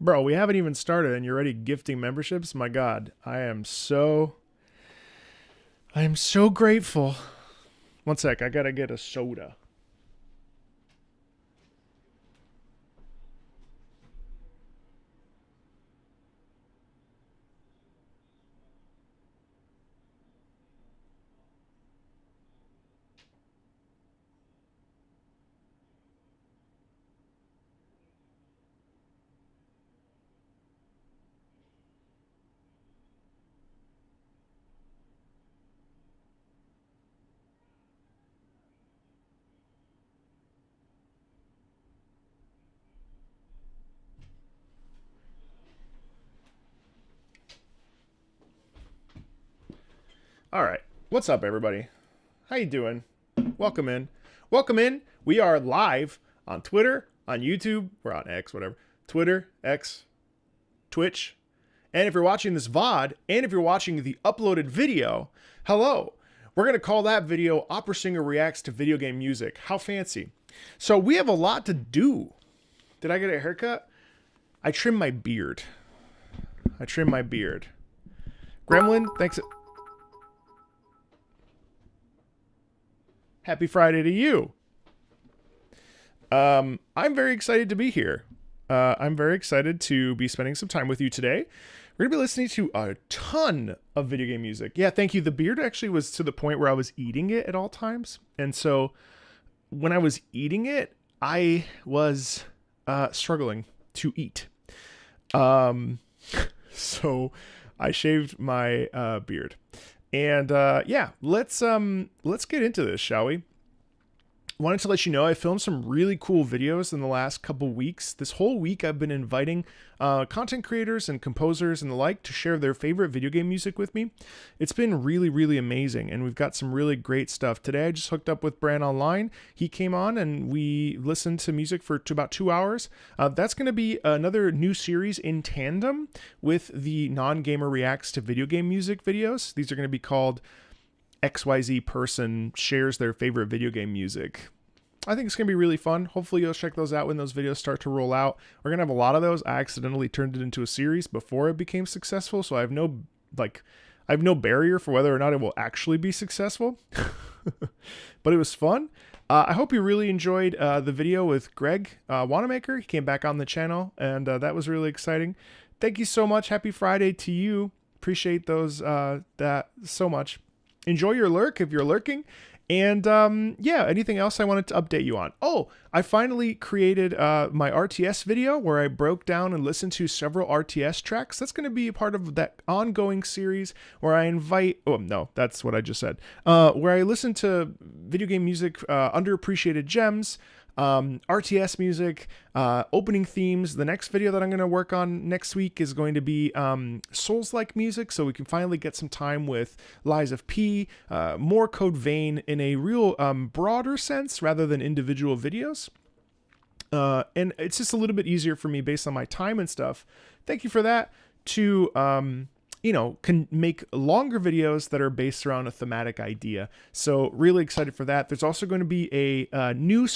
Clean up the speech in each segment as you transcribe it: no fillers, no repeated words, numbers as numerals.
Bro, we haven't even started and you're already gifting memberships? My God, I am so grateful. One sec, I gotta get a soda. All right, what's up, everybody? How you doing? Welcome in. Welcome in. We are live on Twitter, on YouTube, we're on X, whatever. Twitter, X, Twitch. And if you're watching this VOD, and if you're watching the uploaded video, hello. We're going to call that video Opera Singer Reacts to Video Game Music. How fancy. So we have a lot to do. Did I get a haircut? I trimmed my beard. Gremlin, thanks. Happy Friday to you. I'm very excited to be here. I'm very excited to be spending some time with you today. We're going to be listening to a ton of video game music. Yeah, thank you. The beard actually was to the point where I was eating it at all times. And so when I was eating it, I was struggling to eat. So I shaved my beard. And yeah, let's get into this, shall we? Wanted to let you know I filmed some really cool videos in the last couple weeks. This whole week I've been inviting content creators and composers and the like to share their favorite video game music with me. It's been really, really amazing, and we've got some really great stuff. Today I just hooked up with Bran Online. He came on and we listened to music for about 2 hours. That's going to be another new series in tandem with the Non-Gamer Reacts to Video Game Music videos. These are going to be called XYZ person shares their favorite video game music. I think it's going to be really fun. Hopefully you'll check those out when those videos start to roll out. We're going to have a lot of those. I accidentally turned it into a series before it became successful, so I have no barrier for whether or not it will actually be successful. But it was fun. I hope you really enjoyed the video with Greg Wanamaker. He came back on the channel, and that was really exciting. Thank you so much. Happy Friday to you. Appreciate that so much. Enjoy your lurk if you're lurking. And yeah, anything else I wanted to update you on? Oh, I finally created my RTS video where I broke down and listened to several RTS tracks. That's going to be a part of that ongoing series where I invite... Oh, no, that's what I just said. Where I listen to video game music, underappreciated gems, RTS music, opening themes. The next video that I'm going to work on next week is going to be Souls-like music, so we can finally get some time with Lies of P, more Code Vein in a real broader sense rather than individual videos. And it's just a little bit easier for me based on my time and stuff. Thank you for that. To can make longer videos that are based around a thematic idea. So really excited for that. There's also going to be a new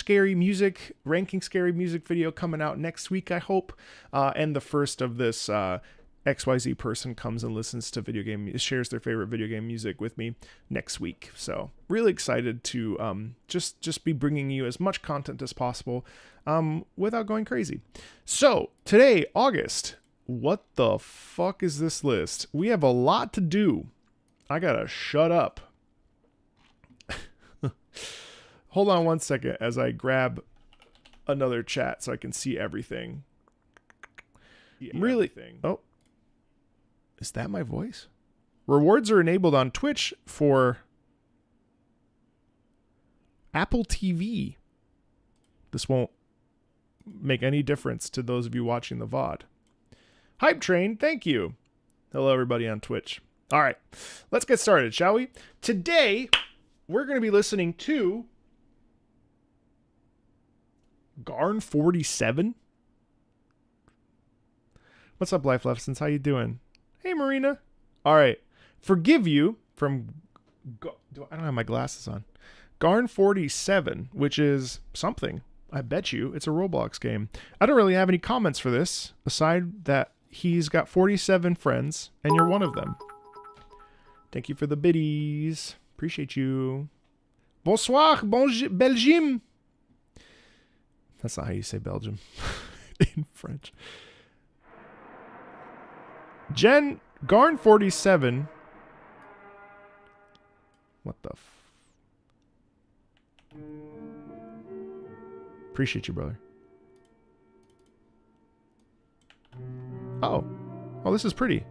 ranking scary music video coming out next week, I hope. And the first of this XYZ person comes and listens to shares their favorite video game music with me next week. So really excited to just be bringing you as much content as possible without going crazy. So today, August. What the fuck is this list? We have a lot to do. I gotta shut up. Hold on one second as I grab another chat so I can see everything. Oh, is that my voice? Rewards are enabled on Twitch for Apple TV. This won't make any difference to those of you watching the VOD. Hype Train, thank you. Hello, everybody on Twitch. All right, let's get started, shall we? Today, we're going to be listening to Garn47. What's up, Life Lessons? How you doing? Hey, Marina. All right, Forgive You from... I don't have my glasses on. Garn47, which is something. I bet you it's a Roblox game. I don't really have any comments for this, aside that he's got 47 friends, and you're one of them. Thank you for the biddies. Appreciate you. Bonsoir, Belgium. That's not how you say Belgium in French. Garn 47. What the Appreciate you, brother. Oh. Oh, this is pretty.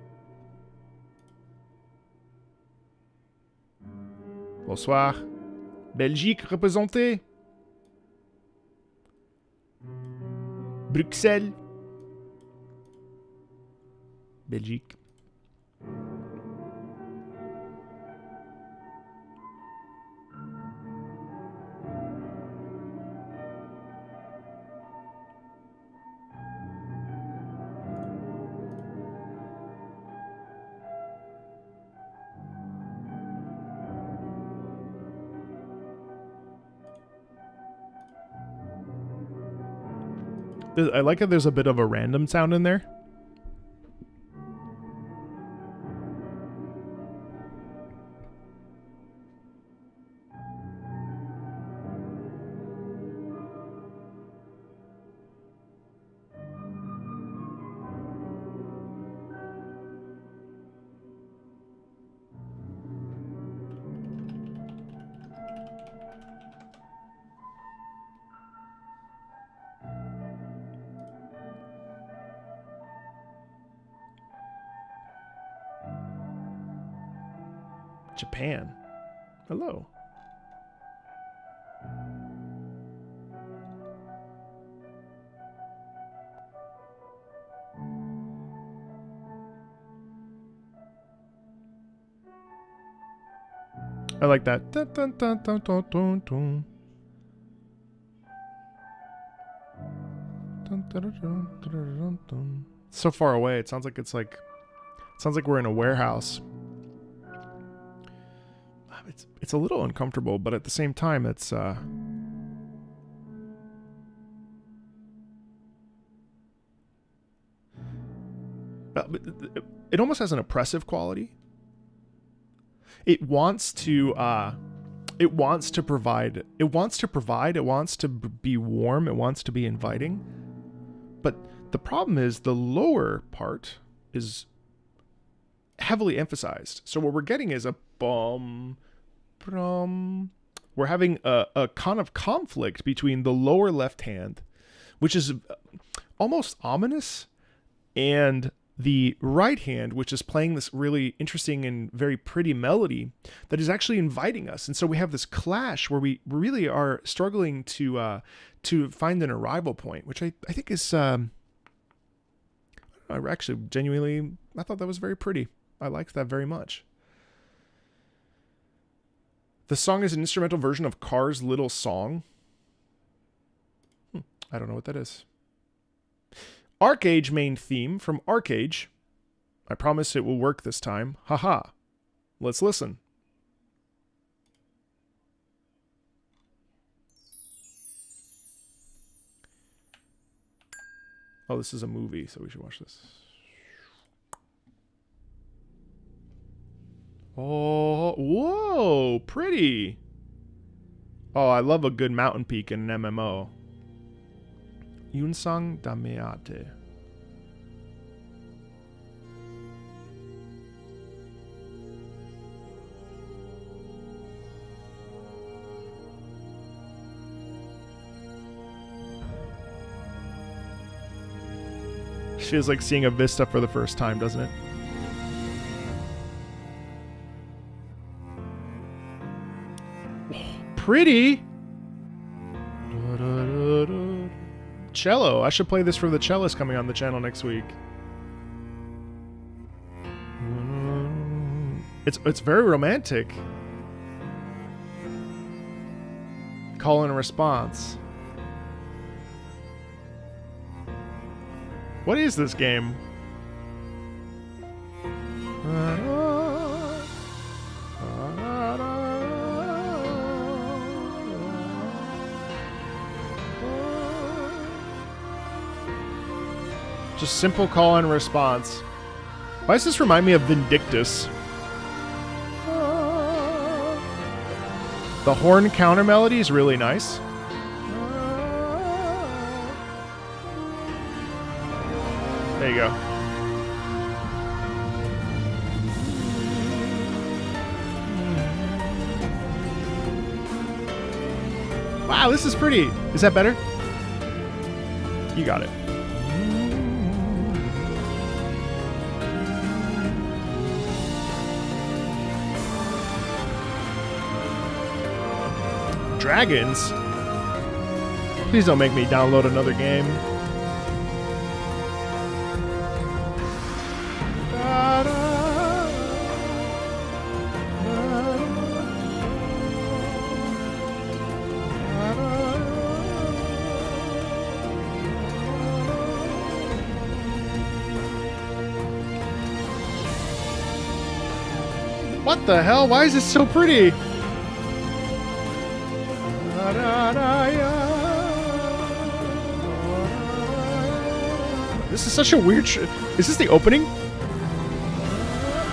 Bonsoir. Belgique représentée. Bruxelles. Belgique. I like how there's a bit of a random sound in there. Japan. Hello. I like that. Dun, dun, dun, dun, dun, dun, dun. Dun, dun, dun, dun, dun, dun, dun. So far away. It sounds like we're in a warehouse. It's a little uncomfortable, but at the same time, it's it almost has an oppressive quality. It wants to provide. It wants to be warm. It wants to be inviting. But the problem is the lower part is heavily emphasized. So what we're getting is a bum. We're having a kind of conflict between the lower left hand, which is almost ominous, and the right hand, which is playing this really interesting and very pretty melody that is actually inviting us. And so we have this clash where we really are struggling to find an arrival point, which I think is actually genuinely, I thought that was very pretty. I liked that very much. The song is an instrumental version of Car's Little Song. I don't know what that is. Arcade main theme from Arcade. I promise it will work this time. Haha. Let's listen. Oh, this is a movie, so we should watch this. Oh, whoa, pretty. Oh, I love a good mountain peak in an MMO. Yunsang Dameate. Feels like seeing a vista for the first time, doesn't it? Pretty. Cello. I should play this for the cellist coming on the channel next week. It's very romantic. Call and response. What is this game? Just simple call and response. Why does this remind me of Vindictus? The horn counter melody is really nice. There you go. Wow, this is pretty. Is that better? You got it. Dragons? Please don't make me download another game. What the hell? Why is this so pretty? This is such a weird... Is this the opening?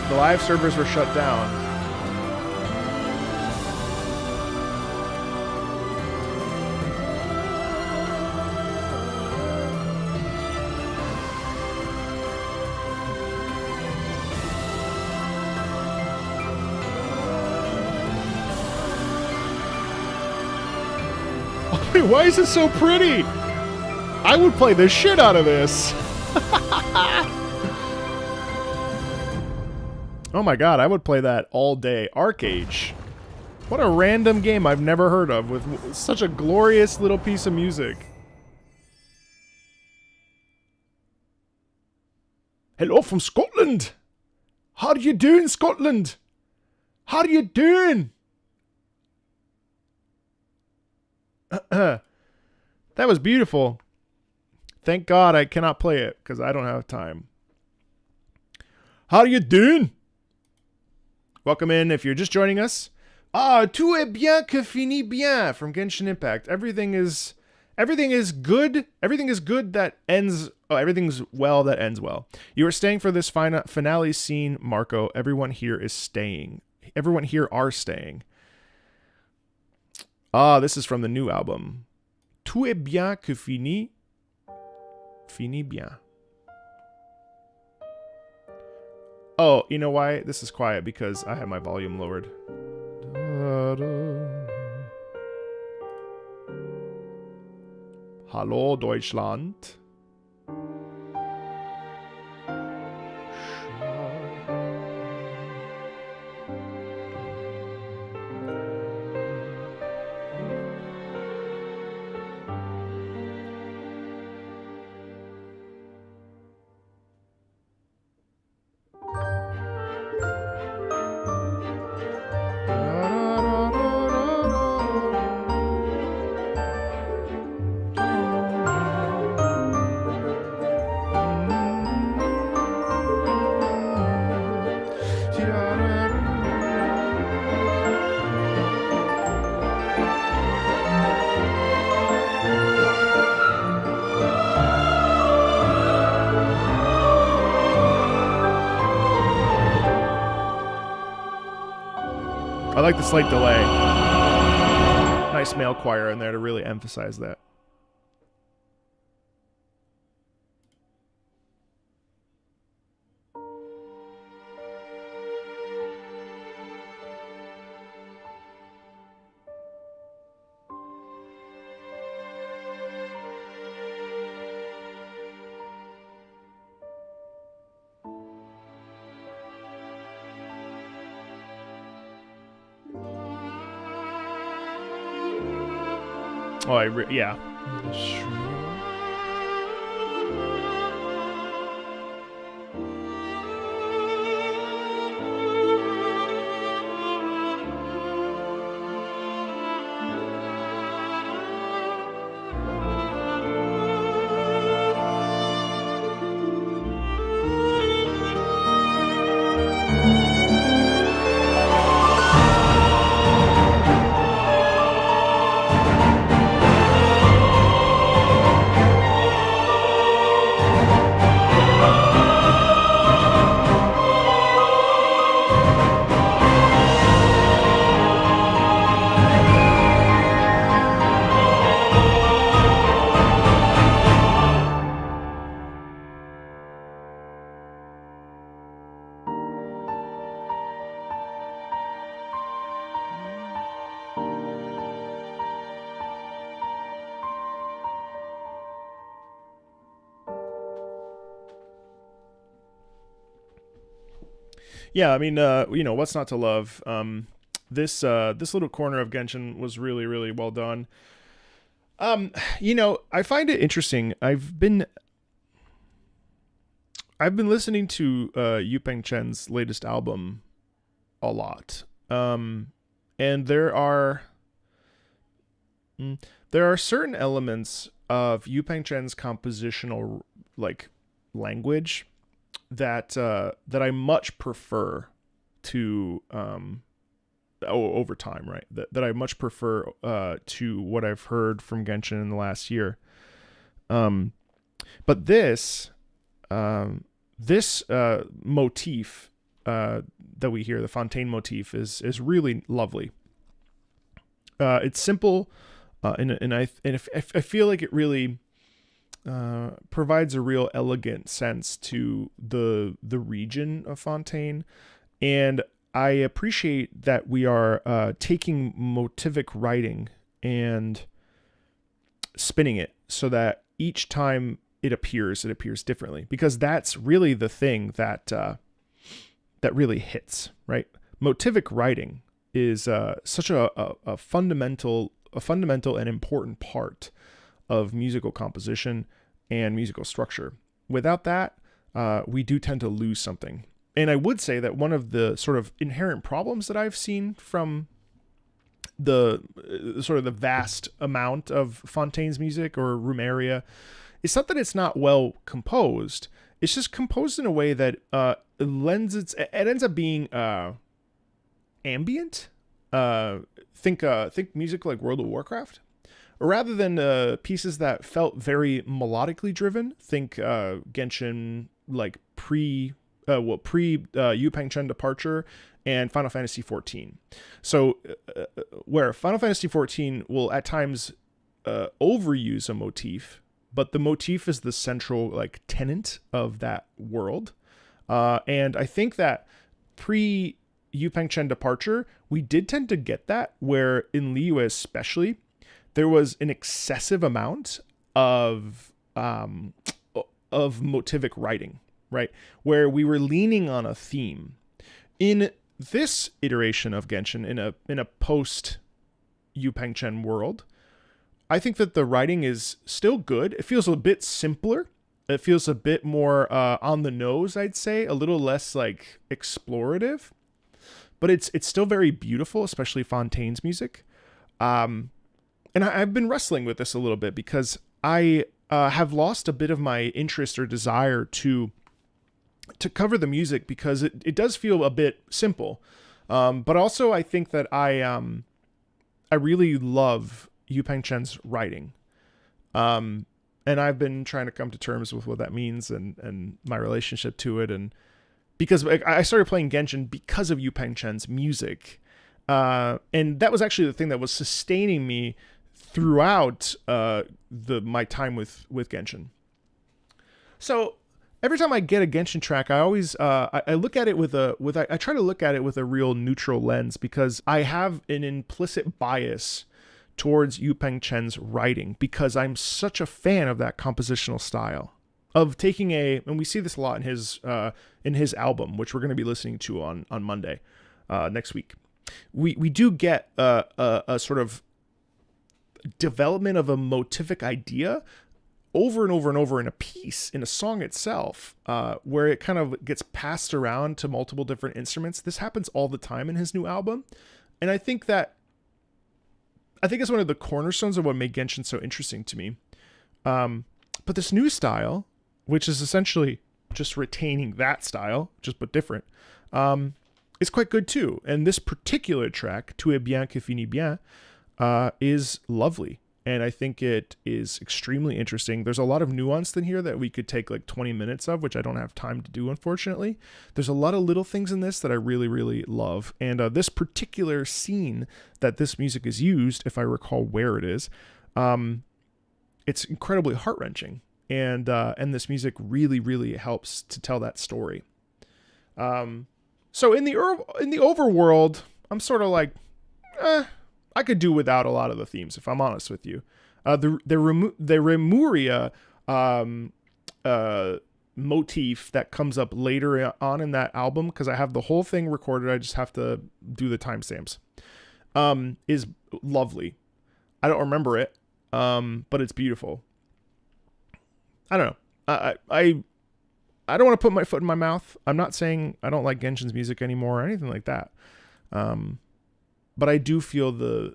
The live servers were shut down. Wait, why is it so pretty? I would play the shit out of this. Oh my god, I would play that all day. Arcade. What a random game I've never heard of with such a glorious little piece of music. Hello from Scotland. How are you doing, Scotland? How are you doing? That was beautiful. Thank God I cannot play it because I don't have time. How are you doing? Welcome in if you're just joining us. Ah, tout est bien que finit bien from Genshin Impact. Everything is good. Everything is good that ends. Oh, everything's well that ends well. You are staying for this finale scene, Marco. Everyone here is staying. Everyone here are staying. Ah, this is from the new album. Tout est bien que finit bien. Oh, you know why this is quiet? Because I have my volume lowered. Hallo, Deutschland. I like the slight delay. Nice male choir in there to really emphasize that. Oh, yeah. Yeah, I mean, what's not to love? This little corner of Genshin was really, really well done. I find it interesting. I've been listening to Yupeng Chen's latest album a lot. And there are certain elements of Yupeng Chen's compositional like language that I much prefer to over time, right? That I much prefer to what I've heard from Genshin in the last year. But this motif that we hear, the Fontaine motif, is really lovely. It's simple, and I feel like it really provides a real elegant sense to the region of Fontaine, and I appreciate that we are taking motivic writing and spinning it so that each time it appears differently, because that's really the thing that really hits, right? Motivic writing is such a fundamental and important part of musical composition and musical structure. Without that, we do tend to lose something. And I would say that one of the sort of inherent problems that I've seen from the sort of the vast amount of Fontaine's music or room area is not that it's not well composed. It's just composed in a way that it ends up being ambient. Think music like World of Warcraft, rather than pieces that felt very melodically driven. Think Genshin, like pre Yupeng Chen departure and Final Fantasy XIV. So where Final Fantasy XIV will at times overuse a motif, but the motif is the central like tenet of that world. And I think that pre Yupeng Chen departure, we did tend to get that, where in Liyue especially, there was an excessive amount of motivic writing, right? Where we were leaning on a theme. In this iteration of Genshin, in a post Yupeng Chen world, I think that the writing is still good. It feels a bit simpler. It feels a bit more on the nose, I'd say, a little less like explorative, but it's still very beautiful, especially Fontaine's music. And I've been wrestling with this a little bit because I have lost a bit of my interest or desire to cover the music, because it does feel a bit simple. But also I think that I really love Yupeng Chen's writing. And I've been trying to come to terms with what that means and my relationship to it. And because I started playing Genshin because of Yupeng Chen's music. And that was actually the thing that was sustaining me throughout my time with Genshin. So every time I get a Genshin track, I always I look at it I try to look at it with a real neutral lens, because I have an implicit bias towards Yupeng Chen's writing, because I'm such a fan of that compositional style of taking and we see this a lot in his album, which we're going to be listening to on Monday next week. We do get a sort of development of a motivic idea over and over and over in a piece, in a song itself, where it kind of gets passed around to multiple different instruments. This happens all the time in his new album. And I think it's one of the cornerstones of what made Genshin so interesting to me. But this new style, which is essentially just retaining that style, just but different, is quite good too. And this particular track, Tout est bien qui finit bien, is lovely. And I think it is extremely interesting. There's a lot of nuance in here that we could take like 20 minutes of, which I don't have time to do, unfortunately. There's a lot of little things in this that I really, really love. And this particular scene that this music is used, if I recall where it is, it's incredibly heart-wrenching. And this music really, really helps to tell that story. So in the overworld, I'm sort of like, I could do without a lot of the themes, if I'm honest with you. The Remuria motif that comes up later on in that album, because I have the whole thing recorded, I just have to do the timestamps, is lovely. I don't remember it, but it's beautiful. I don't know. I don't want to put my foot in my mouth. I'm not saying I don't like Genshin's music anymore or anything like that. But I do feel the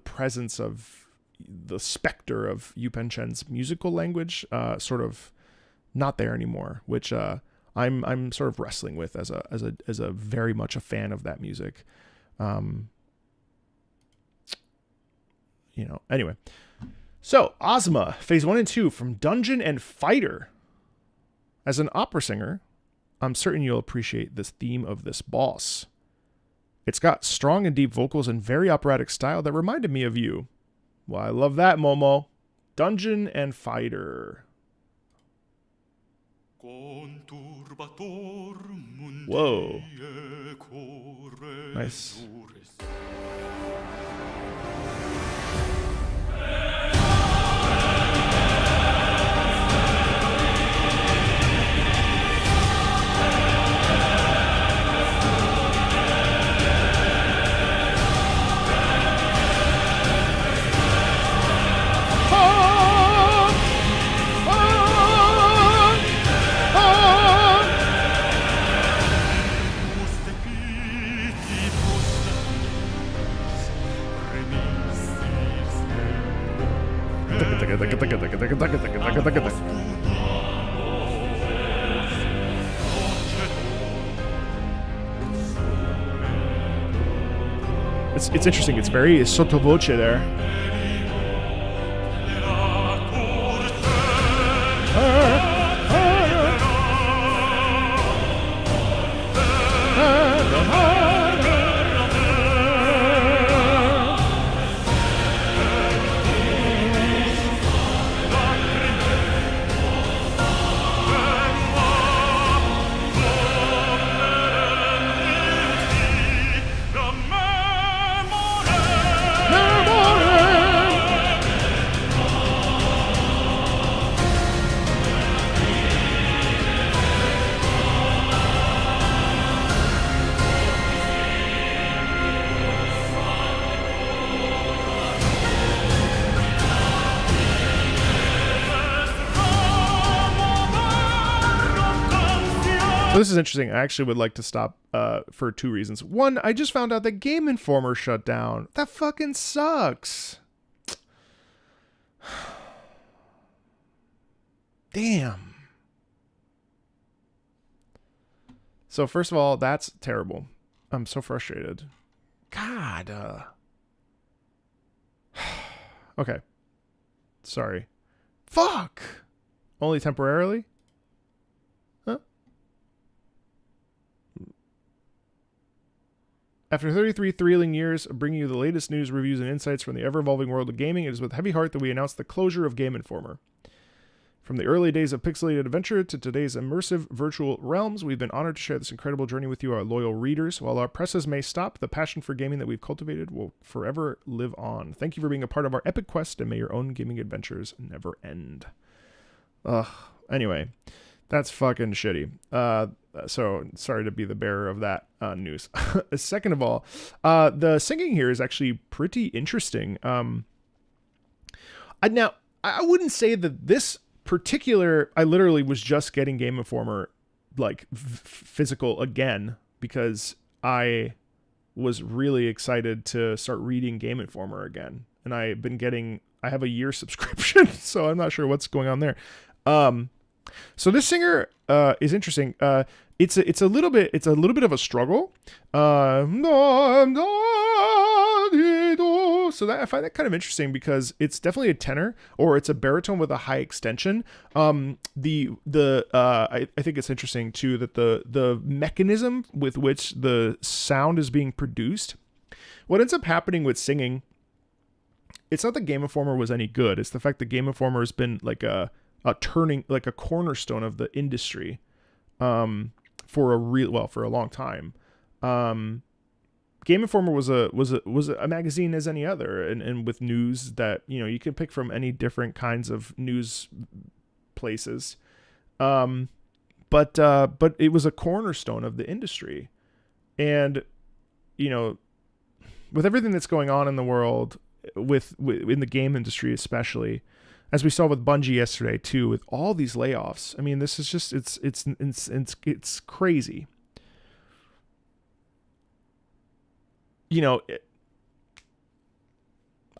presence of the specter of Yu Penchen's musical language, sort of not there anymore, which I'm sort of wrestling with as a very much a fan of that music. Anyway. So, Ozma, Phase 1 and 2 from Dungeon and Fighter. As an opera singer, I'm certain you'll appreciate this theme of this boss. It's got strong and deep vocals and very operatic style that reminded me of you. Well, I love that, Momo. Dungeon and Fighter. Whoa. Nice. It's interesting. It's very sottovoce there. So this is interesting. I actually would like to stop for two reasons. One, I just found out that Game Informer shut down. That fucking sucks. Damn. So first of all, that's terrible. I'm so frustrated. God. Okay. Sorry. Fuck. Only temporarily? Huh? After 33 thrilling years of bringing you the latest news, reviews, and insights from the ever-evolving world of gaming, it is with heavy heart that we announce the closure of Game Informer. From the early days of pixelated adventure to today's immersive virtual realms, we've been honored to share this incredible journey with you, our loyal readers. While our presses may stop, the passion for gaming that we've cultivated will forever live on. Thank you for being a part of our epic quest, and may your own gaming adventures never end. Anyway, that's fucking shitty. So sorry to be the bearer of that news. Second of all, the singing here is actually pretty interesting. I wouldn't say that this particular, I literally was just getting Game Informer like physical again because I was really excited to start reading Game Informer again, and I have a year subscription, so I'm not sure what's going on there. So this singer is interesting. It's a little bit of a struggle. So that I find that kind of interesting because it's definitely a tenor or it's a baritone with a high extension. I think it's interesting too that the mechanism with which the sound is being produced. What ends up happening with singing, it's not that Game Informer was any good. It's the fact that Game Informer has been like a cornerstone of the industry for a long time. Game Informer was a magazine as any other, and with news that you can pick from any different kinds of news places. But it was a cornerstone of the industry. And, you know, with everything that's going on in the world, with in the game industry especially, as we saw with Bungie yesterday too, with all these layoffs. I mean, this is just it's crazy. You know,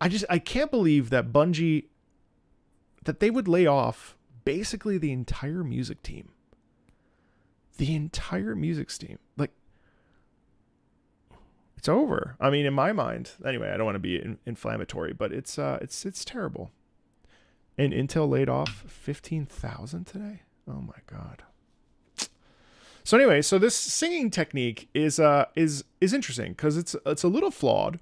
I can't believe that Bungie, that they would lay off basically the entire music team. The entire music team. Like, it's over. I mean, in my mind, anyway, I don't want to be inflammatory, but it's terrible. And Intel laid off 15,000 today. Oh my God. So anyway, so this singing technique is interesting because it's a little flawed,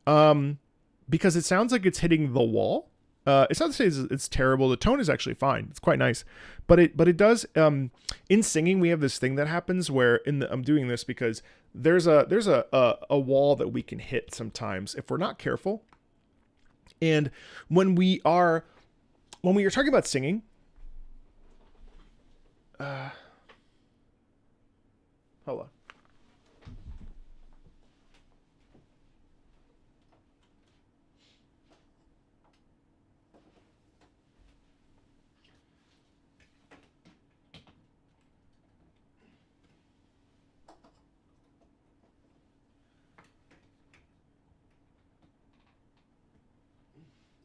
because it sounds like it's hitting the wall. It's not to say it's terrible. The tone is actually fine. It's quite nice, but it does. In singing, we have this thing that happens where I'm doing this because there's a wall that we can hit sometimes if we're not careful. And when we are talking about singing, hold on.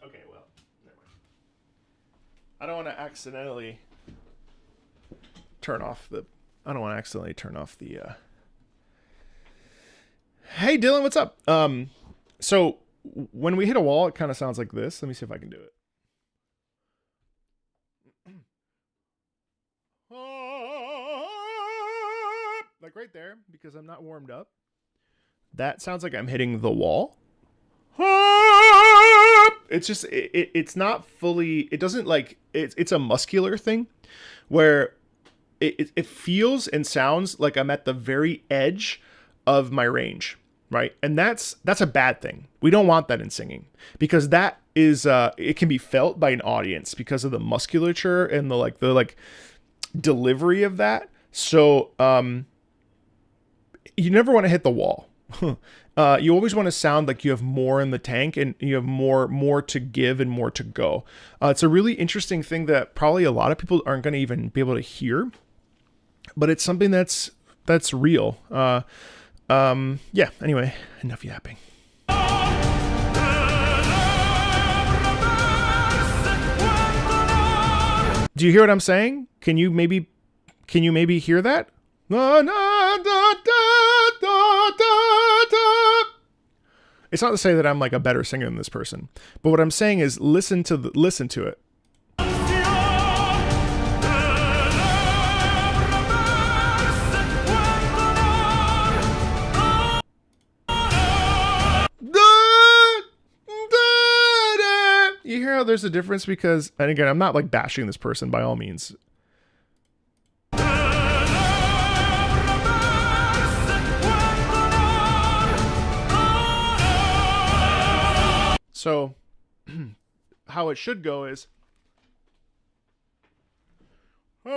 Okay, well, never mind. I don't want to accidentally turn off the. Hey Dylan, what's up? So when we hit a wall, it kind of sounds like this. Let me see if I can do it. Like right there, because I'm not warmed up. That sounds like I'm hitting the wall. It's just it's not fully. It doesn't like it's a muscular thing where it feels and sounds like I'm at the very edge of my range, right? And that's a bad thing. We don't want that in singing because that is it can be felt by an audience because of the musculature and the delivery of that. So you never want to hit the wall. You always want to sound like you have more in the tank and you have more to give and more to go. It's a really interesting thing that probably a lot of people aren't going to even be able to hear, but it's something that's real. Yeah. Anyway, enough yapping. Do you hear what I'm saying? Can you maybe hear that? It's not to say that I'm like a better singer than this person, but what I'm saying is listen to it. You hear how there's a difference because, and again, I'm not like bashing this person by all means. So, how it should go is. You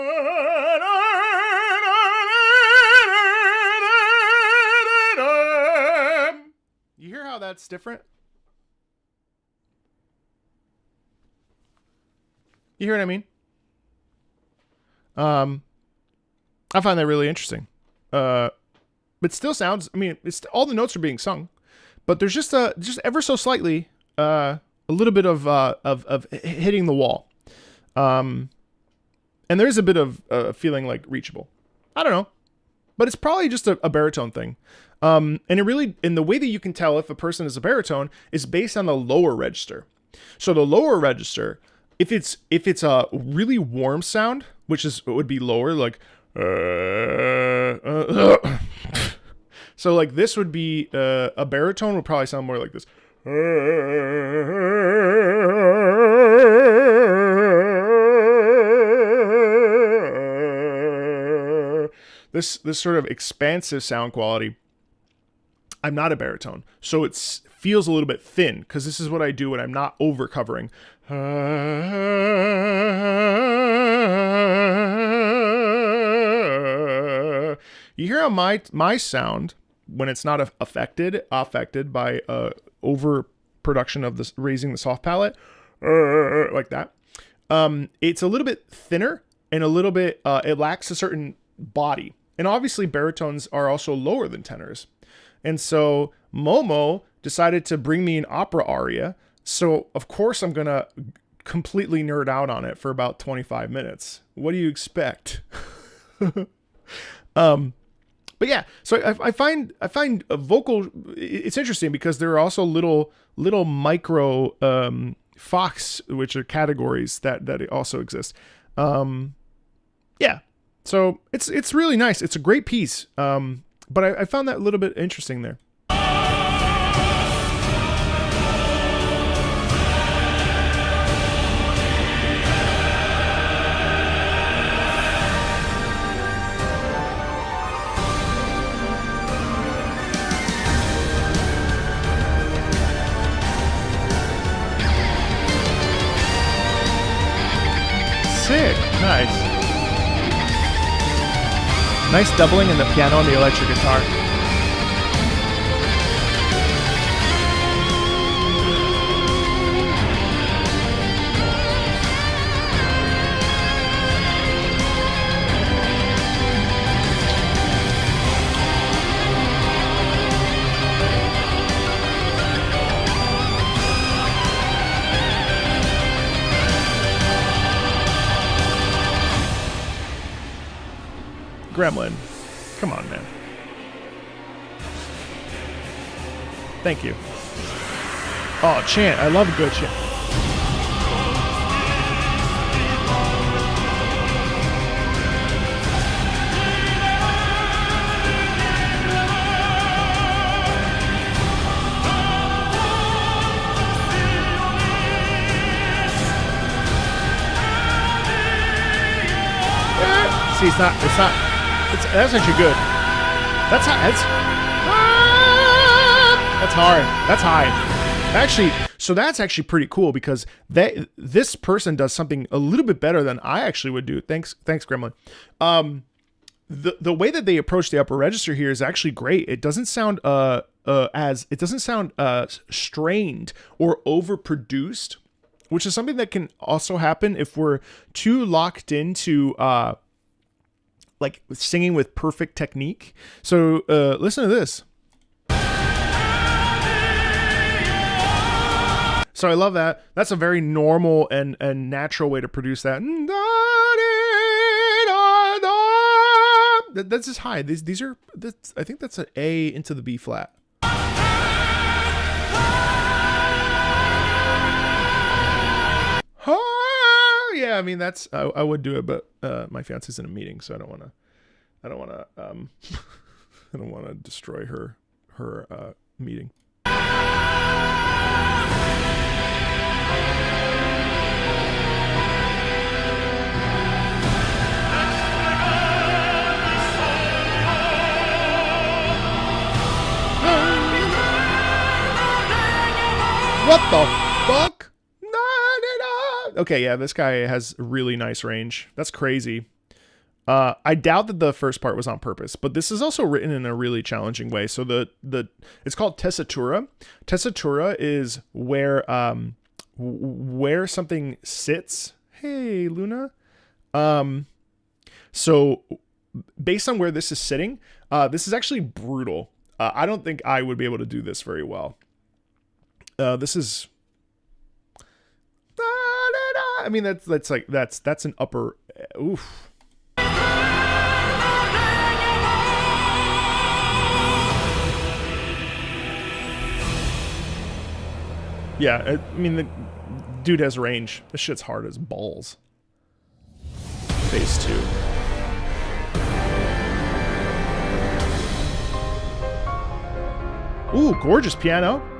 hear how that's different? You hear what I mean? I find that really interesting. But still sounds. I mean, it's all the notes are being sung, but there's just ever so slightly a little bit of hitting the wall, and there's a bit of feeling like reachable. I don't know, but it's probably just a baritone thing. And it really, and the way that you can tell if a person is a baritone is based on the lower register. So the lower register, if it's a really warm sound, it would be lower, like so like this would be a baritone would probably sound more like this. This sort of expansive sound quality. I'm not a baritone, so it feels a little bit thin because this is what I do when I'm not over covering. You hear how my sound when it's not affected by overproduction of this, raising the soft palate, like that. It's a little bit thinner and a little bit, it lacks a certain body. And obviously baritones are also lower than tenors. And so Momo decided to bring me an opera aria. So of course I'm going to completely nerd out on it for about 25 minutes. What do you expect? But yeah, so I find a vocal, it's interesting because there are also little micro Fox, which are categories that also exist. Yeah, so it's really nice. It's a great piece. But I found that a little bit interesting there. Sick. Nice. Nice doubling in the piano and the electric guitar. Gremlin. Come on, man. Thank you. Oh, chant. I love a good chant. See, it's not. That's actually good. That's hard. That's high. Actually, so that's actually pretty cool because this person does something a little bit better than I actually would do. Thanks, Gremlin. The way that they approach the upper register here is actually great. It doesn't sound strained or overproduced, which is something that can also happen if we're too locked into like singing with perfect technique. So listen to this. So I love that. That's a very normal and natural way to produce that. That's just high. These are. I think that's an A into the B flat. Yeah, I mean that's I would do it, but my fiance's in a meeting, so I don't want to destroy her meeting. What the fuck? Okay, yeah, this guy has really nice range. That's crazy. I doubt that the first part was on purpose, but this is also written in a really challenging way. So it's called tessitura. Tessitura is where something sits. Hey, Luna. So based on where this is sitting, this is actually brutal. I don't think I would be able to do this very well. This is. I mean, that's an upper. Oof. Yeah, I mean, the dude has range. This shit's hard as balls. Phase 2. Ooh, gorgeous piano.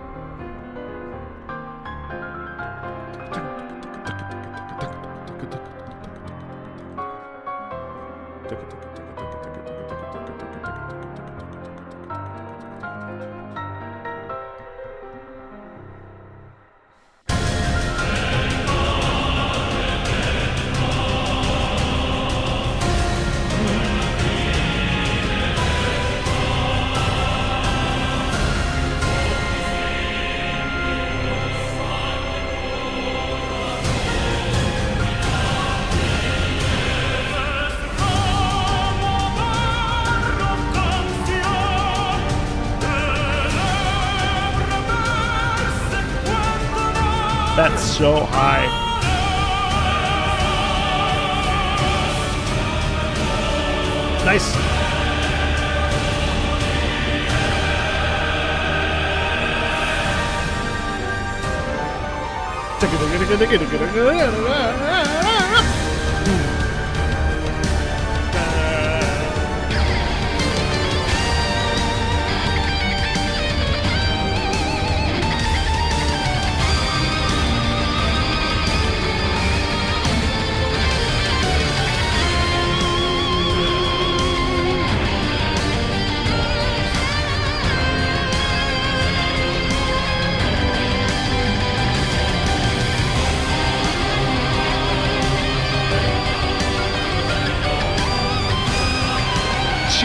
That's so high. Nice.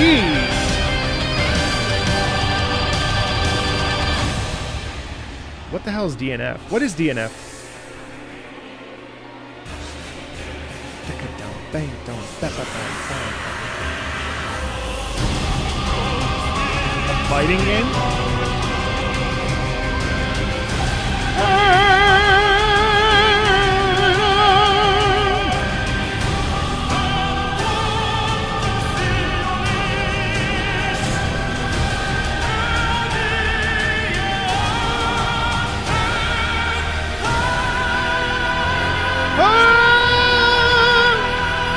Jeez. What the hell is DNF? What is DNF? A fighting game?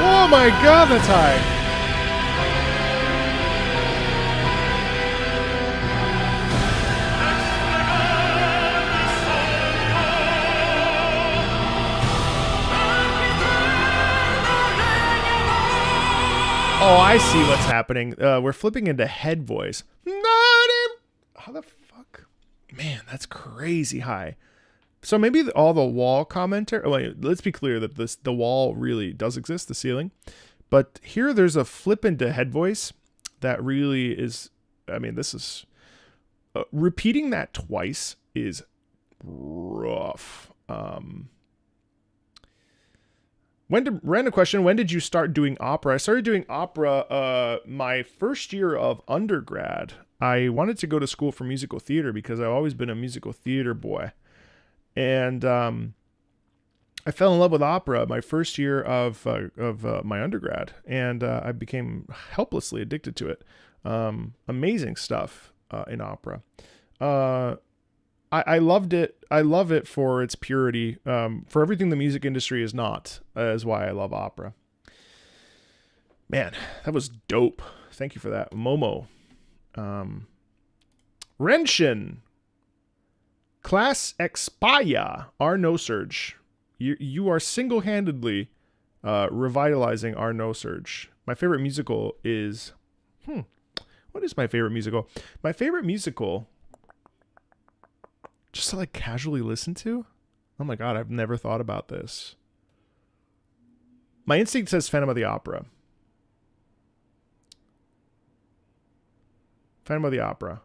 Oh my god, that's high. Oh, I see what's happening. We're flipping into head voice. How the fuck? Man, that's crazy high. So maybe all the wall commentary. Wait, let's be clear that the wall really does exist, the ceiling. But here there's a flip into head voice that really is. I mean, this is repeating that twice is rough. Random question: when did you start doing opera? I started doing opera my first year of undergrad. I wanted to go to school for musical theater because I've always been a musical theater boy. And I fell in love with opera my first year of my undergrad, and I became helplessly addicted to it. Amazing stuff in opera. I loved it. I love it for its purity, for everything the music industry is not, is why I love opera. Man, that was dope. Thank you for that. Momo. Renshin. Class Expaya, our No Surge. You are single-handedly revitalizing our No Surge. My favorite musical is... What is my favorite musical? My favorite musical, just to like casually listen to? Oh my god, I've never thought about this. My instinct says Phantom of the Opera. Phantom of the Opera.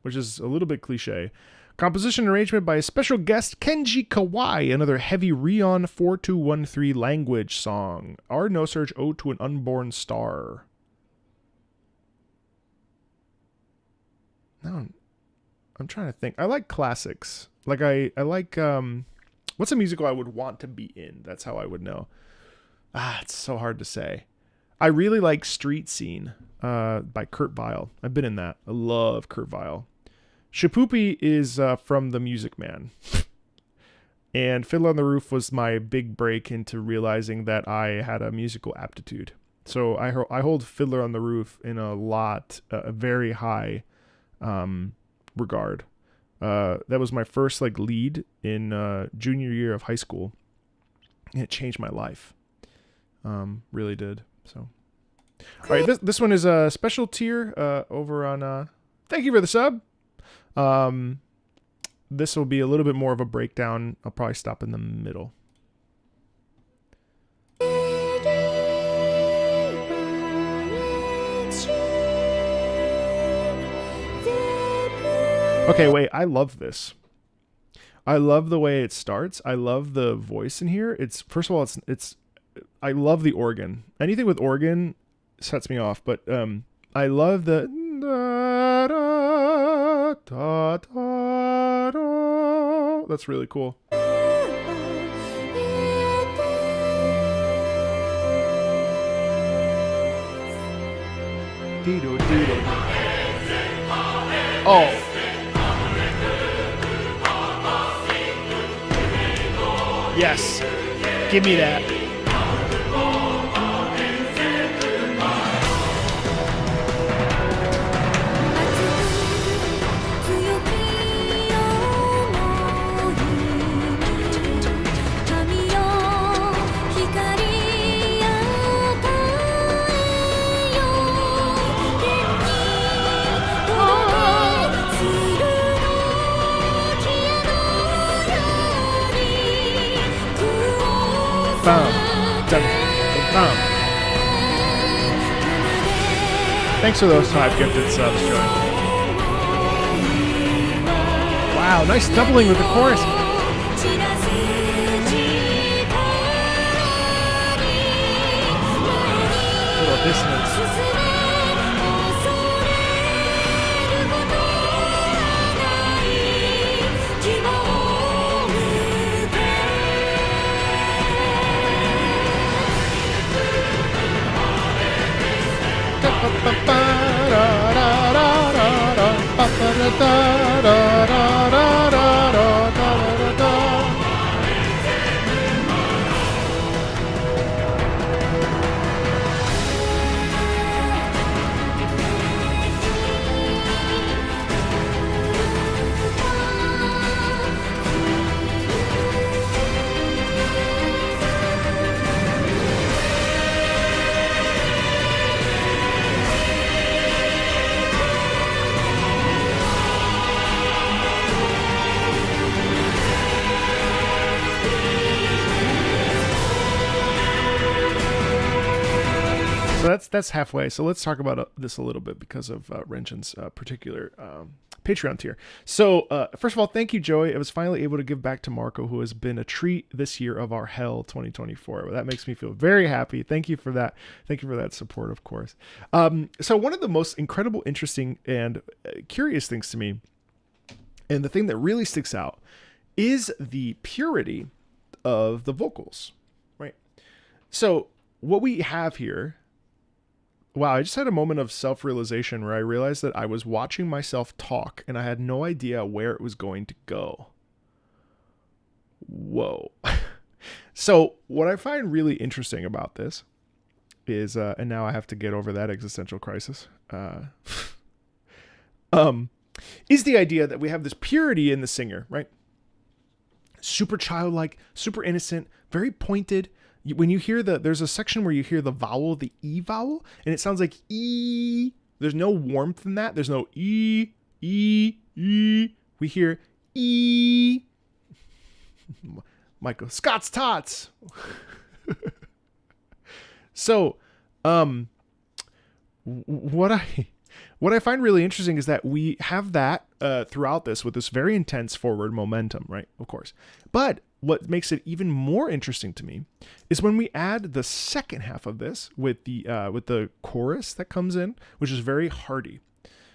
Which is a little bit cliche. Composition and arrangement by a special guest, Kenji Kawai, another heavy Rion 4213 language song. Our No Surge Ode to an Unborn Star. No, I'm trying to think. I like classics. Like I like what's a musical I would want to be in? That's how I would know. It's so hard to say. I really like Street Scene by Kurt Weill. I've been in that. I love Kurt Weill. Shapoopy is from The Music Man. And Fiddler on the Roof was my big break into realizing that I had a musical aptitude. So I hold Fiddler on the Roof in a very high regard. That was my first like lead in junior year of high school. And it changed my life. Really did. So, all right, this one is a special tier over on. Thank you for the sub. This will be a little bit more of a breakdown. I'll probably stop in the middle. Okay, wait. I love this. I love the way it starts. I love the voice in here. First of all, it's. I love the organ. Anything with organ sets me off, but I love the intro. That's really cool. Oh. Yes. Give me that. Thanks for those 5 gifted subs, Joy. Wow, nice doubling with the chorus. Little dissonance. So that's halfway. So let's talk about this a little bit because of Renshin's particular Patreon tier. So first of all, thank you, Joey. I was finally able to give back to Marco, who has been a treat this year of our hell 2024. That makes me feel very happy. Thank you for that. Thank you for that support, of course. So one of the most incredible, interesting, and curious things to me, and the thing that really sticks out, is the purity of the vocals, right? So what we have here. Wow, I just had a moment of self-realization where I realized that I was watching myself talk and I had no idea where it was going to go. Whoa. So what I find really interesting about this is, and now I have to get over that existential crisis, is the idea that we have this purity in the singer, right? Super childlike, super innocent, very pointed. When you hear there's a section where you hear the vowel, the E vowel, and it sounds like E. There's no warmth in that. There's no E, E, E. We hear E. Michael, Scott's Tots. So, what I find really interesting is that we have that throughout this with this very intense forward momentum, right? Of course. But what makes it even more interesting to me is when we add the second half of this with the chorus that comes in, which is very hearty.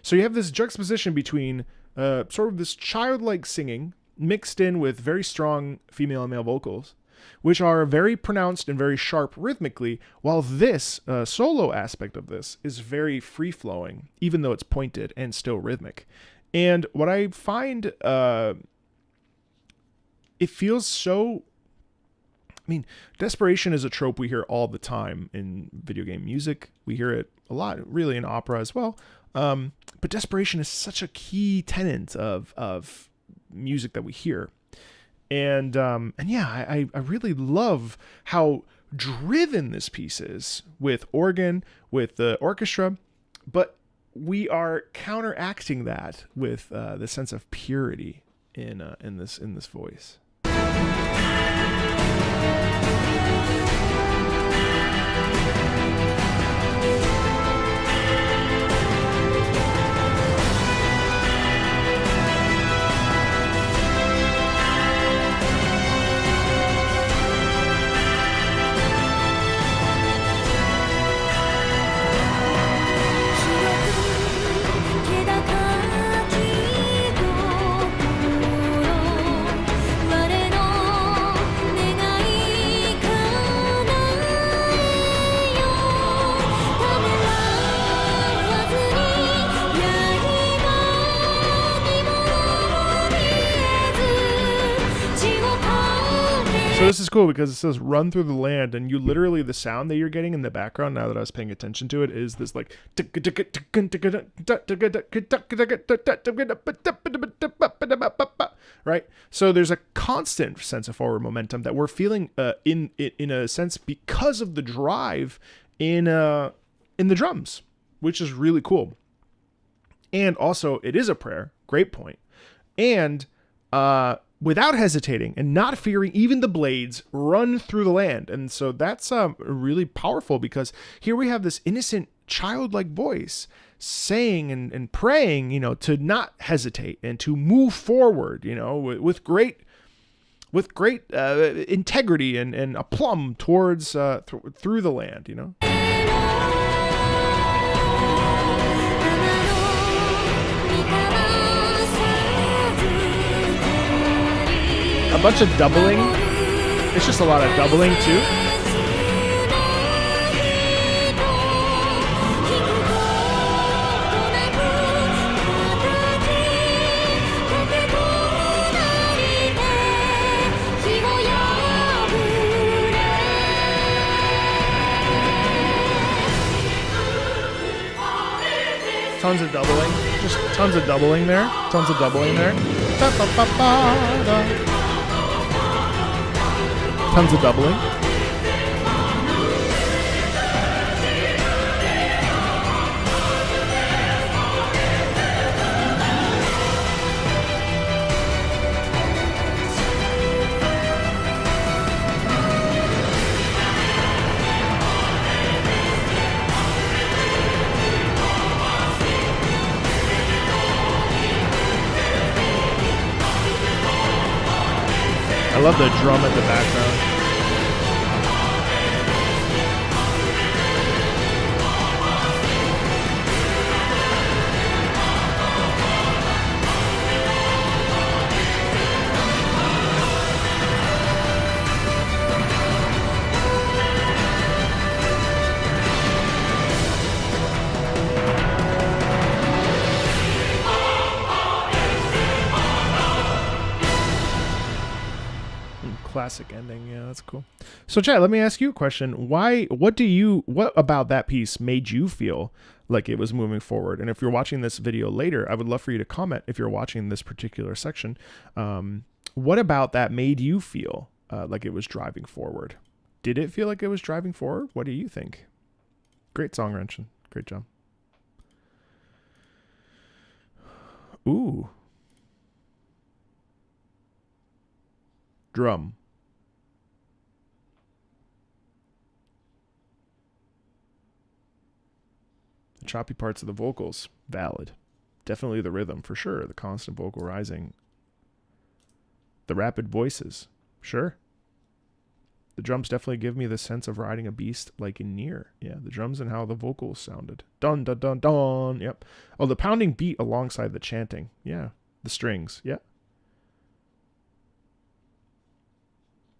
So you have this juxtaposition between sort of this childlike singing mixed in with very strong female and male vocals, which are very pronounced and very sharp rhythmically, while this solo aspect of this is very free-flowing, even though it's pointed and still rhythmic. And what I find... it feels so... I mean, desperation is a trope we hear all the time in video game music. We hear it a lot, really, in opera as well. But desperation is such a key tenet of music that we hear. And yeah, I really love how driven this piece is with organ, with the orchestra, but we are counteracting that with the sense of purity in this voice. So this is cool because it says run through the land, and you literally, the sound that you're getting in the background, now that I was paying attention to it, is this like, right? So there's a constant sense of forward momentum that we're feeling in a sense because of the drive in the drums, which is really cool. And also it is a prayer. Great point. And without hesitating and not fearing even the blades, run through the land. And so that's really powerful, because here we have this innocent childlike voice saying and praying, to not hesitate and to move forward, with great integrity and aplomb towards through the land, A bunch of doubling. It's just a lot of doubling too. Tons of doubling. Just tons of doubling there. Tons of doubling there. Tons of doubling. I love the drum at the background. Classic ending. Yeah, that's cool. So Chad, let me ask you a question. What about that piece made you feel like it was moving forward? And if you're watching this video later, I would love for you to comment if you're watching this particular section. What about that made you feel like it was driving forward? Did it feel like it was driving forward? What do you think? Great song, Wrenchen. Great job. Ooh. Drum. The choppy parts of the vocals, valid. Definitely the rhythm, for sure. The constant vocal rising. The rapid voices, sure. The drums definitely give me the sense of riding a beast like in Nier. Yeah, the drums and how the vocals sounded. Dun, dun, dun, dun. Yep. Oh, the pounding beat alongside the chanting. Yeah. The strings. Yeah.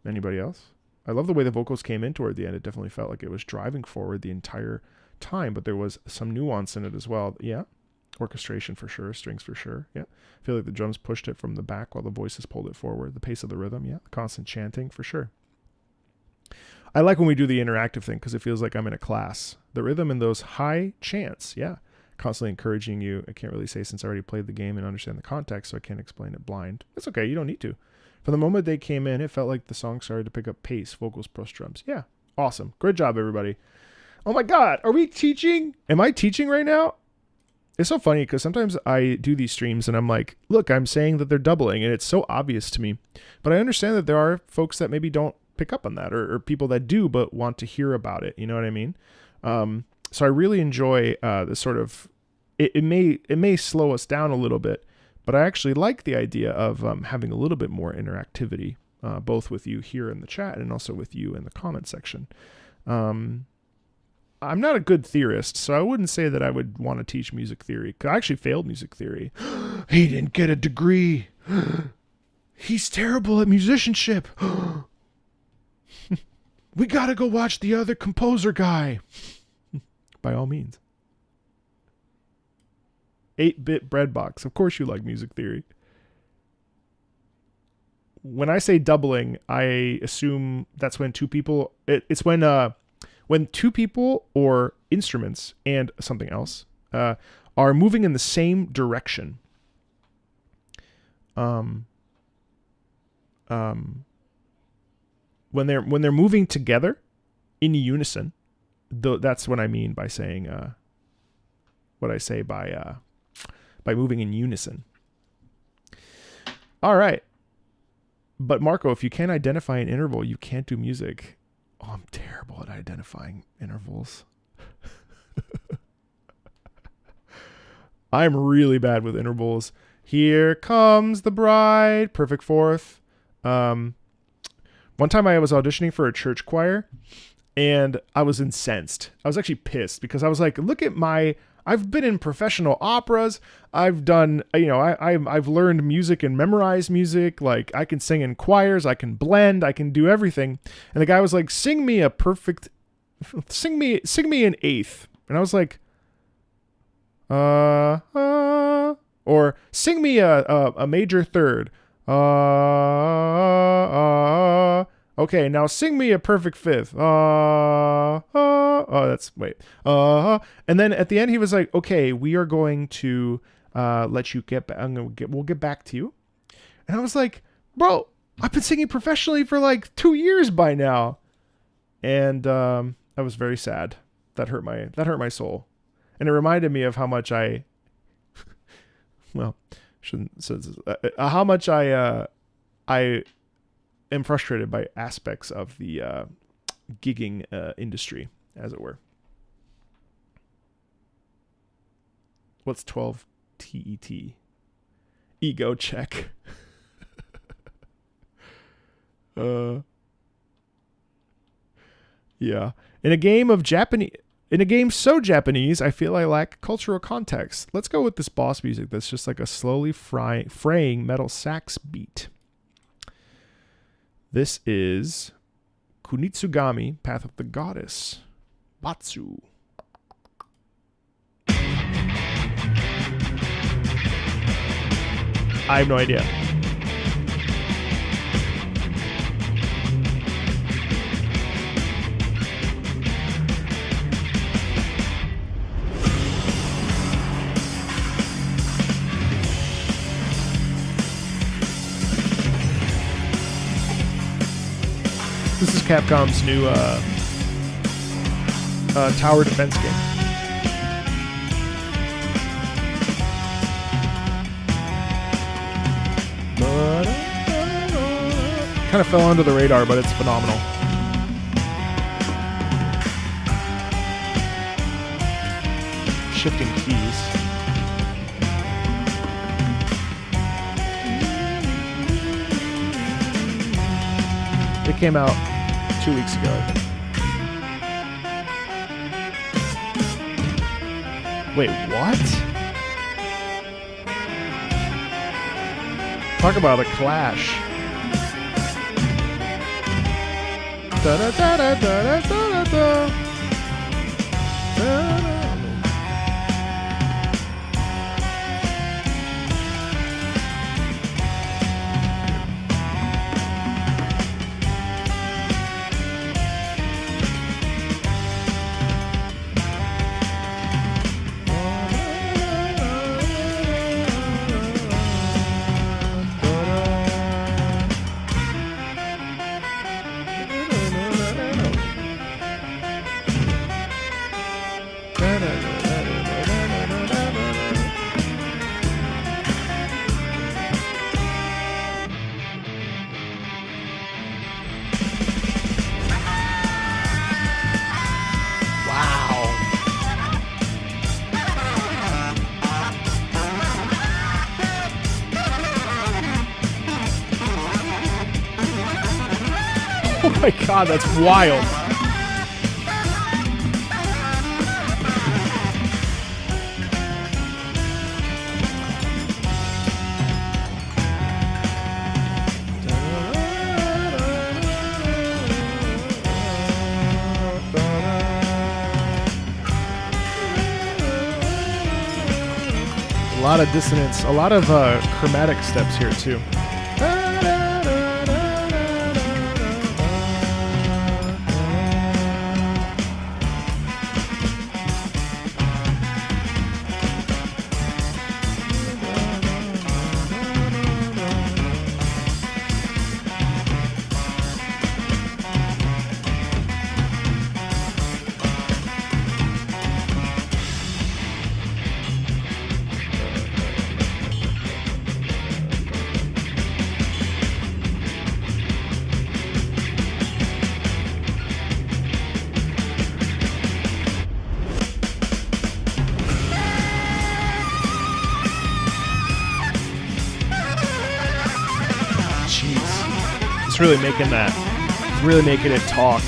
Anybody else? I love the way the vocals came in toward the end. It definitely felt like it was driving forward the entire time, but there was some nuance in it as well. Yeah. Orchestration for sure. Strings for sure. Yeah. I feel like the drums pushed it from the back while the voices pulled it forward. The pace of the rhythm. Yeah. The constant chanting for sure. I like when we do the interactive thing because it feels like I'm in a class. The rhythm and those high chants. Yeah. Constantly encouraging you. I can't really say since I already played the game and understand the context, so I can't explain it blind. It's okay. You don't need to. From the moment they came in, it felt like the song started to pick up pace, vocals plus drums. Yeah. Awesome. Great job, everybody. Oh my God. Are we teaching? Am I teaching right now? It's so funny because sometimes I do these streams and I'm like, look, I'm saying that they're doubling and it's so obvious to me. But I understand that there are folks that maybe don't pick up on that or people that do but want to hear about it. You know what I mean? So I really enjoy the sort of, it may slow us down a little bit, but I actually like the idea of having a little bit more interactivity, both with you here in the chat and also with you in the comment section. I'm not a good theorist, so I wouldn't say that I would want to teach music theory. 'Cause I actually failed music theory. He didn't get a degree. He's terrible at musicianship. We got to go watch the other composer guy. By all means. 8-bit bread box. Of course you like music theory. when I say doubling, I assume that's when two people. It's when two people or instruments and something else are moving in the same direction. When they're moving together in unison, that's what I mean by saying what I say by moving in unison. All right. But Marco, if you can't identify an interval, you can't do music. Oh, I'm terrible at identifying intervals. I'm really bad with intervals. Here comes the bride. Perfect fourth. One time I was auditioning for a church choir and I was incensed. I was actually pissed because I was like, look at I've been in professional operas. I've done, I've learned music and memorized music. Like I can sing in choirs, I can blend, I can do everything. And the guy was like, sing me an eighth. And I was like, or sing me a major third. Okay, now sing me a perfect fifth. And then at the end he was like, okay, we are going to let you get back. We'll get back to you. And I was like, bro, I've been singing professionally for like 2 years by now. And I was very sad. That hurt my soul. And it reminded me of how much how much I am frustrated by aspects of the gigging industry, as it were. What's 12 TET? Ego check. Yeah. In a game so Japanese, I feel I lack cultural context. Let's go with this boss music that's just like a slowly fraying metal sax beat. This is Kunitsugami, Path of the Goddess. Batsu. I have no idea. This is Capcom's new tower defense game. Kind of fell under the radar, but it's phenomenal. Shifting keys. It came out 2 weeks ago, I think. Wait, what? Talk about a clash. Da da da da da da da da. Oh my god, that's wild. A lot of dissonance, a lot of chromatic steps here too. jeez. It's really making it talk.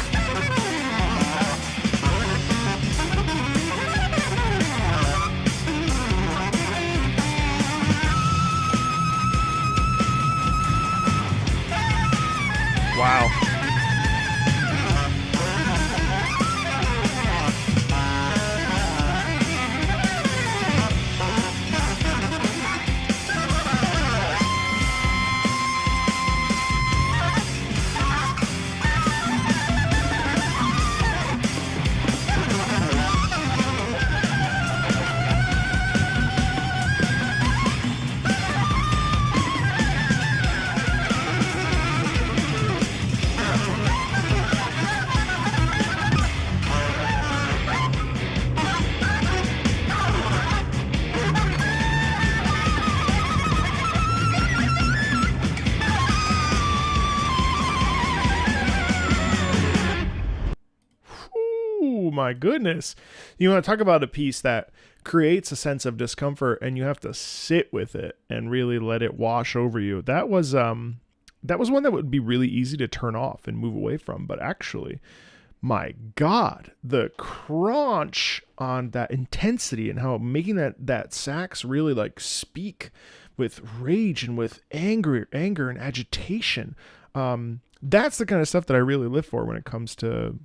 Wow. My goodness. You want to talk about a piece that creates a sense of discomfort and you have to sit with it and really let it wash over you. That was one that would be really easy to turn off and move away from, but actually, my God, the crunch on that intensity and how making that sax really like speak with rage and with anger and agitation. That's the kind of stuff that I really live for when it comes to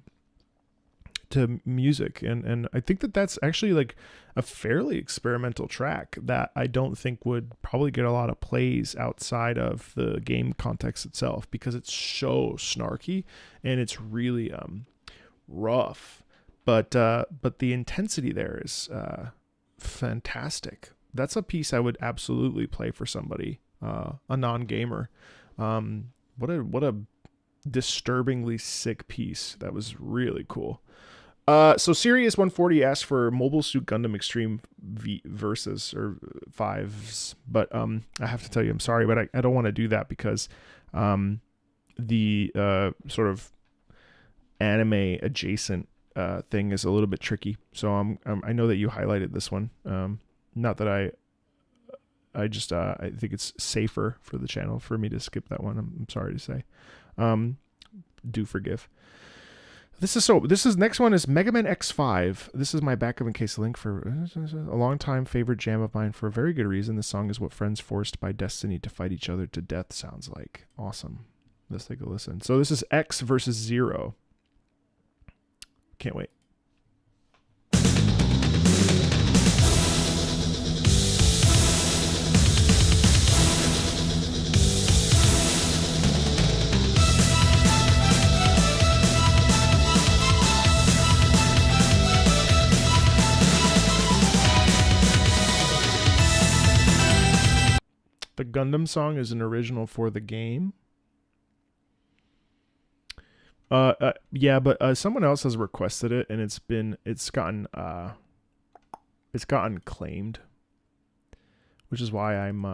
music, and I think that's actually like a fairly experimental track that I don't think would probably get a lot of plays outside of the game context itself, because it's so snarky and it's really rough, but the intensity there is fantastic. That's a piece I would absolutely play for somebody, a non-gamer. What a disturbingly sick piece. That was really cool. So Sirius 140 asked for Mobile Suit Gundam Extreme V versus or 5s, but I have to tell you, I'm sorry, but I don't want to do that because the sort of anime adjacent thing is a little bit tricky. So I know that you highlighted this one. Not that I just I think it's safer for the channel for me to skip that one. I'm sorry to say. Do forgive. This is next one is Mega Man X5. This is my backup in case link for a long time favorite jam of mine for a very good reason. This song is what friends forced by destiny to fight each other to death sounds like. Awesome. Let's take a listen. So this is X versus 0. Can't wait. The Gundam song is an original for the game. Yeah, but someone else has requested it, and it's gotten claimed, which is why I'm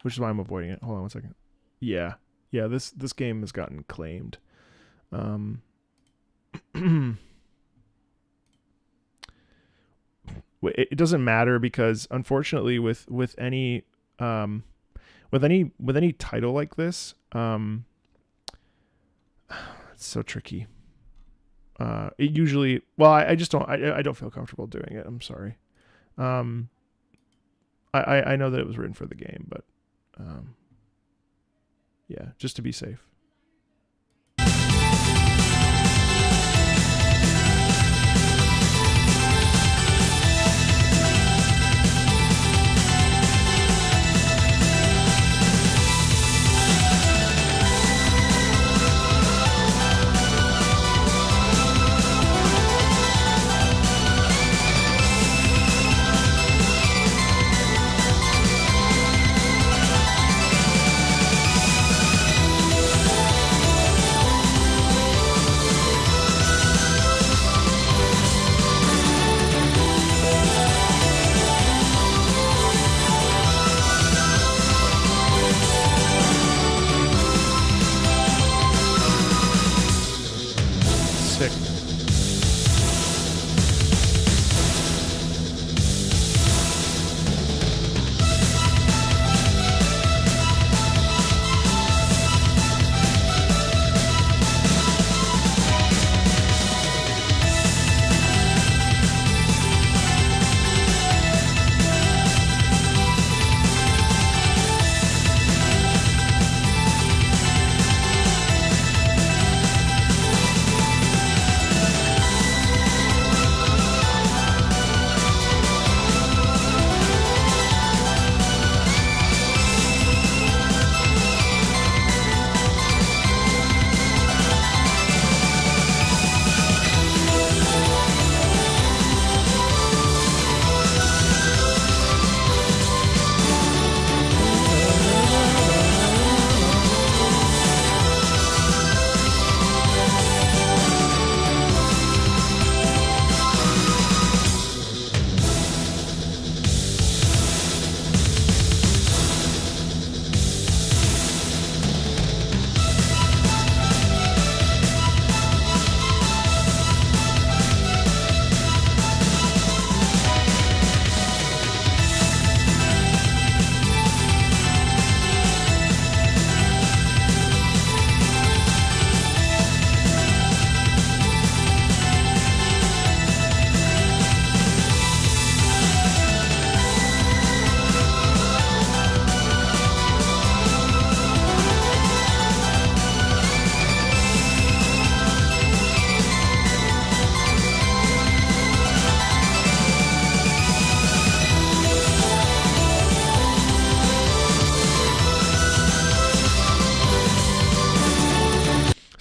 avoiding it. Hold on one second. Yeah, this game has gotten claimed. It doesn't matter because unfortunately with any title like this, it's so tricky. It usually, well, I just don't, I don't feel comfortable doing it. I'm sorry. I know that it was written for the game, but, yeah, just to be safe.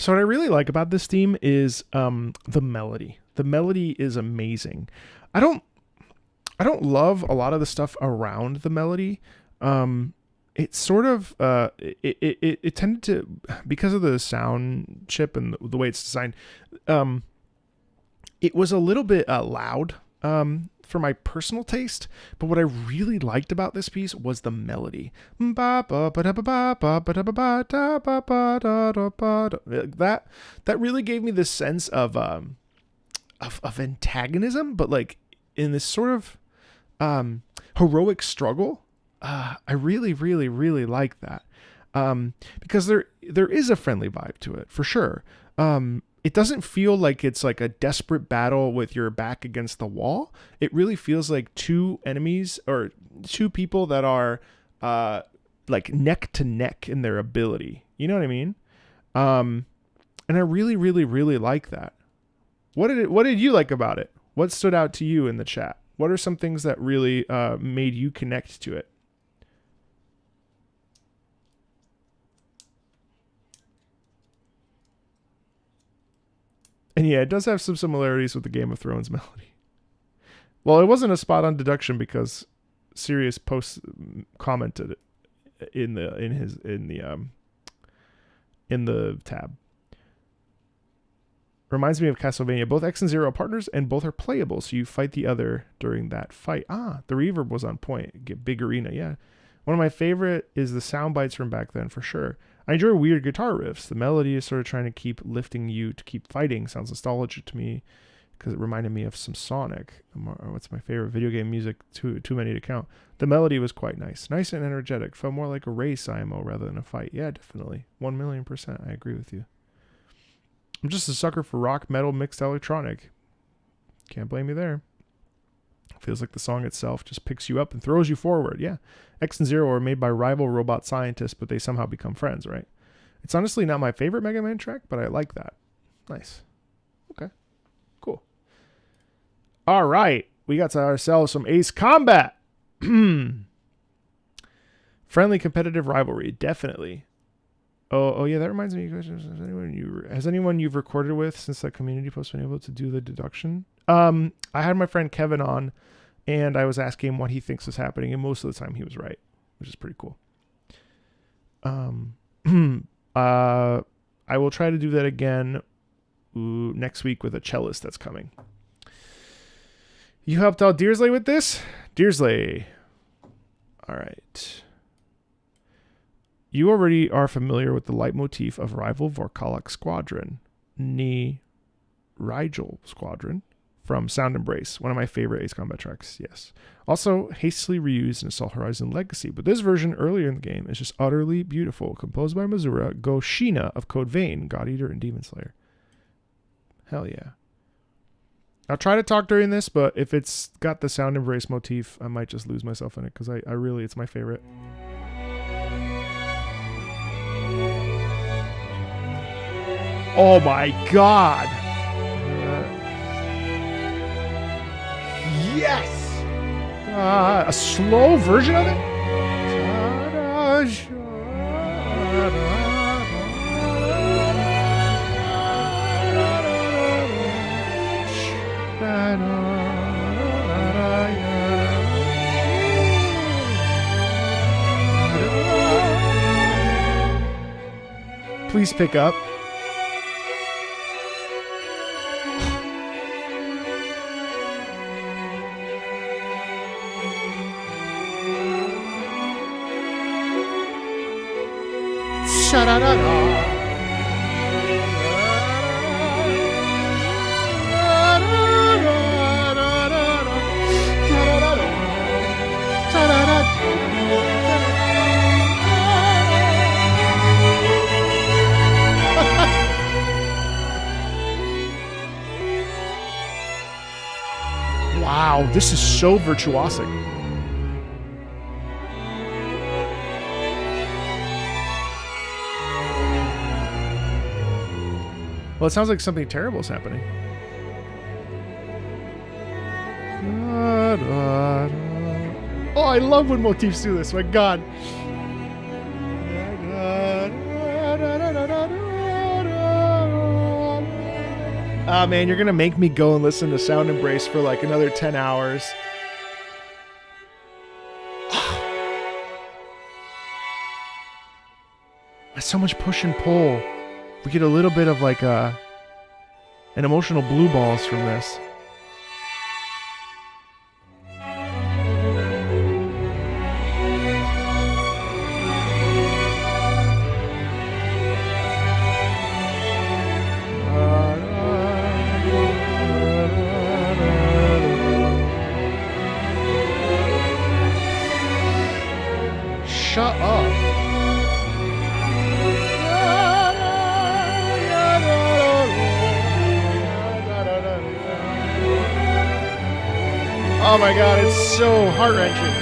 So what I really like about this theme is the melody. The melody is amazing. I don't love a lot of the stuff around the melody. It's sort of it tended to, because of the sound chip and the way it's designed, it was a little bit loud for my personal taste. But what I really liked about this piece was the melody. That really gave me this sense of antagonism, but like in this sort of heroic struggle. I really, really, really like that, because there is a friendly vibe to it for sure. It doesn't feel like it's like a desperate battle with your back against the wall. It really feels like two enemies or two people that are like neck to neck in their ability. You know what I mean? And I really, really, really like that. What did you like about it? What stood out to you in the chat? What are some things that really made you connect to it? And yeah, it does have some similarities with the Game of Thrones melody. Well, it wasn't a spot on deduction because Sirius commented in the tab. Reminds me of Castlevania. Both X and Zero are partners, and both are playable, so you fight the other during that fight. The reverb was on point. Get big arena, yeah. One of my favorite is the sound bites from back then, for sure. I enjoy weird guitar riffs. The melody is sort of trying to keep lifting you to keep fighting. Sounds nostalgic to me because it reminded me of some Sonic. What's my favorite video game music? Too many to count. The melody was quite nice. Nice and energetic. Felt more like a race IMO rather than a fight. Yeah, definitely. 1,000,000%. I agree with you. I'm just a sucker for rock, metal, mixed electronic. Can't blame me there. Feels like the song itself just picks you up and throws you forward. Yeah. X and Zero are made by rival robot scientists, but they somehow become friends, right? It's honestly not my favorite Mega Man track, but I like that. Nice. Okay. Cool. All right. We got to ourselves some Ace Combat. Friendly competitive rivalry. Definitely. Oh yeah, that reminds me. Has anyone you've recorded with since that community post been able to do the deduction? I had my friend Kevin on, and I was asking him what he thinks is happening, and most of the time he was right, which is pretty cool. I will try to do that again next week with a cellist that's coming. You helped out Deersley with this? Deersley. All right. You already are familiar with the leitmotif of rival Vorkalok Squadron, Ni Rigel Squadron, from Sound Embrace, one of my favorite Ace Combat tracks, yes. Also hastily reused in Assault Horizon Legacy, but this version earlier in the game is just utterly beautiful, composed by Mazura Goshina of Code Vein, God Eater, and Demon Slayer. Hell yeah. I'll try to talk during this, but if it's got the Sound Embrace motif, I might just lose myself in it, because I really, it's my favorite. Oh my god! Yes! A slow version of it? Please pick up. Wow, this is so virtuosic. Well, it sounds like something terrible is happening. Oh, I love when motifs do this. My God. Ah, man, you're gonna make me go and listen to Sound Embrace for like another 10 hours. There's so much push and pull. We get a little bit of like an emotional blue balls from this. Shut up. Oh my god, it's so heart-wrenching.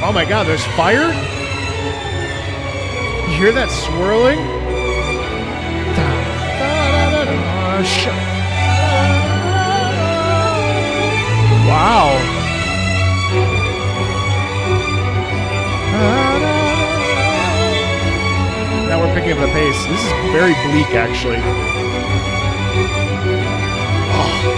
Oh my god, there's fire? You hear that swirling? Wow. Now we're picking up the pace. This is very bleak, actually. Oh.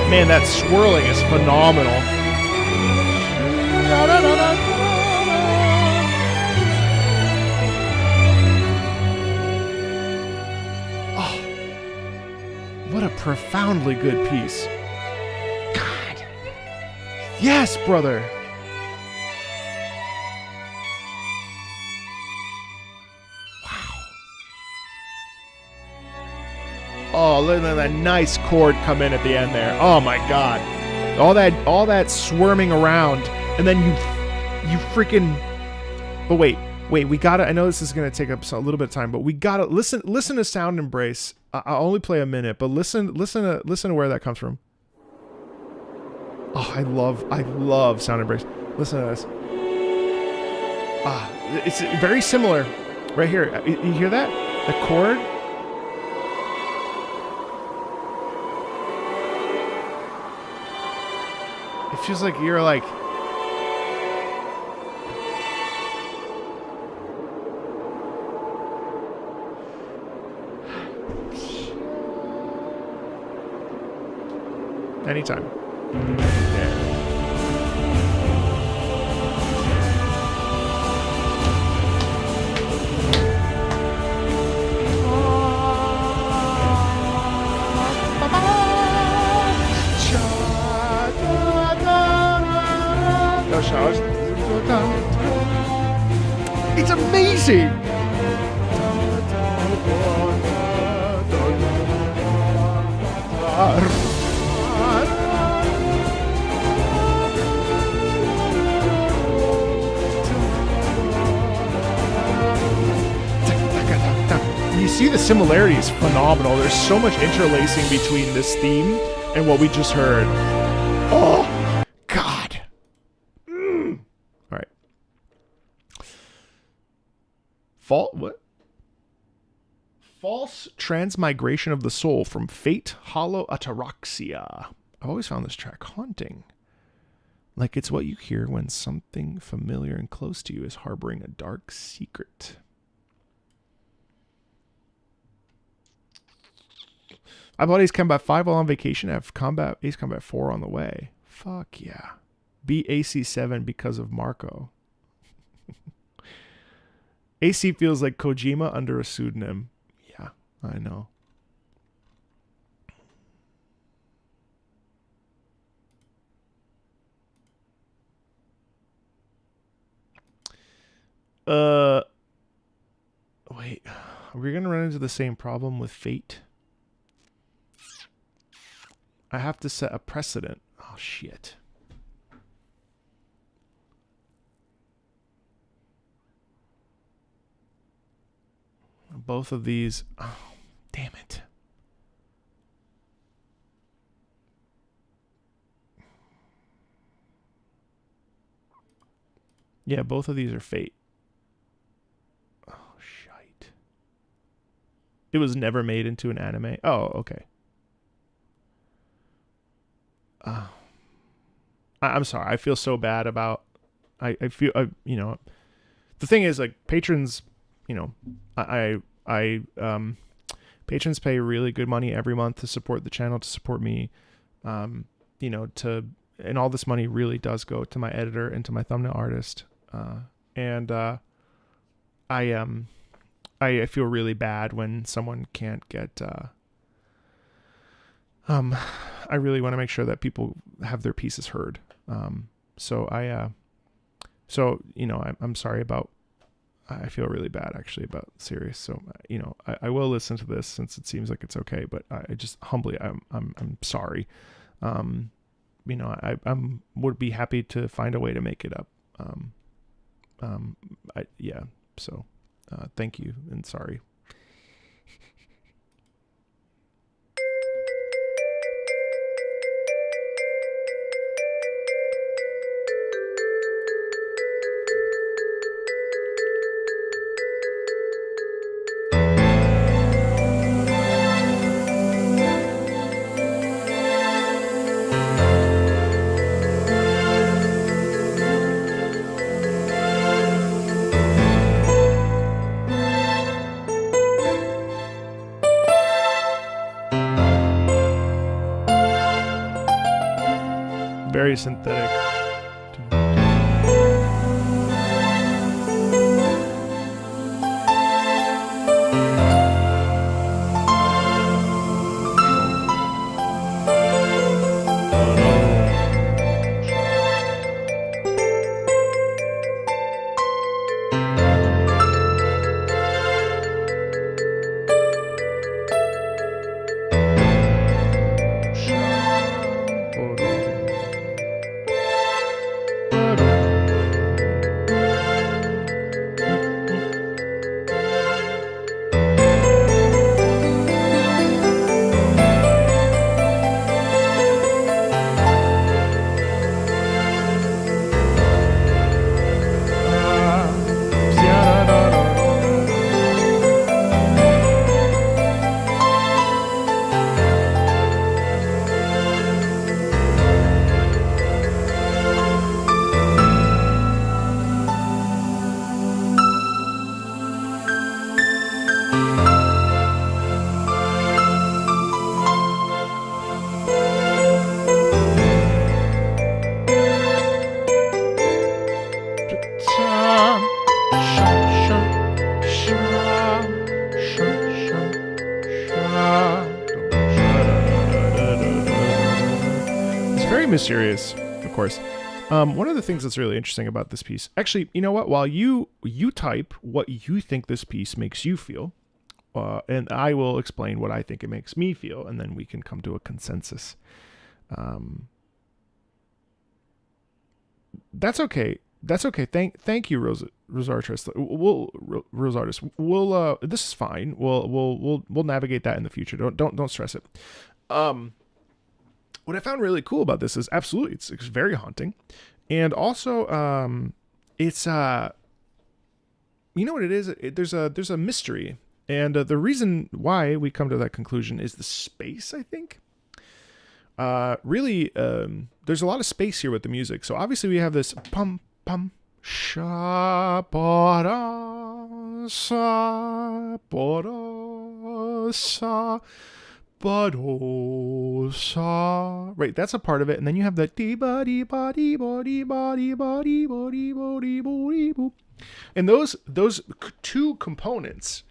Man, that swirling is phenomenal. Oh, what a profoundly good piece. God. Yes, brother. Oh, look at that nice chord come in at the end there. Oh my god. All that swarming around, and then you freaking. But wait, we gotta. I know this is gonna take up a little bit of time, but we gotta listen to Sound Embrace. I'll only play a minute, but listen to where that comes from. Oh, I love Sound Embrace. Listen to this. It's very similar, right here. You hear that? The chord. It feels like you're like. Anytime. Yeah. It's amazing. You see the similarity is phenomenal. There's so much interlacing between this theme and what we just heard. Oh, God. All right. What? False transmigration of the soul from fate, hollow ataraxia. I've always found this track haunting. Like it's what you hear when something familiar and close to you is harboring a dark secret. I bought Ace Combat 5 while on vacation. I have Ace Combat 4 on the way. Fuck yeah. Beat AC7 because of Marco. AC feels like Kojima under a pseudonym. Yeah, I know. Wait. Are we going to run into the same problem with Fate? I have to set a precedent. Oh, shit. Both of these. Oh, damn it. Yeah, both of these are Fate. Oh, shite. It was never made into an anime. Oh, okay. I'm sorry. I feel so bad about. I feel you know, the thing is, like, patrons, you know, patrons pay really good money every month to support the channel, to support me, you know, and all this money really does go to my editor and to my thumbnail artist, and I feel really bad when someone can't get. I really want to make sure that people have their pieces heard. So you know, I'm sorry about. I feel really bad actually about Sirius. So you know, I will listen to this since it seems like it's okay. But I just humbly, I'm sorry. You know, I would be happy to find a way to make it up. Yeah. So, thank you and sorry. Very synthetic. Mysterious, of course. One of the things that's really interesting about this piece, actually, you know what? While you type what you think this piece makes you feel, and I will explain what I think it makes me feel, and then we can come to a consensus. That's okay. That's okay. Thank you, Rosartist. Rosartist. We'll this is fine. We'll navigate that in the future. Don't stress it. What I found really cool about this is absolutely it's very haunting, and also it's you know what it is. There's a mystery, and the reason why we come to that conclusion is the space. I think really there's a lot of space here with the music. So obviously we have this pum pum sha ba da sa ba da sa. Right, that's a part of it, and then you have the and those two components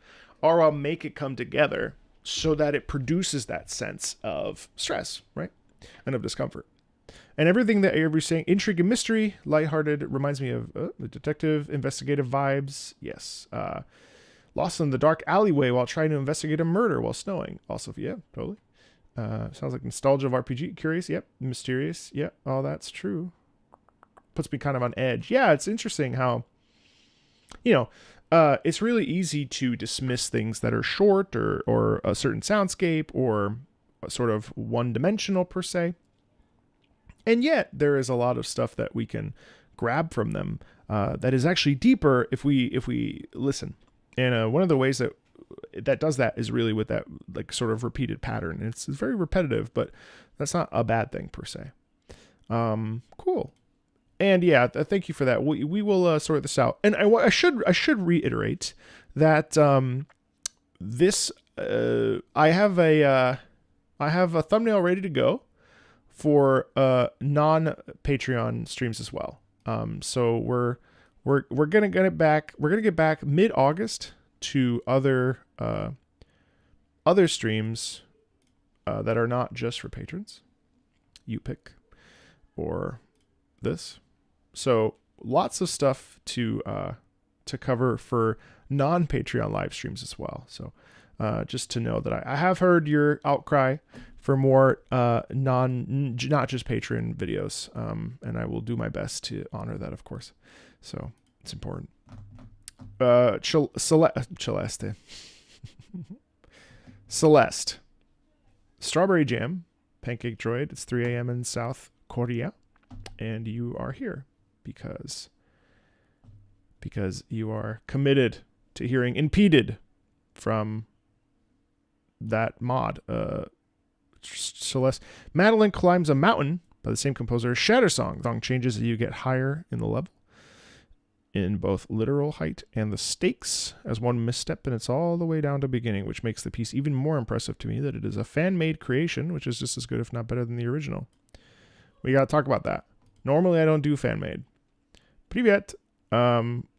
are what make it come together so that it produces that sense of stress, right, and of discomfort, and everything that you're saying, intrigue and mystery, lighthearted, reminds me of the detective, investigative vibes. Yes. Lost in the dark alleyway while trying to investigate a murder while snowing. Also, yeah, totally. Sounds like nostalgia of RPG. Curious, yep. Mysterious, yep. All that's true. Puts me kind of on edge. Yeah, it's interesting how, you know, it's really easy to dismiss things that are short or a certain soundscape or sort of one-dimensional per se. And yet there is a lot of stuff that we can grab from them that is actually deeper if we listen. And one of the ways that does that is really with that like sort of repeated pattern. And it's very repetitive, but that's not a bad thing per se. Cool. And yeah, thank you for that. We will sort this out. And I should reiterate that this I have a thumbnail ready to go for non-Patreon streams as well. So we're gonna get it back. We're gonna get back mid-August to other streams that are not just for patrons. You pick or this. So lots of stuff to cover for non-Patreon live streams as well. So just to know that I have heard your outcry for more not just Patreon videos, and I will do my best to honor that, of course. So it's important. Celeste. Celeste. Strawberry Jam, Pancake Droid. It's 3 a.m. in South Korea, and you are here because you are committed to hearing Impeded from that mod. Celeste. Madeline Climbs a Mountain by the same composer. Shatter Song. The song changes as you get higher in the level, in both literal height and the stakes, as one misstep and it's all the way down to beginning, which makes the piece even more impressive to me that it is a fan-made creation, which is just as good if not better than the original. We gotta talk about that. Normally I don't do fan-made. Privyet.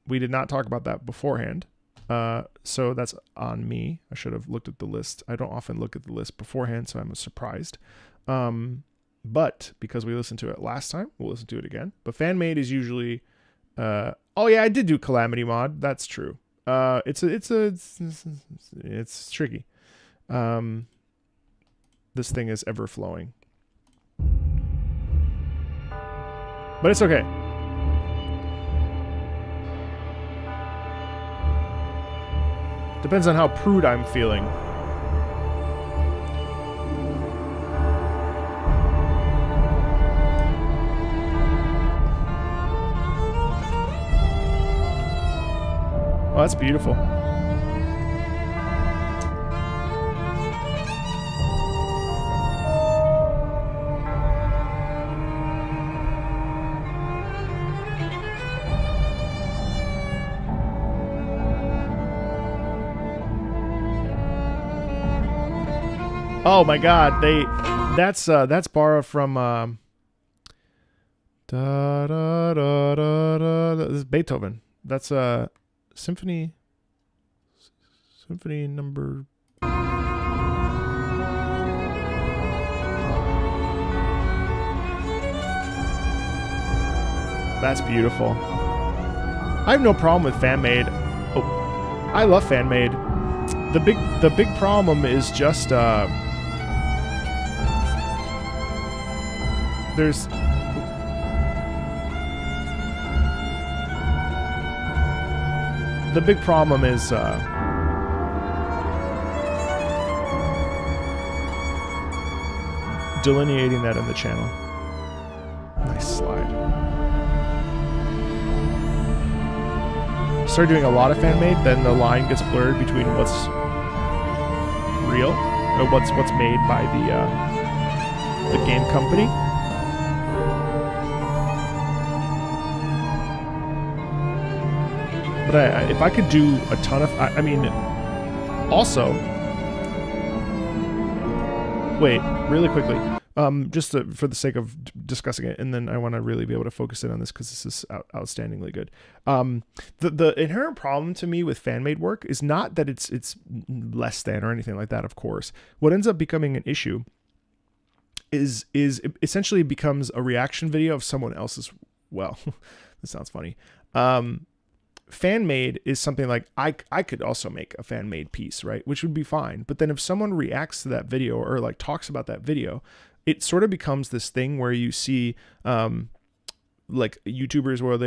We did not talk about that beforehand. So that's on me. I should have looked at the list. I don't often look at the list beforehand, so I'm surprised. But because we listened to it last time, we'll listen to it again. But fan-made is usually... oh yeah, I did do Calamity mod. That's true. It's tricky. This thing is ever flowing, but it's okay. Depends on how prude I'm feeling. Oh, that's beautiful. Oh my God, that's borrowed from da, da, da, da, da. This is Beethoven. That's Symphony number. That's beautiful. I have no problem with fan-made. Oh, I love fan-made. The big problem is just there's the big problem is delineating that in the channel. Nice slide. Start doing a lot of fan made, then the line gets blurred between what's real or what's made by the game company. But if I could do a ton of... I mean, also... Wait, really quickly. Just for the sake of discussing it, and then I want to really be able to focus in on this because this is outstandingly good. The inherent problem to me with fan-made work is not that it's less than or anything like that, of course. What ends up becoming an issue is it essentially becomes a reaction video of someone else's... Well, this sounds funny. Fan-made is something like I could also make a fan-made piece, right? Which would be fine. But then if someone reacts to that video or like talks about that video, it sort of becomes this thing where you see like YouTubers where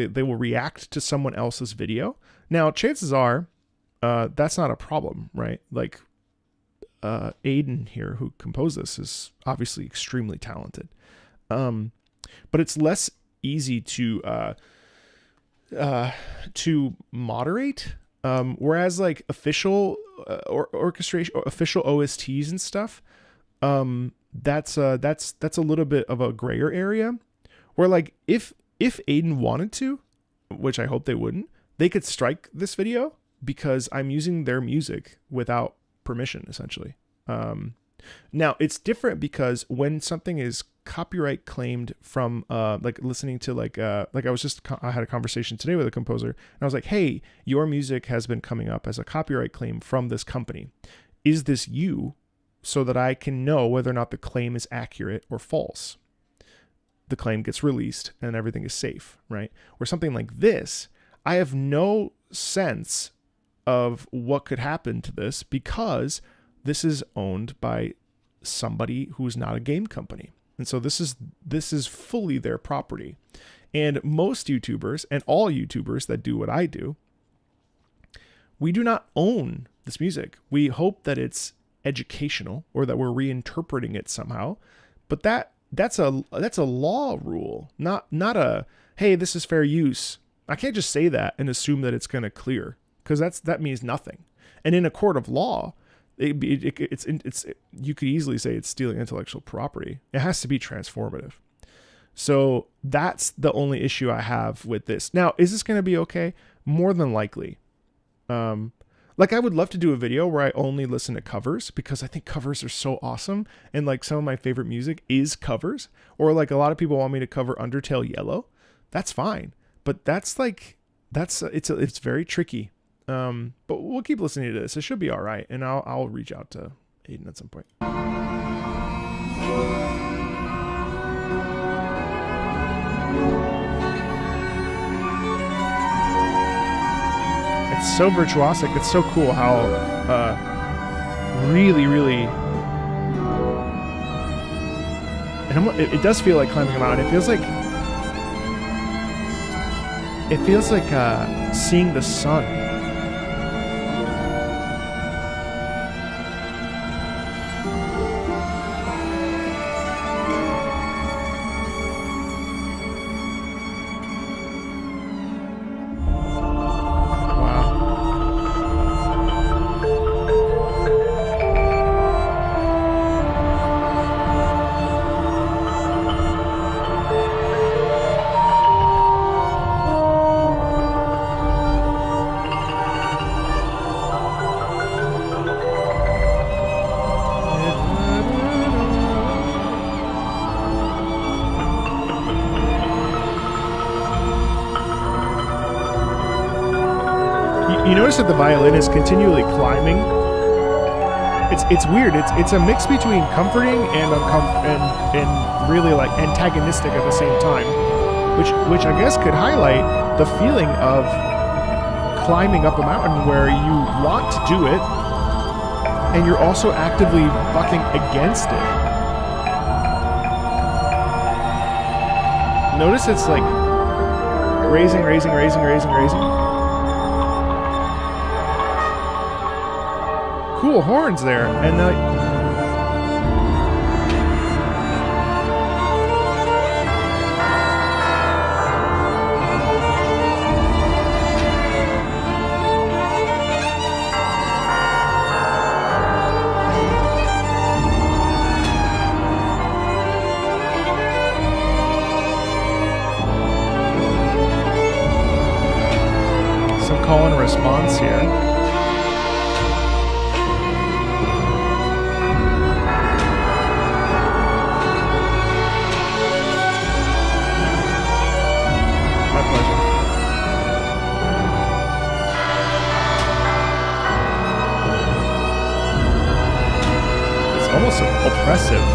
they will react to someone else's video. Now, chances are that's not a problem, right? Like Aiden here, who composed this, is obviously extremely talented. But it's less easy to moderate. Whereas like official orchestration, official OSTs and stuff, that's a little bit of a grayer area. Where like if Aiden wanted to, which I hope they wouldn't, they could strike this video because I'm using their music without permission, essentially. Now it's different because when something is copyright claimed from like listening to like I had a conversation today with a composer, and I was like, hey, your music has been coming up as a copyright claim from this company. Is this you? So that I can know whether or not the claim is accurate or false. The claim gets released and everything is safe, right? Or something like this, I have no sense of what could happen to this because this is owned by somebody who's not a game company. And so this is fully their property. And most YouTubers and all YouTubers that do what I do, we do not own this music. We hope that it's educational or that we're reinterpreting it somehow. But that's a law rule, not a, hey, this is fair use. I can't just say that and assume that it's going to clear, because that means nothing. And in a court of law, it's you could easily say it's stealing intellectual property. It has to be transformative. So that's the only issue I have with this. Now, is this going to be okay? More than likely. Like I would love to do a video where I only listen to covers because I think covers are so awesome. And like some of my favorite music is covers, or like a lot of people want me to cover Undertale Yellow. That's fine. But it's very tricky. But we'll keep listening to this. It should be all right. And I'll reach out to Aiden at some point. It's so virtuosic. It's so cool how really, and it does feel like climbing a mountain. It feels like seeing the sun. You notice that the violin is continually climbing. It's weird. It's a mix between comforting and really like antagonistic at the same time, which I guess could highlight the feeling of climbing up a mountain where you want to do it and you're also actively bucking against it. Notice it's like raising. Cool horns there, and some call and response here. Almost oppressive.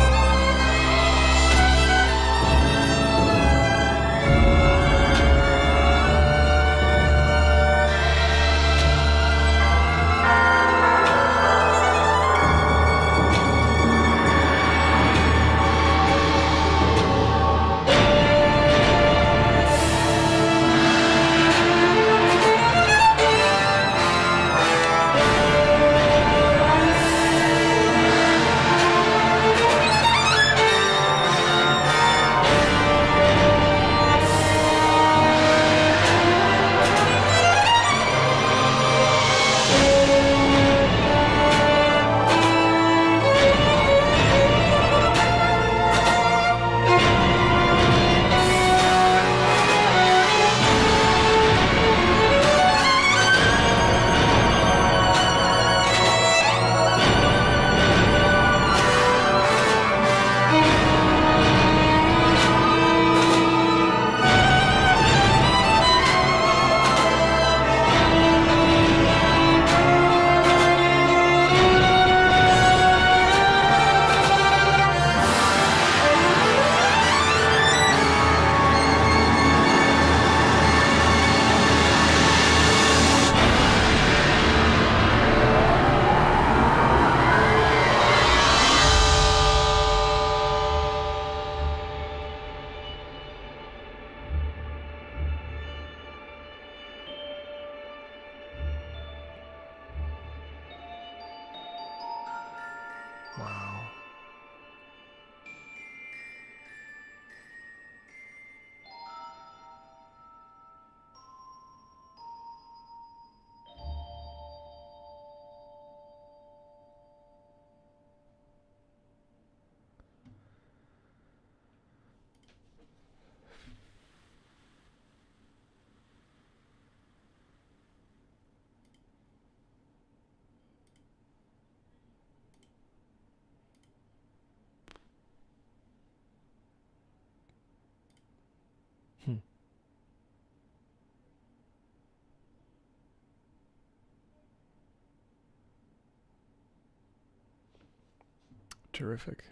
Terrific.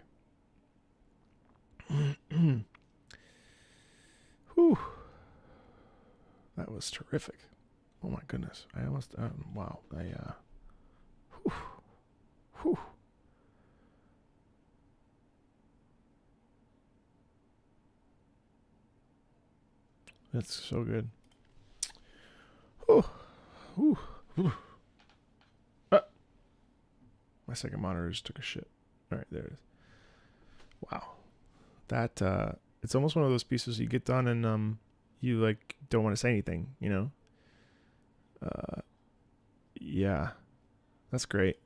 Whew. That was terrific. Oh my goodness. I almost, wow. Whew. Whew. That's so good. Whew. Whew. Whew. My second monitor just took a shit. All right, there it is. Wow. That, it's almost one of those pieces you get done and, you like don't want to say anything, you know? Yeah, that's great.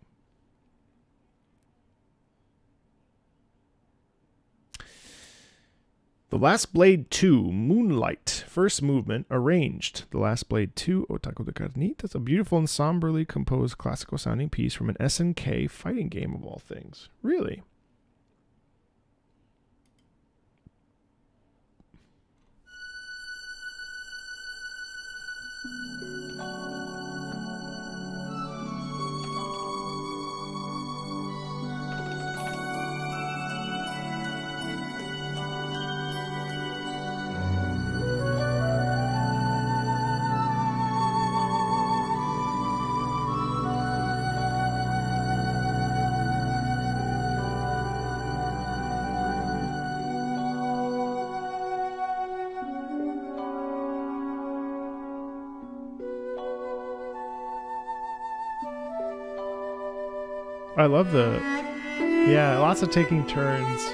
The Last Blade 2, Moonlight. First movement, arranged. The Last Blade 2, Otaku de Carnita. It's a beautiful and somberly composed classical sounding piece from an SNK fighting game of all things. Really? I love yeah, lots of taking turns.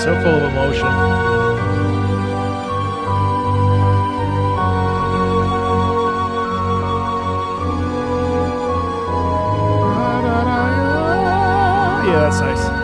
So full of emotion. Yeah, that's nice.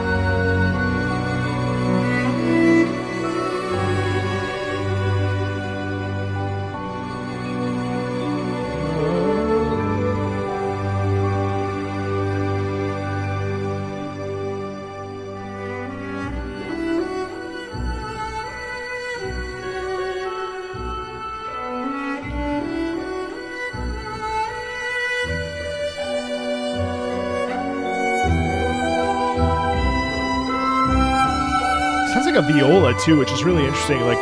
Sounds like a viola too, which is really interesting. Like,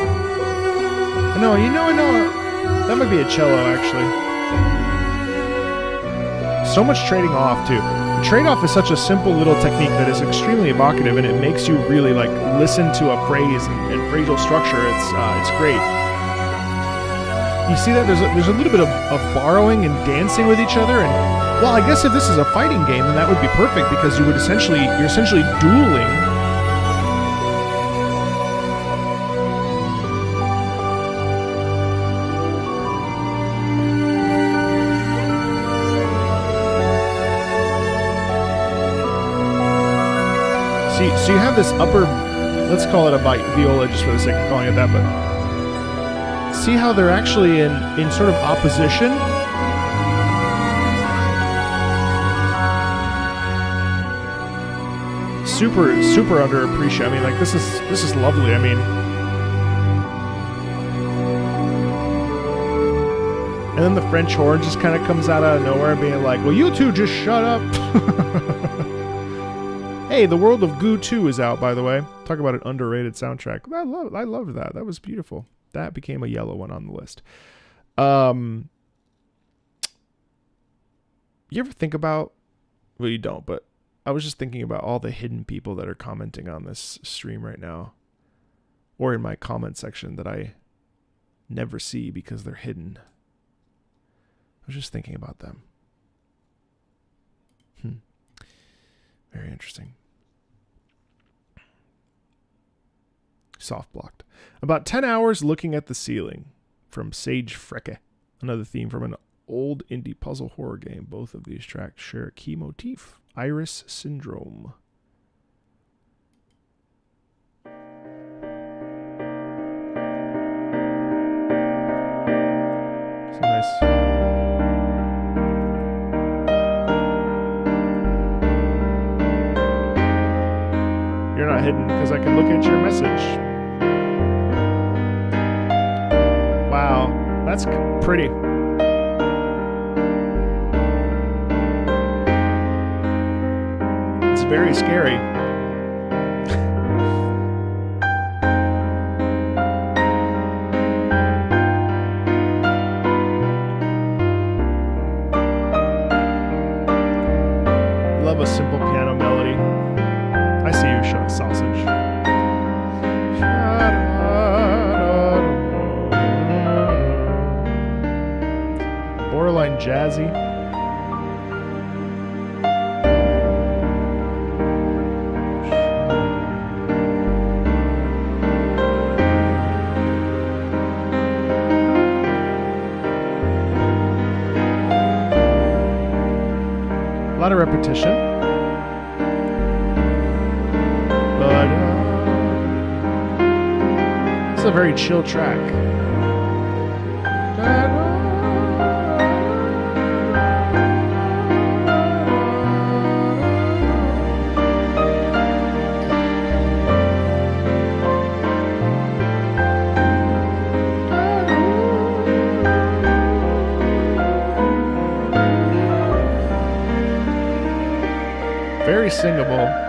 no, you know, that might be a cello actually. So much trading off too. The trade-off is such a simple little technique that is extremely evocative, and it makes you really like listen to a phrase and phrasal structure. It's great. You see that there's a little bit of borrowing and dancing with each other, and well, I guess if this is a fighting game, then that would be perfect because you're essentially dueling. So you have this upper, let's call it a viola just for the sake of calling it that, but see how they're actually in sort of opposition? Super underappreciated. I mean, like this is lovely. I mean, and then the French horn just kind of comes out of nowhere being like, well, you two just shut up. Hey, The World of Goo 2 is out, by the way. Talk about an underrated soundtrack. I loved that. That was beautiful. That became a yellow one on the list. You ever think about, well, you don't, but I was just thinking about all the hidden people that are commenting on this stream right now, or in my comment section that I never see because they're hidden. I was just thinking about them. Very interesting. Soft blocked. About 10 hours looking at the ceiling from Sage Freke. Another theme from an old indie puzzle horror game. Both of these tracks share a key motif. Iris Syndrome. It's nice. You're not hidden because I can look at your message. Wow, that's pretty. It's very scary. Love a simple piano melody. I see you, showing sausage. Borderline jazzy. A lot of repetition. It's a very chill track. Very singable.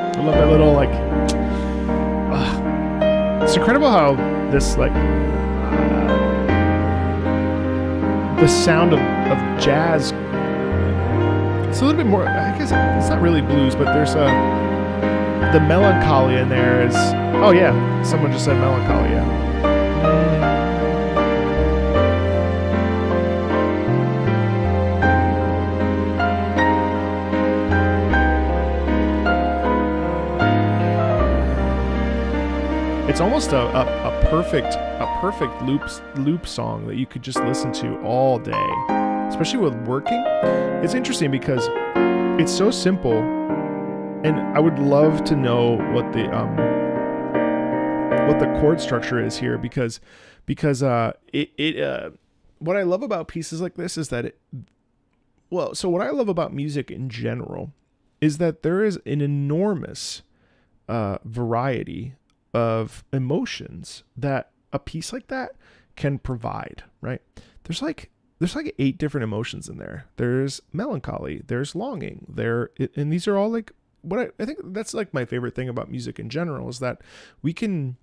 I love that little, like, it's incredible how this, like, the sound of jazz, it's a little bit more, I guess it's not really blues, but there's the melancholy in there is, oh yeah, someone just said melancholy, yeah. It's almost a perfect loop song that you could just listen to all day, especially with working. It's interesting because it's so simple, and I would love to know what the chord structure is here because what I love about pieces like this is that so what I love about music in general is that there is an enormous variety of emotions that a piece like that can provide, right? There's like 8 different emotions in there. There's melancholy, there's longing, and these are all like what I think that's like my favorite thing about music in general is that we can,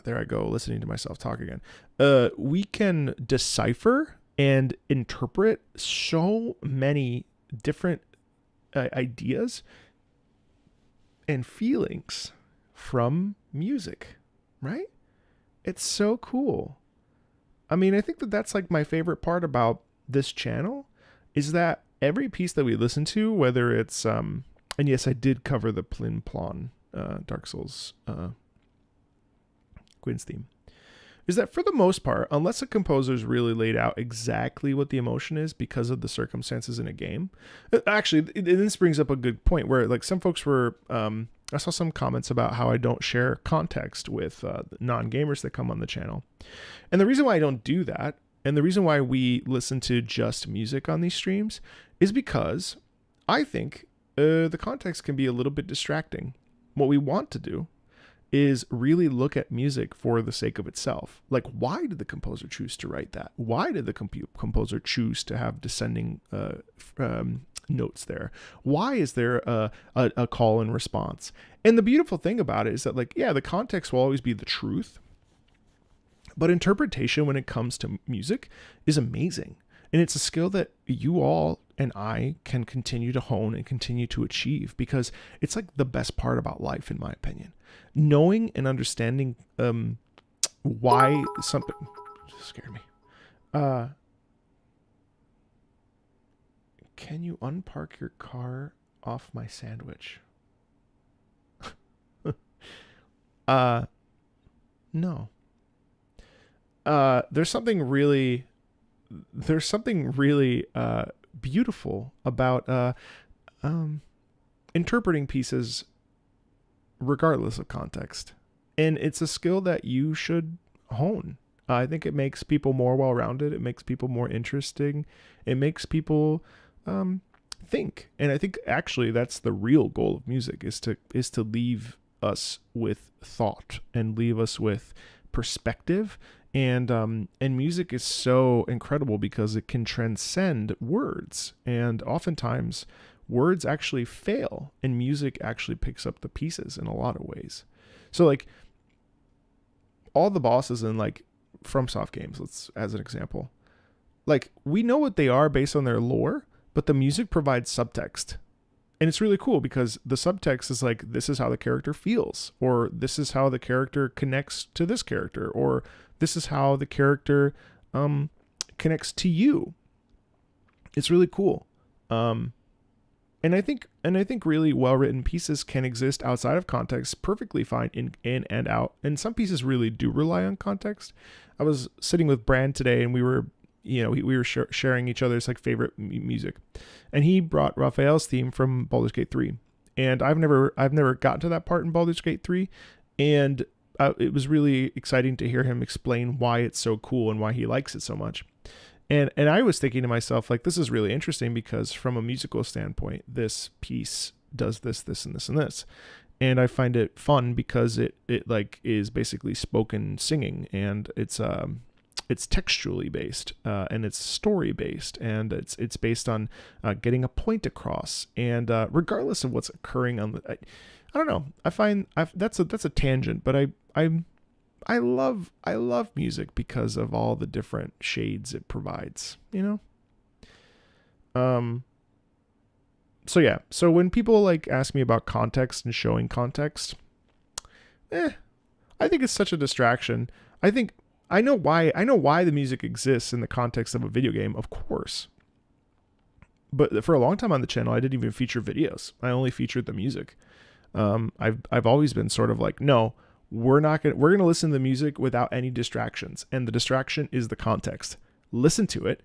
there I go, listening to myself talk again. We can decipher and interpret so many different ideas and feelings from music, right? It's so cool. I mean, I think that's like my favorite part about this channel is that every piece that we listen to, whether it's and yes, I did cover the Plin Plon Dark Souls Quinn's theme, is that for the most part, unless a composer's really laid out exactly what the emotion is because of the circumstances in a game, actually, this brings up a good point where like some folks were, I saw some comments about how I don't share context with non-gamers that come on the channel. And the reason why I don't do that, and the reason why we listen to just music on these streams, is because I think the context can be a little bit distracting. What we want to do is really look at music for the sake of itself. Like, why did the composer choose to write that? Why did the composer choose to have descending notes there? Why is there a call and response? And the beautiful thing about it is that, like, yeah, the context will always be the truth, but interpretation when it comes to music is amazing. And it's a skill that you all and I can continue to hone and continue to achieve, because it's like the best part about life, in my opinion. Knowing and understanding why something scared me. Can you unpark your car off my sandwich? No. There's something really beautiful about interpreting pieces regardless of context. And it's a skill that you should hone. I think it makes people more well-rounded. It makes people more interesting. It makes people think. And I think actually that's the real goal of music, is to leave us with thought and leave us with perspective. And music is so incredible because it can transcend words. And oftentimes words actually fail and music actually picks up the pieces in a lot of ways. So like all the bosses in like FromSoft games, let's as an example, like we know what they are based on their lore, but the music provides subtext. And it's really cool because the subtext is like, this is how the character feels, or this is how the character connects to this character, or this is how the character connects to you. It's really cool. And I think really well-written pieces can exist outside of context perfectly fine in and out. And some pieces really do rely on context. I was sitting with Brand today and we were sharing each other's like favorite music. And he brought Raphael's theme from Baldur's Gate 3. And I've never gotten to that part in Baldur's Gate 3. And it was really exciting to hear him explain why it's so cool and why he likes it so much. And I was thinking to myself, like, this is really interesting because from a musical standpoint, this piece does this, this, and this, and this. And I find it fun because it like is basically spoken singing, and it's textually based, and it's story based, and it's based on getting a point across. And regardless of what's occurring on the, I don't know. I find that's a tangent, but I love music because of all the different shades it provides, you know? So yeah. So when people like ask me about context and showing context, I think it's such a distraction. I know why the music exists in the context of a video game, of course. But for a long time on the channel, I didn't even feature videos. I only featured the music. I've always been sort of like, no, we're going to listen to the music without any distractions. And the distraction is the context. Listen to it.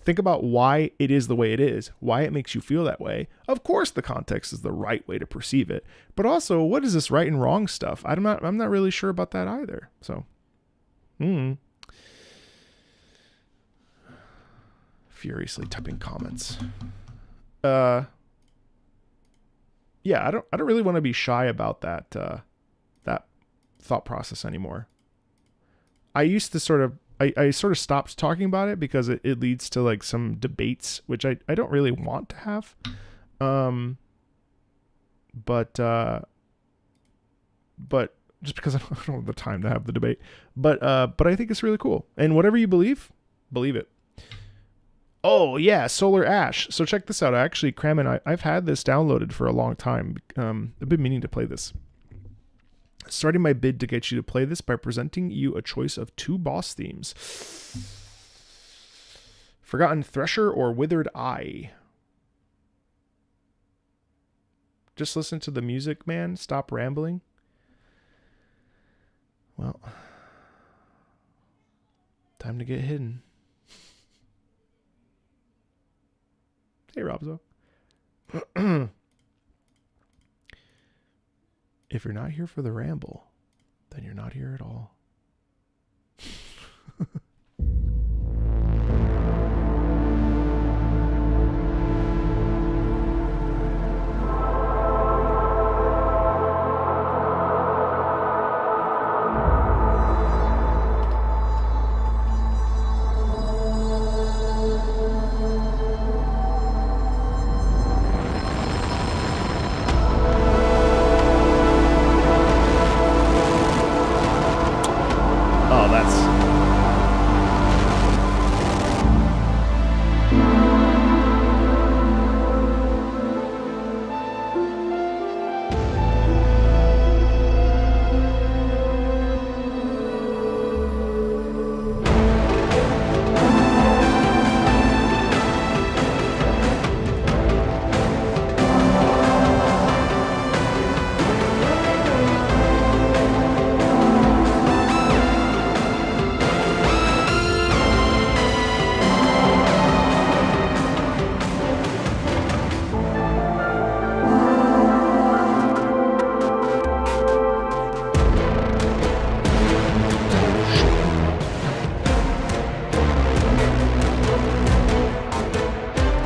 Think about why it is the way it is, why it makes you feel that way. Of course, the context is the right way to perceive it, but also what is this right and wrong stuff? I'm not really sure about that either. So, furiously typing comments. Yeah, I don't really want to be shy about that thought process anymore. I used to sort of stopped talking about it because it leads to like some debates, which I don't really want to have. But just because I don't have the time to have the debate, but I think it's really cool. And whatever you believe it. Oh yeah, Solar Ash. So check this out. I've had this downloaded for a long time. I've been meaning to play this. Starting my bid to get you to play this by presenting you a choice of 2 boss themes. Forgotten Thresher or Withered Eye. Just listen to the music, man. Stop rambling. Well, time to get hidden. Hey, Robzo. If you're not here for the ramble, then you're not here at all.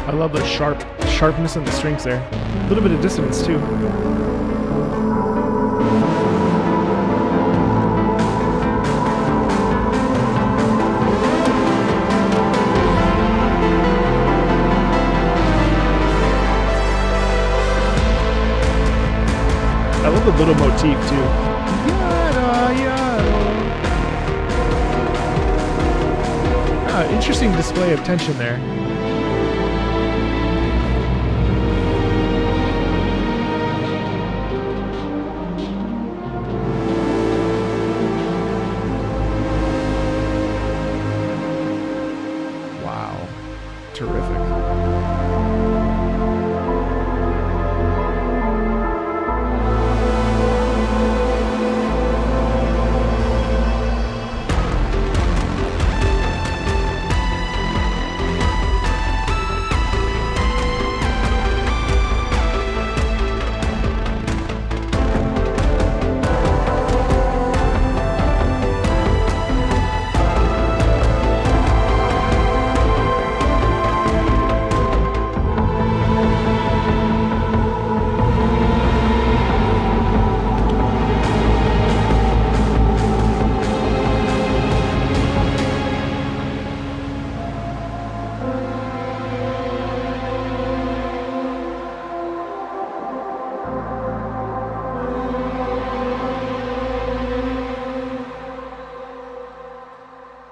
I love the sharpness in the strings there. A little bit of dissonance too. I love the little motif too. Yada, yada. Interesting display of tension there. Terrific.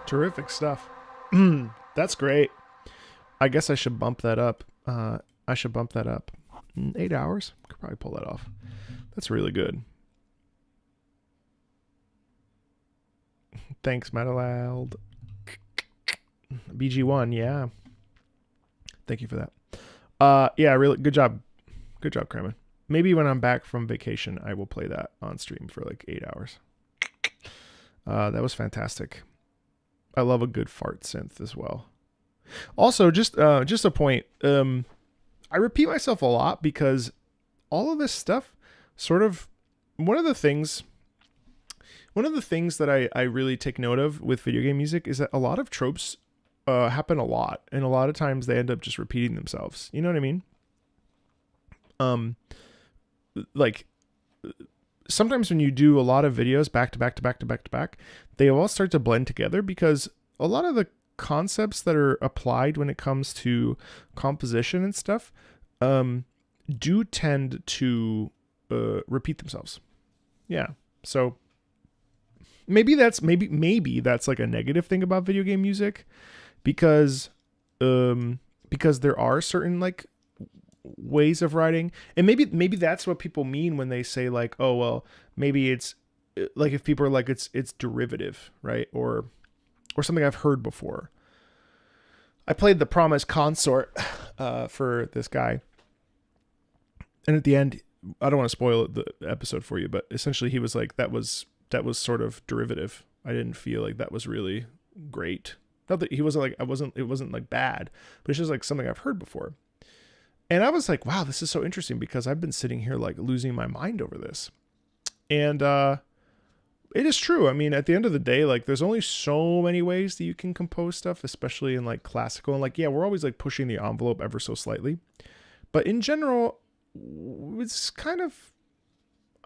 Terrific stuff. That's great. I guess I should bump that up. 8 hours. Could probably pull that off. That's really good. Thanks, Metaloud. BG1, yeah. Thank you for that. Yeah, really good job. Good job, Kremen. Maybe when I'm back from vacation, I will play that on stream for like 8 hours. That was fantastic. I love a good fart synth as well. Also, just a point. I repeat myself a lot because all of this stuff sort of one of the things that I really take note of with video game music is that a lot of tropes happen a lot, and a lot of times they end up just repeating themselves. You know what I mean? Like sometimes when you do a lot of videos back to back to back to back to back, they all start to blend together because a lot of the concepts that are applied when it comes to composition and stuff do tend to repeat themselves. Yeah. So maybe that's like a negative thing about video game music because there are certain like ways of writing, and maybe that's what people mean when they say like, oh well, maybe it's like if people are like it's derivative, right? Or something I've heard before. I played The Promised Consort for this guy, and at the end I don't want to spoil the episode for you, but essentially he was like, that was sort of derivative. I didn't feel like that was really great. Not that he wasn't like, it wasn't like bad, but it's just like something I've heard before. And I was like, wow, this is so interesting because I've been sitting here like losing my mind over this. And it is true. I mean, at the end of the day, like there's only so many ways that you can compose stuff, especially in like classical. And like, yeah, we're always like pushing the envelope ever so slightly. But in general, it's kind of,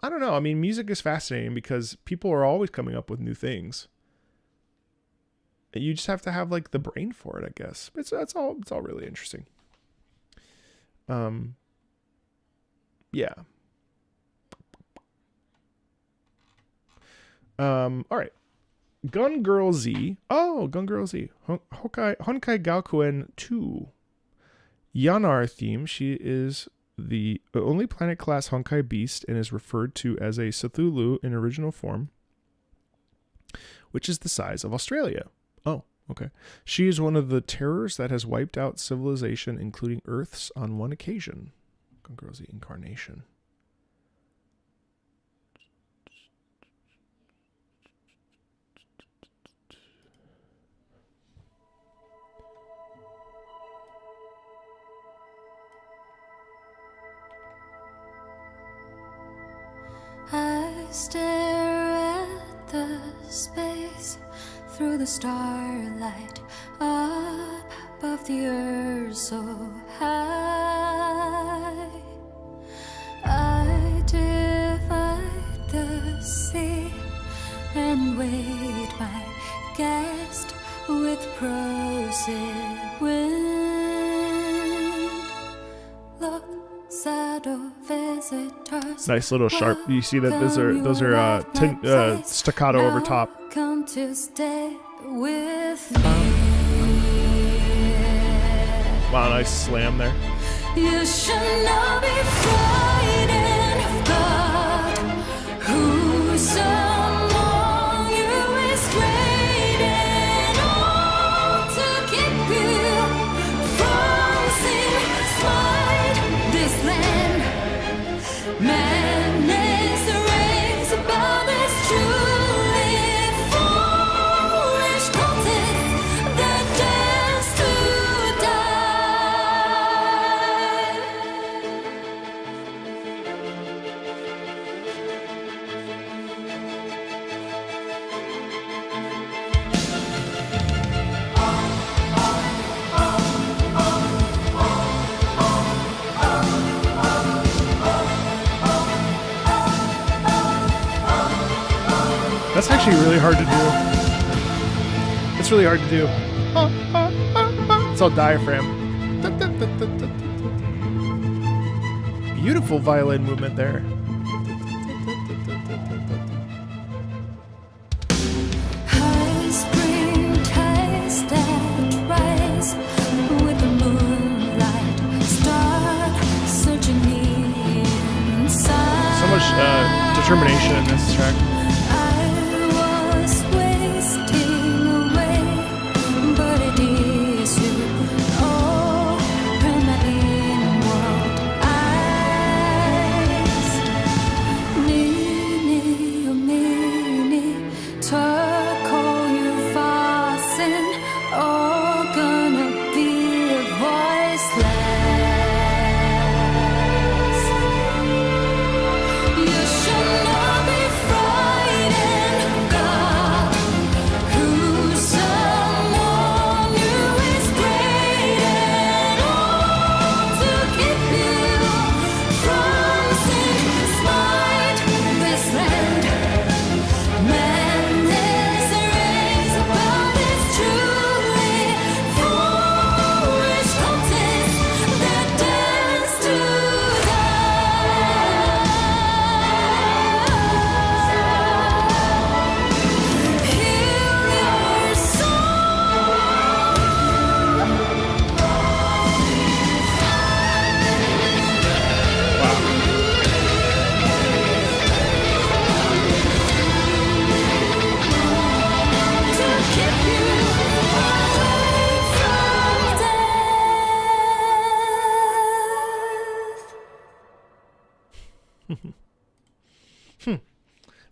I don't know. I mean, music is fascinating because people are always coming up with new things. You just have to have like the brain for it, I guess. It's all really interesting. Yeah. All right. Gun Girl Z. Oh, Gun Girl Z. Honkai Gakuen 2. Yanar theme. She is the only planet class Honkai beast and is referred to as a Cthulhu in original form, which is the size of Australia. Oh, okay. She is one of the terrors that has wiped out civilization, including Earth's, on one occasion. Gun Girl Z incarnation. I stare at the space through the starlight up above the earth so high. I divide the sea and wait my guest with proceed wind. Look, shadow visitors. Nice little sharp. You see that those are staccato over top. Come to stay with me. Wow, nice slam there. You should not be frightened of God. Who's among you is great and all to keep you from sin. Smite this land. Madness rings about this truly foolish cultists that dance to die. That's actually really hard to do. It's really hard to do. It's all diaphragm. Beautiful violin movement there. High spring tides that rise with the moonlight start searching me inside. So much determination in this track. I was wasting away, but it is you. Open my inward eyes. Mini, oh mini, turquoise you fasten, all gonna be voiceless. You should not be frightened.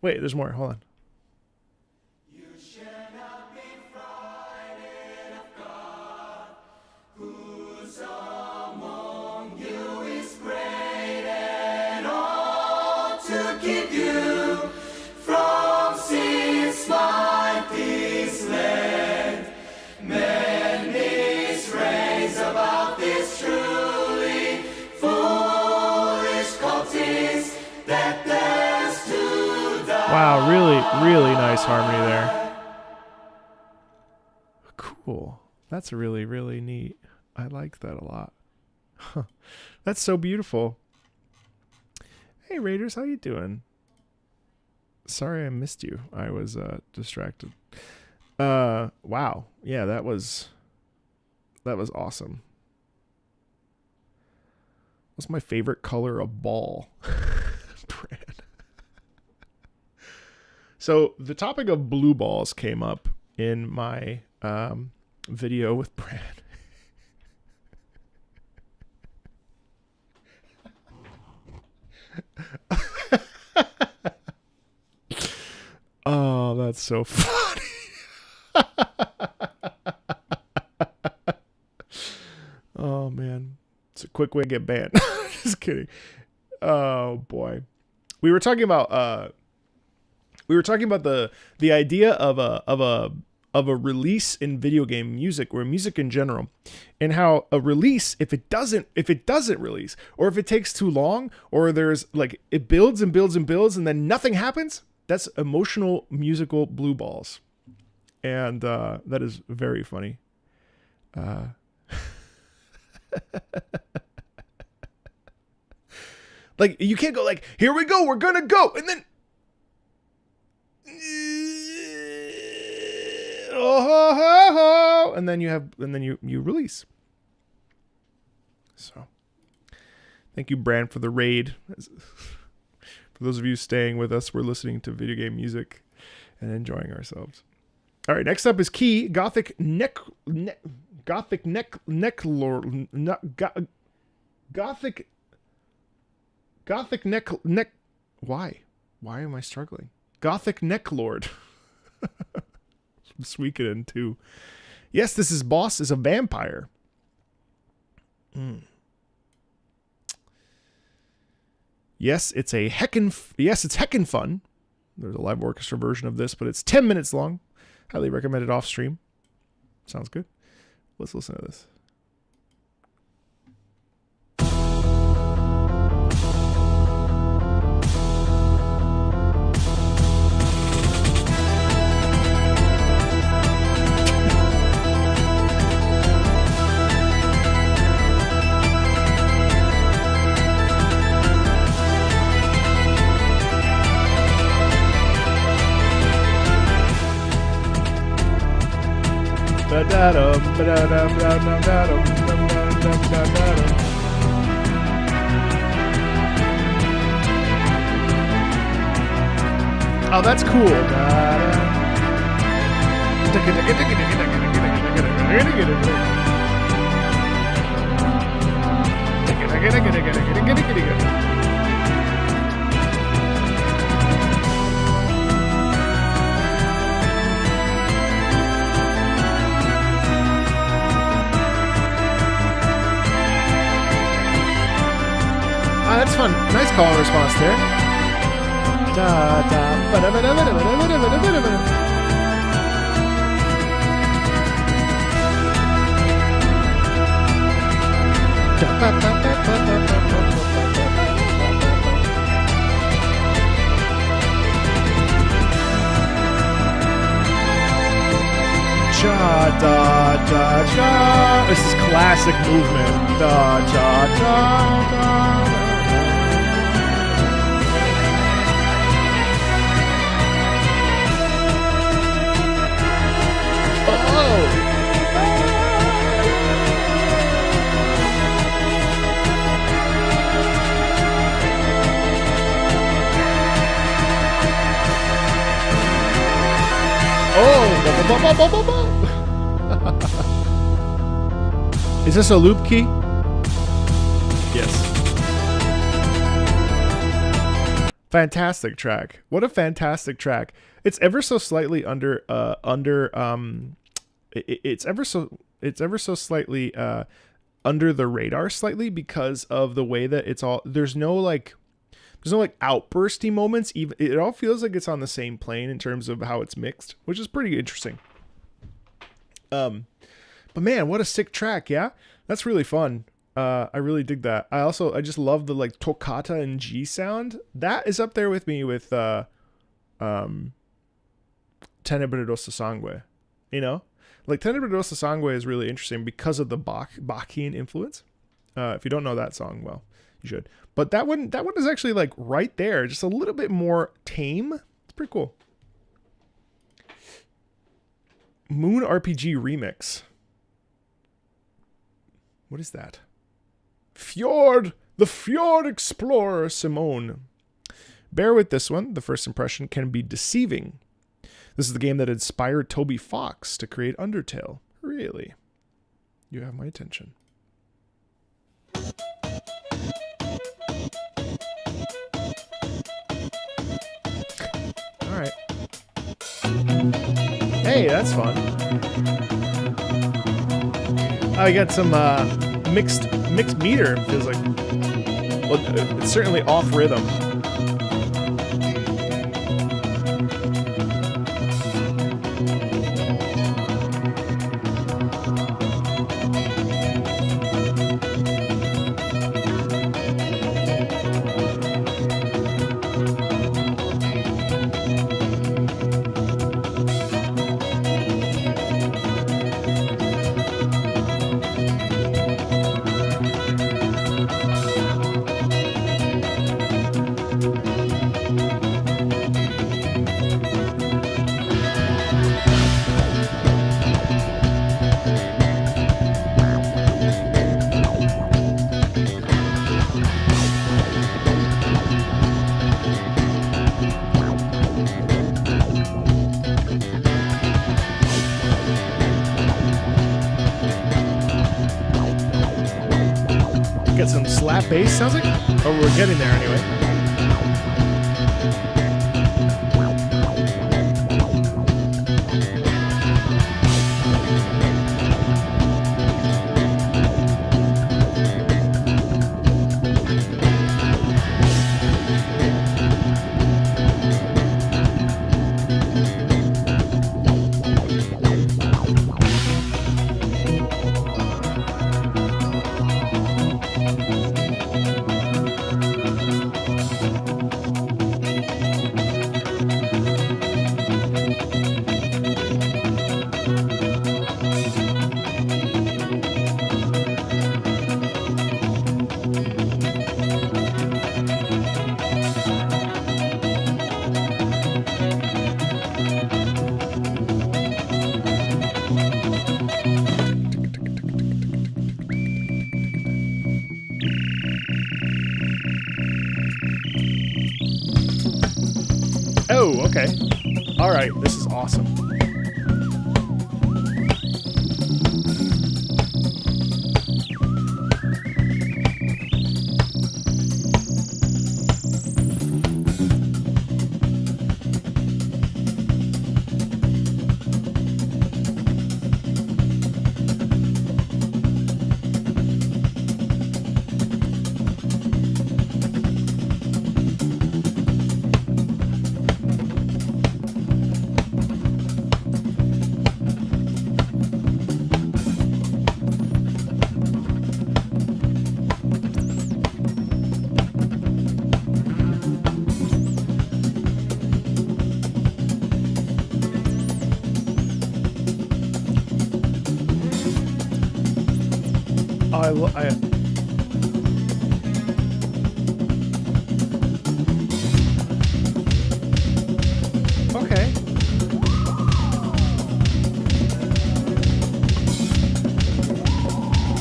Wait, there's more. Hold on. Wow, really nice harmony there. Cool. That's really neat. I like that a lot. That's so beautiful. Hey Raiders, how you doing? Sorry I missed you. I was distracted. Wow. Yeah, that was awesome. What's my favorite color of ball? Brand. So the topic of blue balls came up in my video with Brad. Oh, that's so funny. Oh man, it's a quick way to get banned. Just kidding. Oh boy, we were talking about the idea of a release in video game music or music in general, and how a release, if it doesn't release, or if it takes too long, or there's like it builds and builds and builds and then nothing happens, that's emotional musical blue balls. And that is very funny. Like you can't go like, here we go, we're gonna go, and then and then you release. So thank you, Brand, for the raid. For those of you staying with us, we're listening to video game music and enjoying ourselves. All right, next up is Key Gothic neck why am I struggling? Gothic Neck Lord. Suikoden 2. Yes, this boss is a vampire. Yes, it's heckin' fun. There's a live orchestra version of this, but it's 10 minutes long. Highly recommended off stream. Sounds good. Let's listen to this. Oh, that's cool. Oh, that's fun. Nice call and response there. Cha da da cha. This is classic movement. Da cha cha da. Is this a loop key? Yes. Fantastic track. What a fantastic track. It's ever so slightly it's ever so slightly under the radar slightly because of the way that it's all, there's no like outbursty moments. Even it all feels like it's on the same plane in terms of how it's mixed, which is pretty interesting. But man, what a sick track. Yeah, that's really fun. I really dig that. I just love the like toccata and G sound. That is up there with me with Tenebre rossa sangue. You know, like Tenebre rossa sangue is really interesting because of the Bachian influence. If you don't know that song, well, you should. But that one is actually like right there, just a little bit more tame. It's pretty cool. Moon RPG remix. What is that? The Fjord Explorer Simone. Bear with this one. The first impression can be deceiving. This is the game that inspired Toby Fox to create Undertale. Really? You have my attention. All right. Hey, that's fun. I got some mixed meter. Feels like, well, it's certainly off rhythm. Get some slap bass, sounds like? Or we're getting there anyway. Oh, okay. All right, this is awesome. Okay.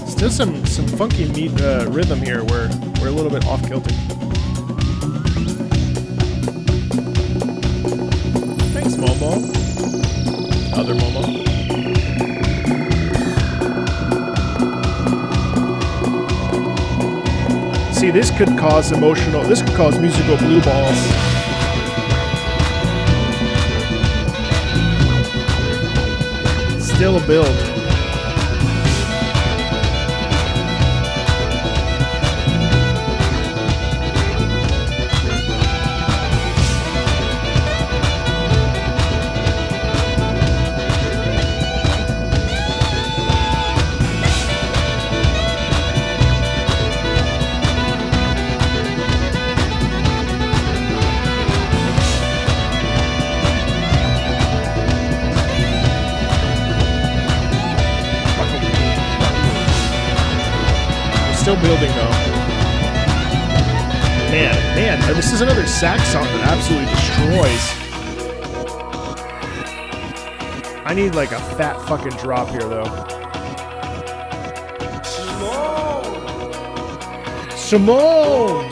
Still some funky rhythm here. We're a little bit off kilter. Thanks, Momo. Other Momo. See, this could cause musical blue balls. Still a build. Still building though. Man, this is another sax song that absolutely destroys. I need like a fat fucking drop here though. Simone!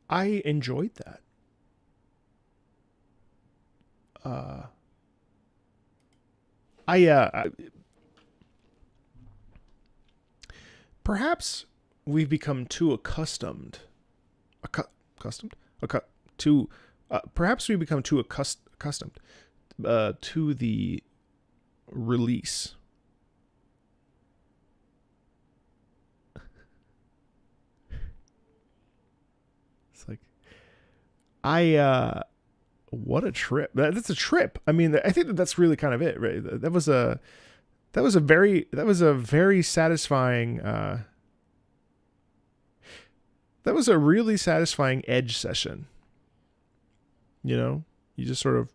I enjoyed that. Perhaps we've become too accustomed. Perhaps we become too accustomed to the release. It's like, what a trip. That's a trip. I mean, I think that's really kind of it, right? That was a very satisfying, that was a really satisfying edge session. You know, you just sort of,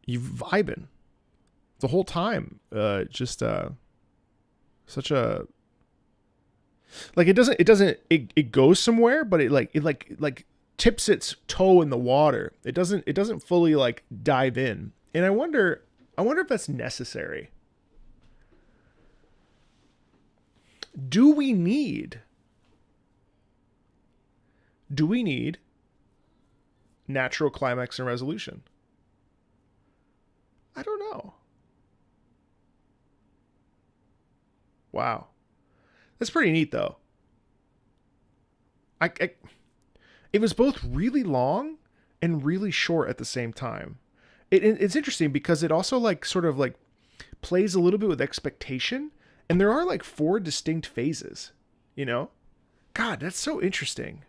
you vibing the whole time. Such a, like, it goes somewhere, but it tips its toe in the water. It doesn't fully like dive in. And I wonder if that's necessary. Do we need natural climax and resolution? I don't know. Wow. That's pretty neat, though. It was both really long and really short at the same time. It's interesting because it also like sort of like plays a little bit with expectation, and there are like 4 distinct phases, you know? God, that's so interesting.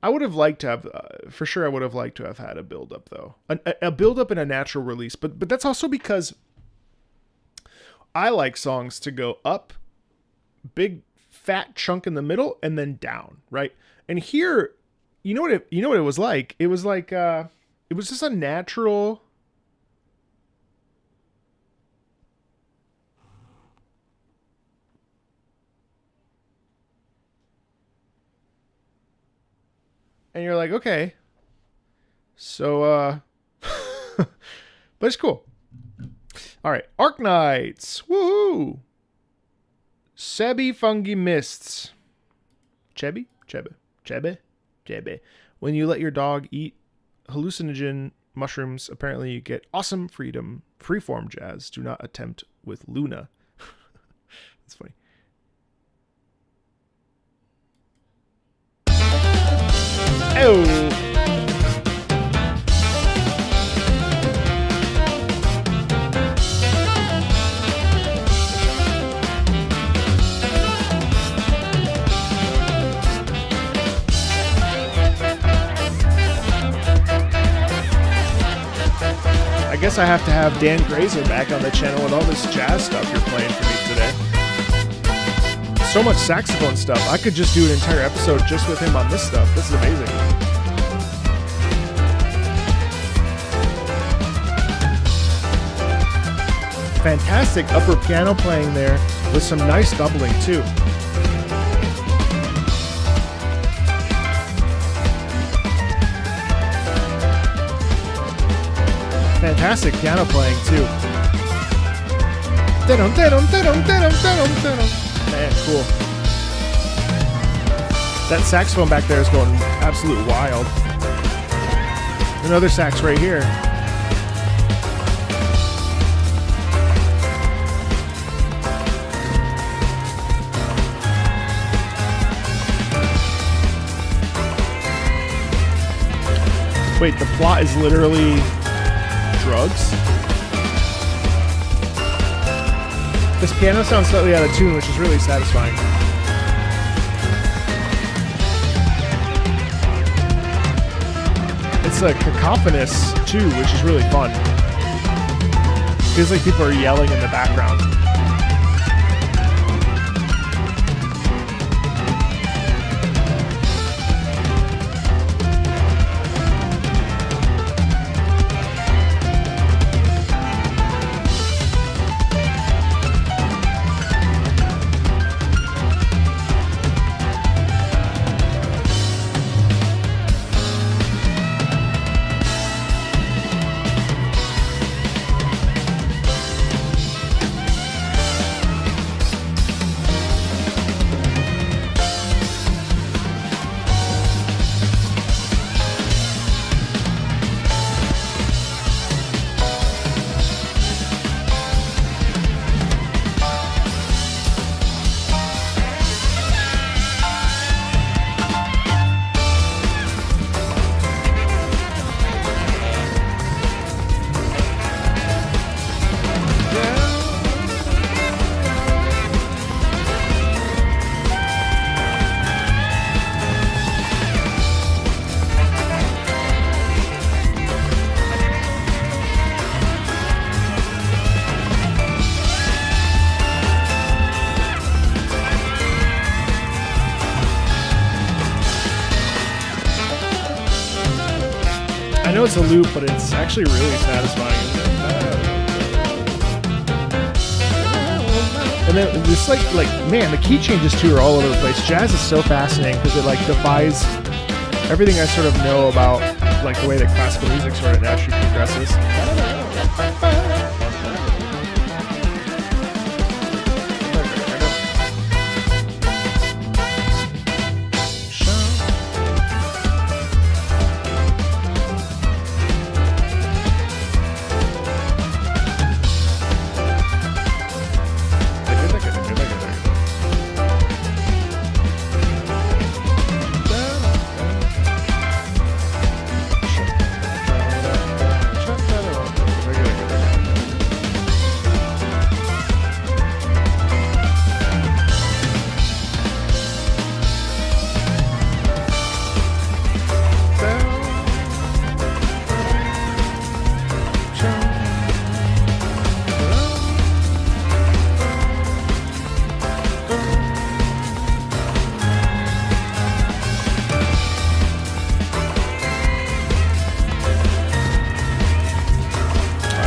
I would have liked to have, for sure I would have liked to have had a build-up, though. A build-up and a natural release, but that's also because I like songs to go up, big fat chunk in the middle, and then down, right? And here, you know what it was like? It was like it was just a natural. And you're like, okay. So but it's cool. All right, Arknights. Woohoo! Sebi Fungi Mists. Chebe. When you let your dog eat hallucinogen mushrooms, apparently you get awesome freedom. Freeform jazz. Do not attempt with Luna. That's funny. Oh! I guess I have to have Dan Grazer back on the channel with all this jazz stuff you're playing for me today. So much saxophone stuff. I could just do an entire episode just with him on this stuff. This is amazing. Fantastic upper piano playing there with some nice doubling too. Fantastic piano playing too. Man, cool. That saxophone back there is going absolute wild. Another sax right here. Wait, the plot is literally drugs? This piano sounds slightly out of tune, which is really satisfying. It's like cacophonous too, which is really fun. Feels like people are yelling in the background. I know it's a loop, but it's actually really satisfying, isn't it? And then just like man, the key changes too are all over the place. Jazz is so fascinating because it like defies everything I sort of know about like the way that classical music sort of naturally progresses.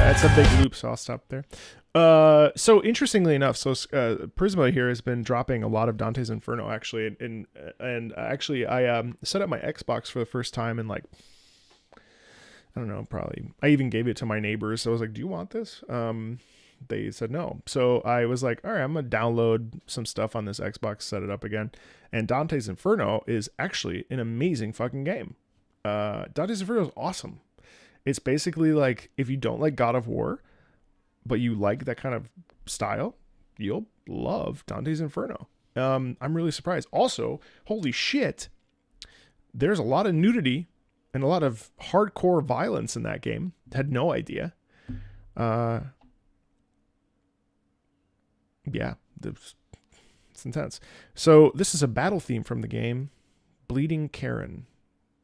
That's a big loop, so I'll stop there. So interestingly enough, Prisma here has been dropping a lot of Dante's Inferno actually, and actually I set up my Xbox for the first time in like, I don't know, probably I even gave it to my neighbors. So I was like, "Do you want this?" They said no. So I was like, "All right, I'm gonna download some stuff on this Xbox, set it up again." And Dante's Inferno is actually an amazing fucking game. Dante's Inferno is awesome. It's basically like if you don't like God of War, but you like that kind of style, you'll love Dante's Inferno. I'm really surprised. Also, holy shit, there's a lot of nudity and a lot of hardcore violence in that game. Had no idea. Yeah, it's intense. So this is a battle theme from the game, Bleeding Karen.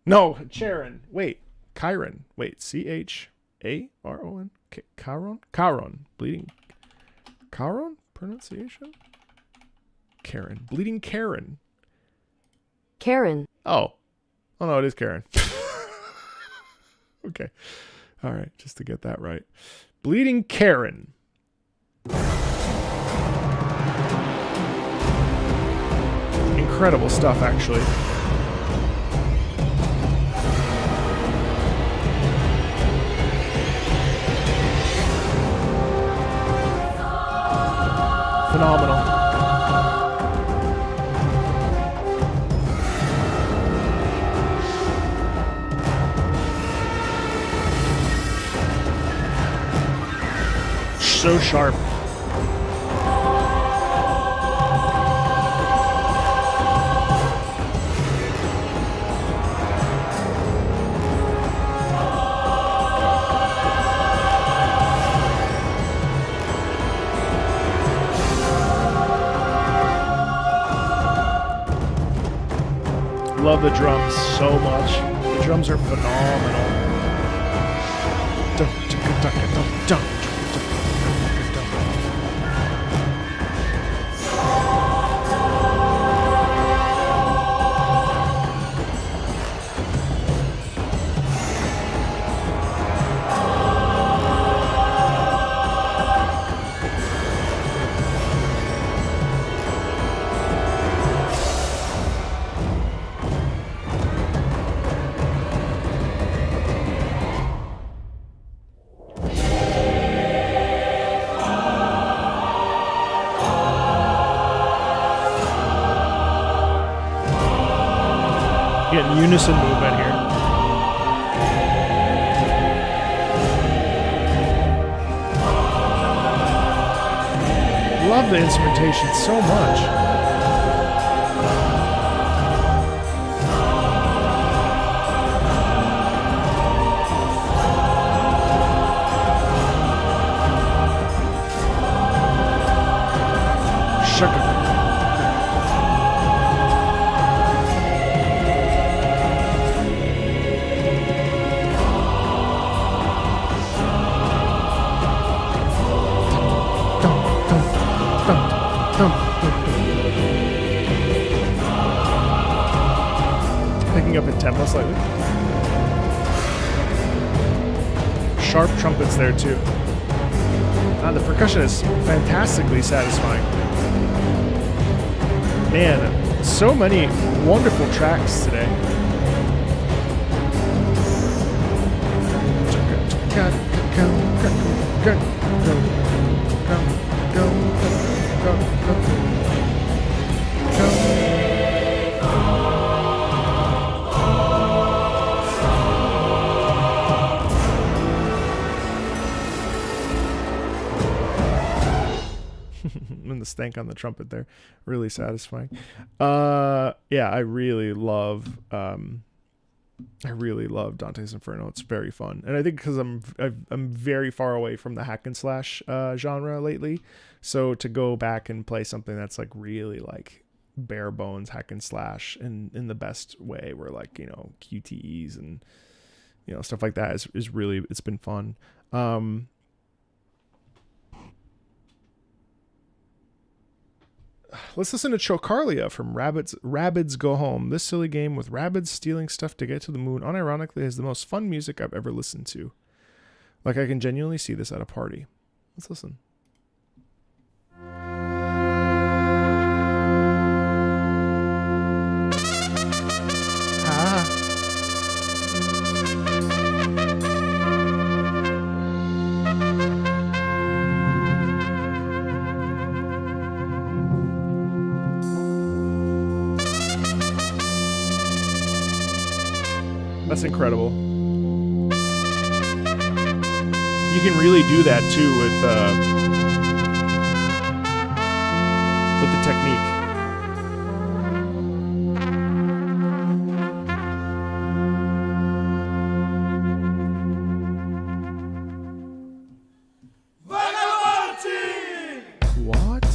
No, Charon. Wait, Chiron. Wait, Charon? Charon. Bleeding. Charon? Pronunciation? Karen. Bleeding Karen. Karen. Oh no, it is Karen. Okay. All right, just to get that right. Bleeding Karen. Incredible stuff, actually. Phenomenal. So sharp. Love the drums so much. The drums are phenomenal. Getting unison movement here. Love the instrumentation so much. Shaka. Picking up in tempo slightly. Sharp trumpets there too. The percussion is fantastically satisfying. Man, so many wonderful tracks today. And the stank on the trumpet there, really satisfying. Yeah, I really love Dante's Inferno. It's very fun, and I think because I'm very far away from the hack and slash genre lately, so to go back and play something that's like really like bare bones hack and slash in the best way, where like, you know, QTEs and, you know, stuff like that is really, it's been fun. Let's listen to Chocarlia from Rabbids Go Home. This silly game with rabbits stealing stuff to get to the moon unironically has the most fun music I've ever listened to. Like I can genuinely see this at a party. Let's listen. Ah. That's incredible. You can really do that too with the technique. What?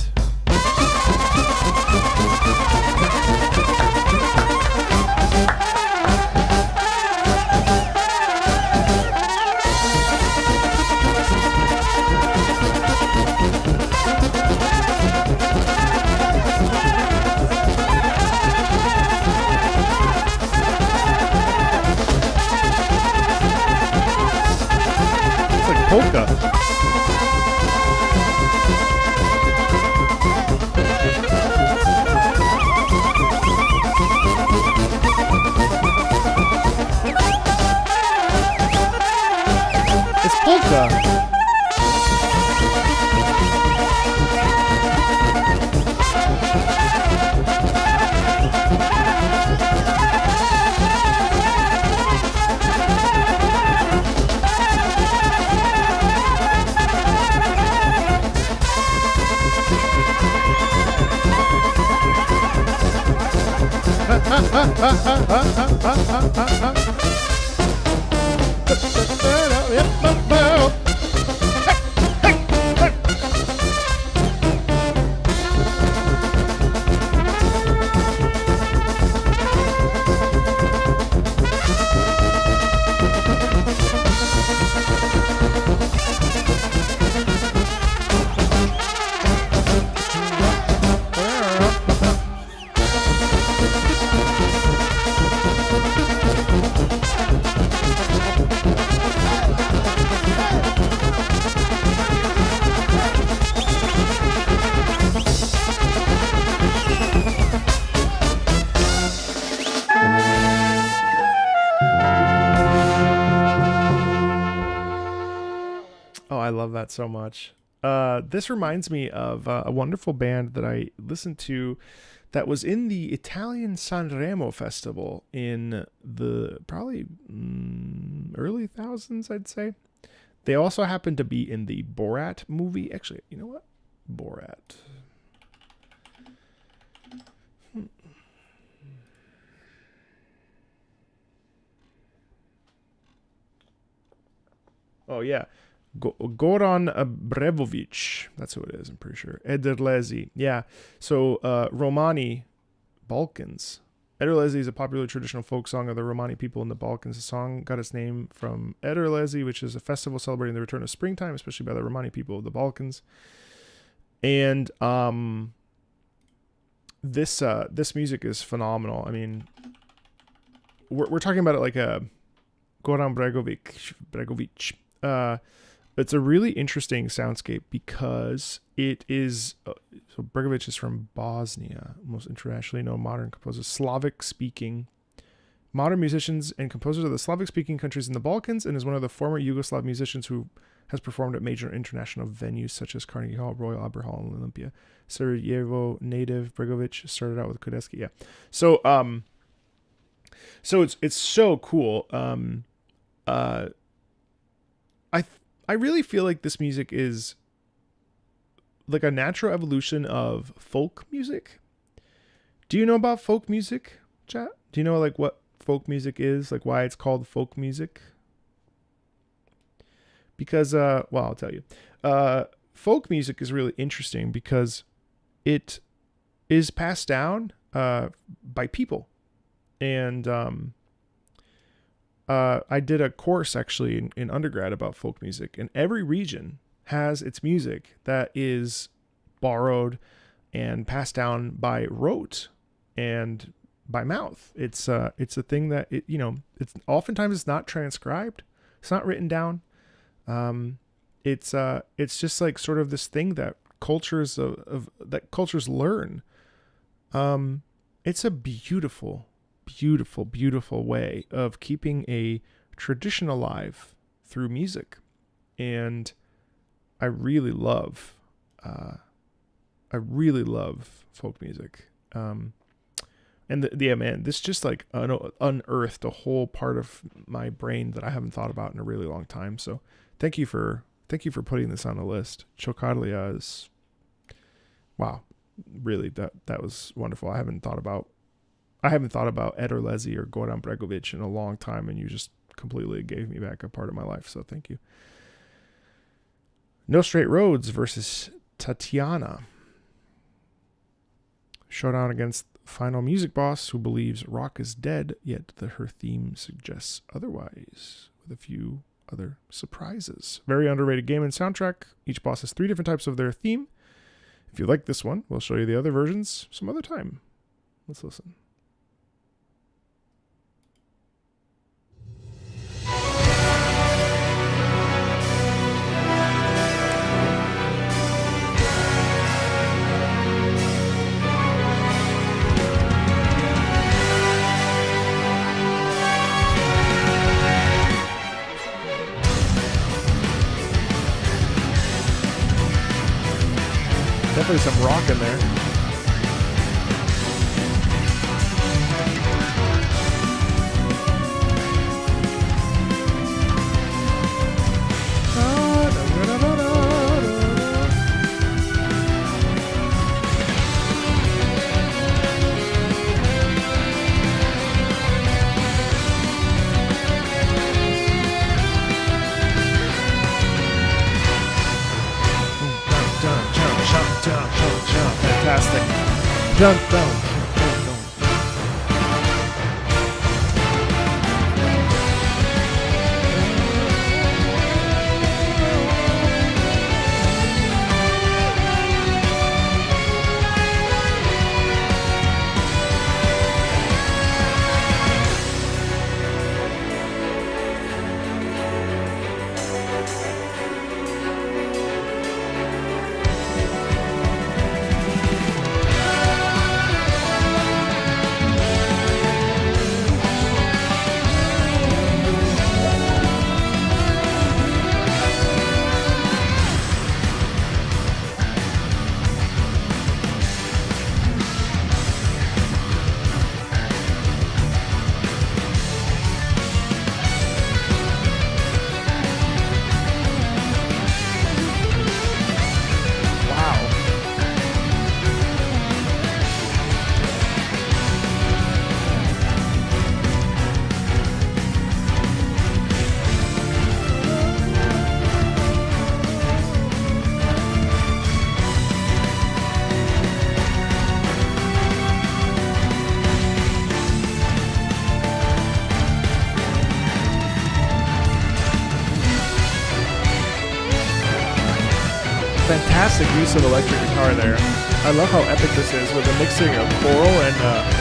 It's like polka. It's polka. Oh, I love that so much. This reminds me of a wonderful band that I listened to that was in the Italian Sanremo festival in the probably early thousands, I'd say. They also happened to be in the Borat movie. Actually, you know what? Borat. Oh, yeah. Goran Brevovic. That's who it is, I'm pretty sure. Ederlezi. Yeah. So, Romani, Balkans. Ederlezi is a popular traditional folk song of the Romani people in the Balkans. The song got its name from Ederlezi, which is a festival celebrating the return of springtime, especially by the Romani people of the Balkans. And this music is phenomenal. I mean, we're talking about it like a Goran Bregovic. It's a really interesting soundscape because it is so Bregovic is from Bosnia, most internationally known modern composer, Slavic-speaking modern musicians and composers of the Slavic-speaking countries in the Balkans, and is one of the former Yugoslav musicians who has performed at major international venues such as Carnegie Hall, Royal Albert Hall, and Olympia. Sarajevo native Bregovic started out with Kudeski. Yeah, so it's so cool. I really feel like this music is like a natural evolution of folk music. Do you know about folk music, chat? Do you know like what folk music is? Like why it's called folk music? Because, well, I'll tell you. Folk music is really interesting because it is passed down by people. And I did a course actually in undergrad about folk music, and every region has its music that is borrowed and passed down by rote and by mouth. It's a thing that it's oftentimes it's not transcribed, it's not written down. It's just like sort of this thing that cultures that cultures learn. It's a beautiful, beautiful, beautiful way of keeping a tradition alive through music. And I really love folk music. And yeah, man, this just like unearthed a whole part of my brain that I haven't thought about in a really long time. So thank you for putting this on the list. Chokadlia is, wow, really that was wonderful. I haven't thought about Ed or Leslie or Goran Bregovic in a long time, and you just completely gave me back a part of my life. So thank you. No Straight Roads versus Tatiana. Showdown against final music boss who believes rock is dead, yet her theme suggests otherwise, with a few other surprises. Very underrated game and soundtrack. Each boss has 3 different types of their theme. If you like this one, we'll show you the other versions some other time. Let's listen. Definitely some rock in there. Fantastic. Jump down. Fantastic use of electric guitar there. I love how epic this is with the mixing of choral and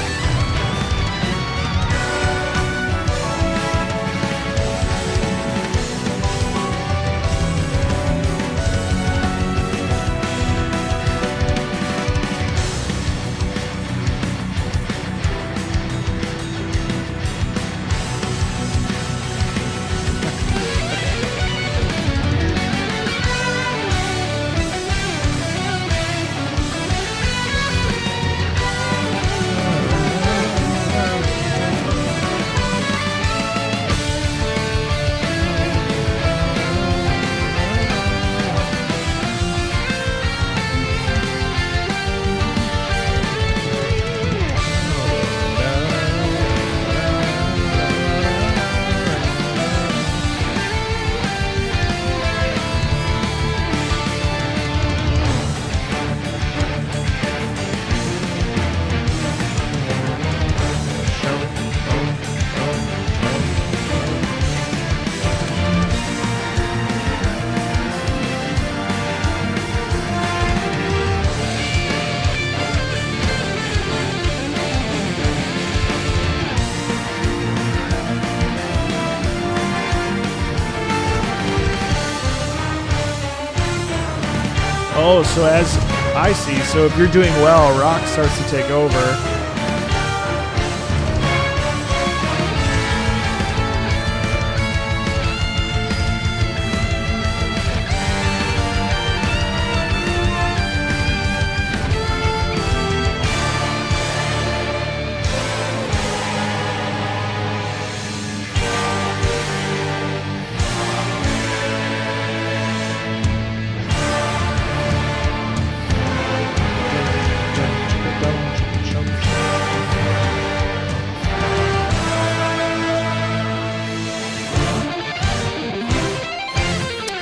Oh, so as I see, so if you're doing well, rock starts to take over.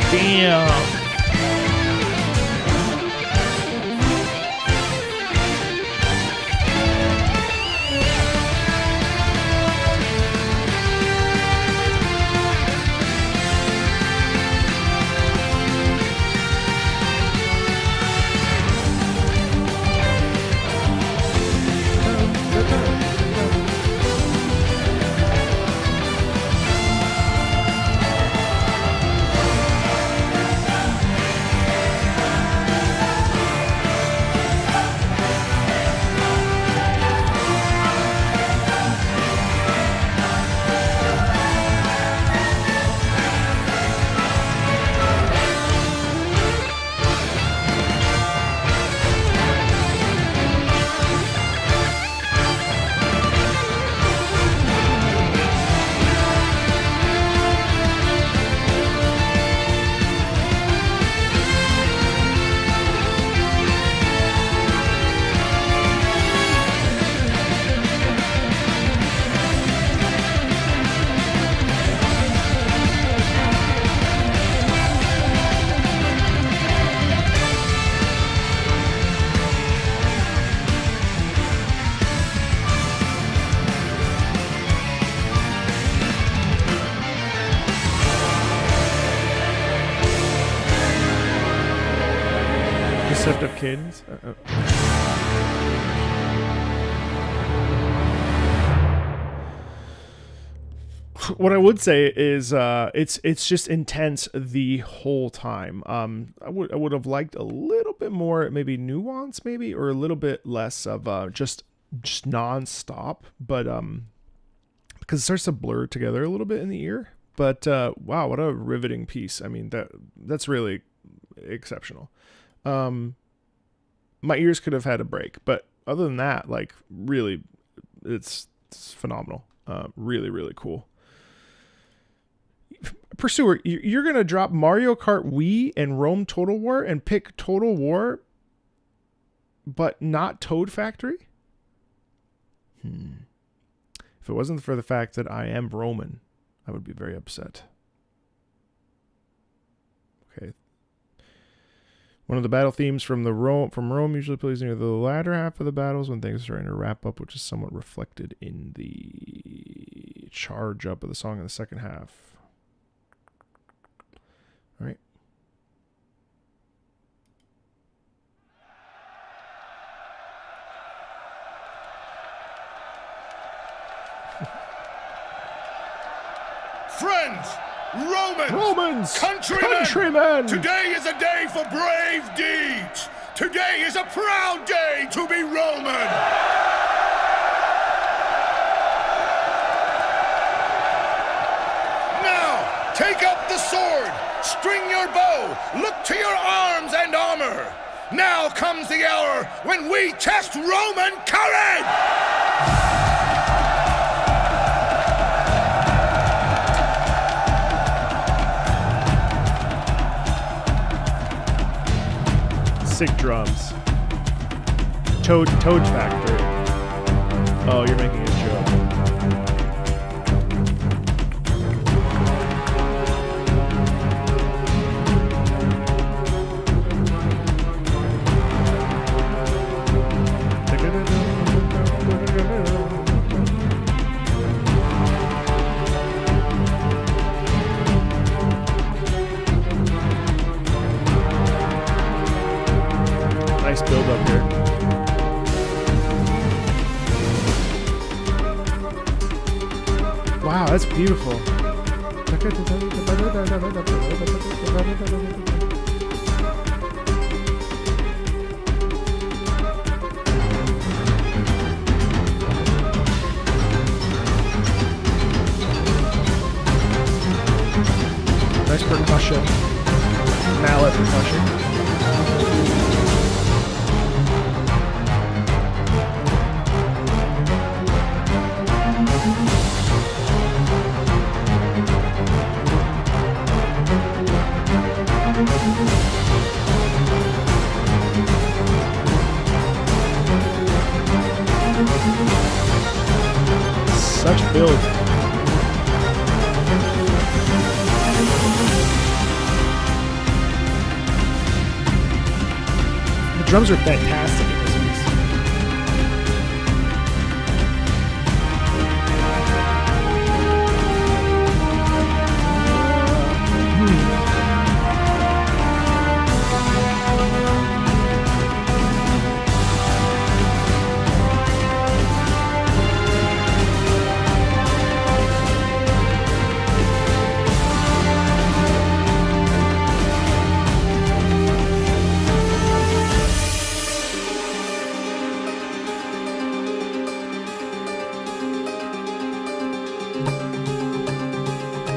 Damn. Deceptive cadence. What I would say is it's just intense the whole time. I would have liked a little bit more maybe nuance maybe, or a little bit less of just non-stop, but because it starts to blur together a little bit in the ear. But wow, what a riveting piece. I mean, that's really exceptional. My ears could have had a break, but other than that, like, really, it's phenomenal. Really, really cool. Pursuer, you're going to drop Mario Kart Wii and Rome Total War and pick Total War, but not Toad Factory? If it wasn't for the fact that I am Roman, I would be very upset. Okay. One of the battle themes from Rome usually plays near the latter half of the battles when things are starting to wrap up, which is somewhat reflected in the charge up of the song in the second half. All right. Friends, Romans, countrymen, today is a day for brave deeds. Today is a proud day to be Roman. Now, take up the sword, string your bow, look to your arms and armor. Now comes the hour when we test Roman courage! Sick drums. Toad Factory. Oh, you're making a joke. Nice build up here. Wow, that's beautiful. percussion, mallet percussion. Such build. The drums are fantastic in this piece.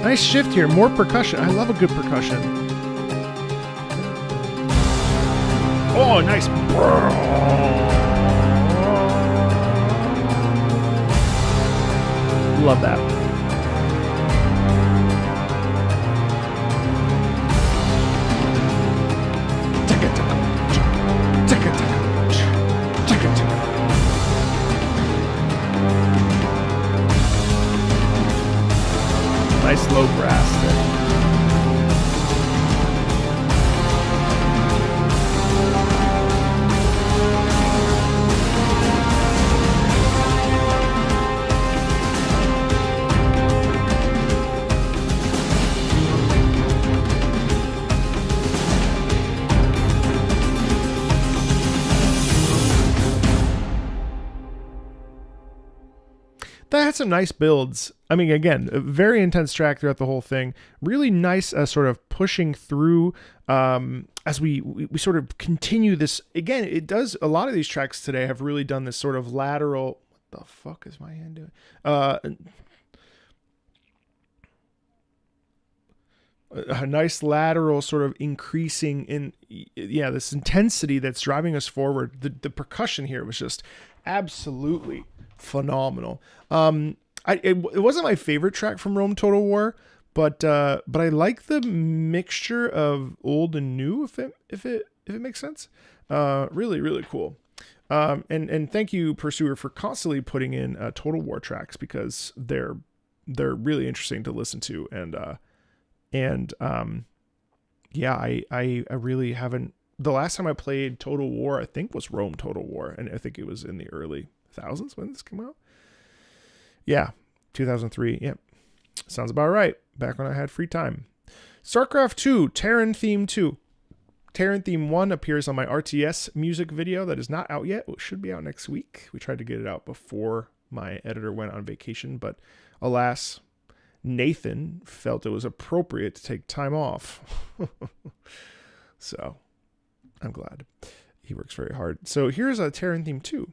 Nice shift here, more percussion. I love a good percussion. Oh, nice. Love that. Nice low brass there. That had some nice builds. I mean, again, a very intense track throughout the whole thing. Really nice sort of pushing through as we sort of continue this. Again, it does, a lot of these tracks today have really done this sort of lateral. What the fuck is my hand doing? A nice lateral sort of increasing in, yeah, this intensity that's driving us forward. The percussion here was just absolutely phenomenal. It wasn't my favorite track from Rome Total War, but I like the mixture of old and new, if it makes sense. Really, really cool. And thank you, Pursuer, for constantly putting in Total War tracks, because they're really interesting to listen to, and yeah, I really haven't. The last time I played Total War, I think, was Rome Total War, and I think it was in the early thousands when this came out. Yeah, 2003. Yep, sounds about right. Back when I had free time. StarCraft 2, Terran Theme 2. Terran Theme 1 appears on my RTS music video that is not out yet. It should be out next week. We tried to get it out before my editor went on vacation, but alas, Nathan felt it was appropriate to take time off. So I'm glad. He works very hard. So here's a Terran Theme 2.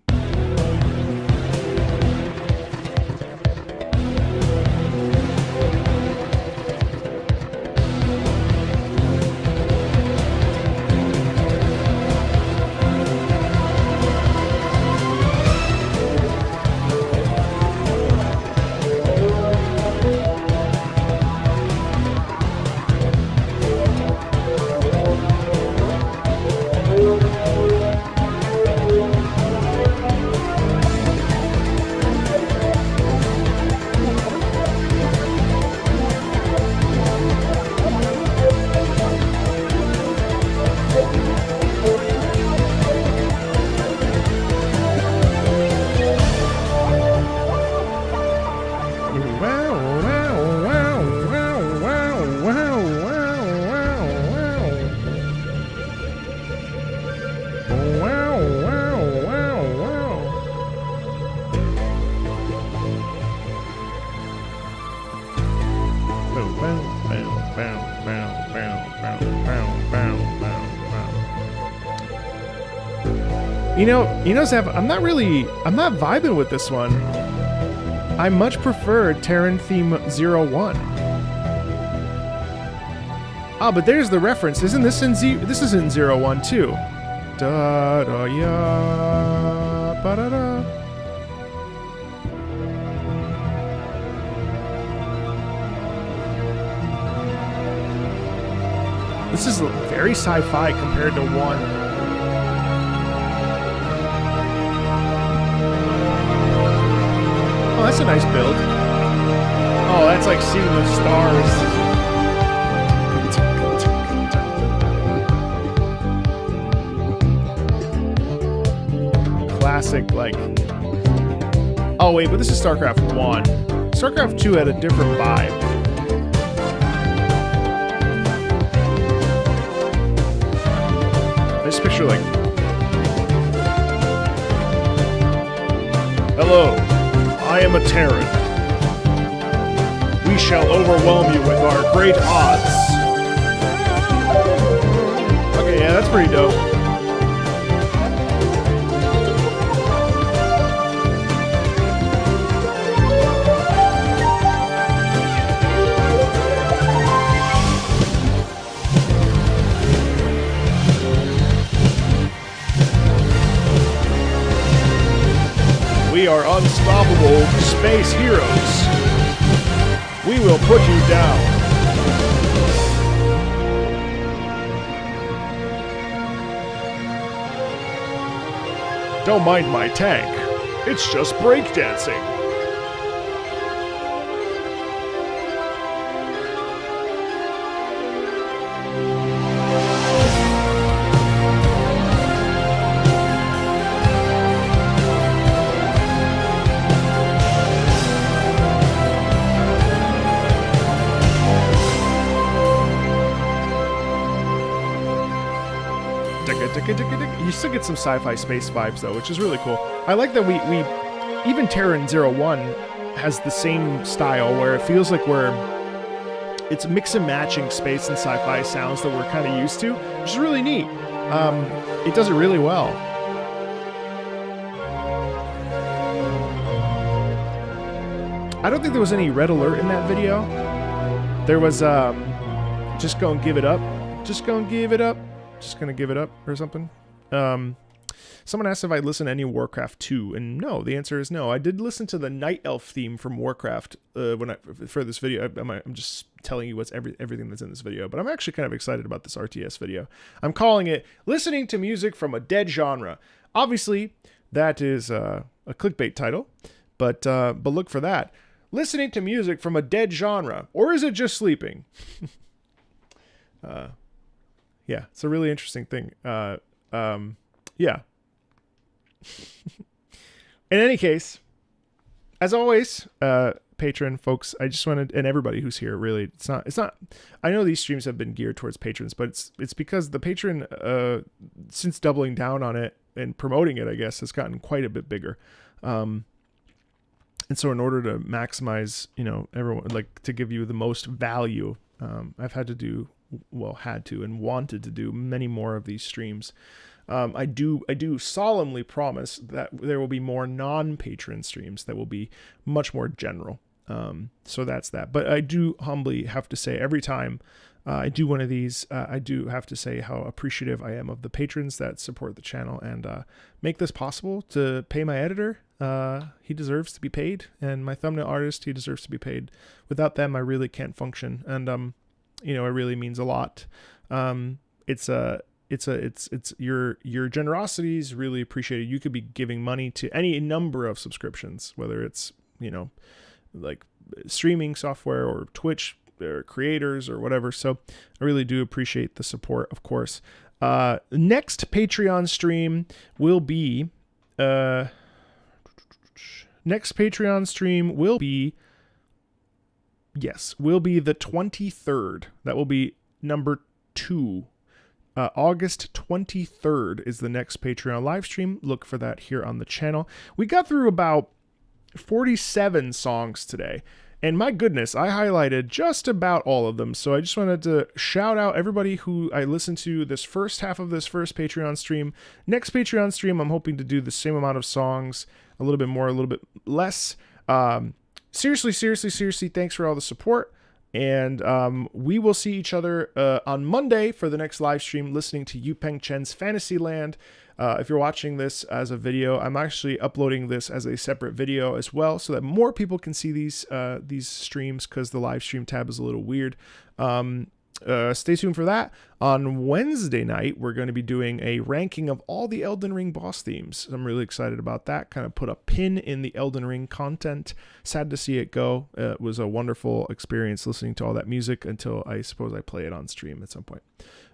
You know, Zap, I'm not vibing with this one. I much prefer Terran Theme 01. Ah, but there's the reference. Isn't this in This is in 01 too. Da da ya ba da da. This is very sci-fi compared to 1. Oh, that's a nice build. Oh, that's like seeing the stars. Classic, like... Oh, wait, but this is StarCraft 1. StarCraft 2 had a different vibe. I just picture, like... Hello, I am a Terran. We shall overwhelm you with our great odds. Okay, yeah, that's pretty dope. We are unstoppable space heroes. We will put you down. Don't mind my tank. It's just breakdancing. You still get some sci-fi space vibes though, which is really cool. I like that we even Terran 01 has the same style where it feels like it's mix and matching space and sci-fi sounds that we're kind of used to, which is really neat. It does it really well. I don't think there was any red alert in that video. There was just gonna give it up. Just gonna give it up. Just gonna give it up or something. Someone asked if I'd listen to any Warcraft 2, and no, the answer is no. I did listen to the Night Elf theme from Warcraft for this video. I'm just telling you what's everything that's in this video, but I'm actually kind of excited about this RTS video. I'm calling it "Listening to Music from a Dead Genre." Obviously, that is a clickbait title, but look for that. Listening to music from a dead genre, or is it just sleeping? Yeah, it's a really interesting thing. Yeah. In any case, as always, patron folks, I just wanted, and everybody who's here, really, it's not, I know these streams have been geared towards patrons, but it's because the patron, since doubling down on it and promoting it, I guess, has gotten quite a bit bigger. And so in order to maximize, everyone, like, to give you the most value, I've had to and wanted to do many more of these streams. I do solemnly promise that there will be more non-patron streams that will be much more general. So that's that. But I do humbly have to say, every time I do one of these, I do have to say how appreciative I am of the patrons that support the channel and make this possible. To pay my editor, he deserves to be paid, and my thumbnail artist, he deserves to be paid. Without them, I really can't function, and it really means a lot. It's your generosity is really appreciated. You could be giving money to any number of subscriptions, whether it's, like streaming software or Twitch or creators or whatever. So I really do appreciate the support, of course. Next Patreon stream will be, the 23rd. That will be number 2. August 23rd is the next Patreon live stream. Look for that here on the channel. We got through about 47 songs today, and my goodness, I highlighted just about all of them. So I just wanted to shout out everybody who I listened to this first half of this first Patreon stream. Next Patreon stream, I'm hoping to do the same amount of songs, a little bit more, a little bit less. Seriously, thanks for all the support. And we will see each other on Monday for the next live stream, listening to Yupeng Chen's Fantasyland. If you're watching this as a video, I'm actually uploading this as a separate video as well, so that more people can see these streams, because the live stream tab is a little weird. Stay tuned for that. On Wednesday night, we're going to be doing a ranking of all the Elden Ring boss themes. I'm really excited about that. Kind of put a pin in the Elden Ring content. Sad to see it go. It was a wonderful experience listening to all that music until I suppose I play it on stream at some point.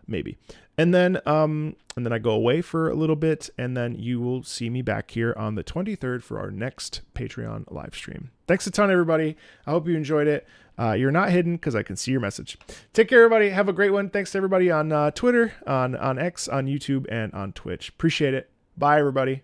Maybe. And then I go away for a little bit, and then you will see me back here on the 23rd for our next Patreon live stream. Thanks a ton, everybody. I hope you enjoyed it. You're not hidden, because I can see your message. Take care, everybody. Have a great one. Thanks to everybody on Twitter, on X, on YouTube, and on Twitch. Appreciate it. Bye, everybody.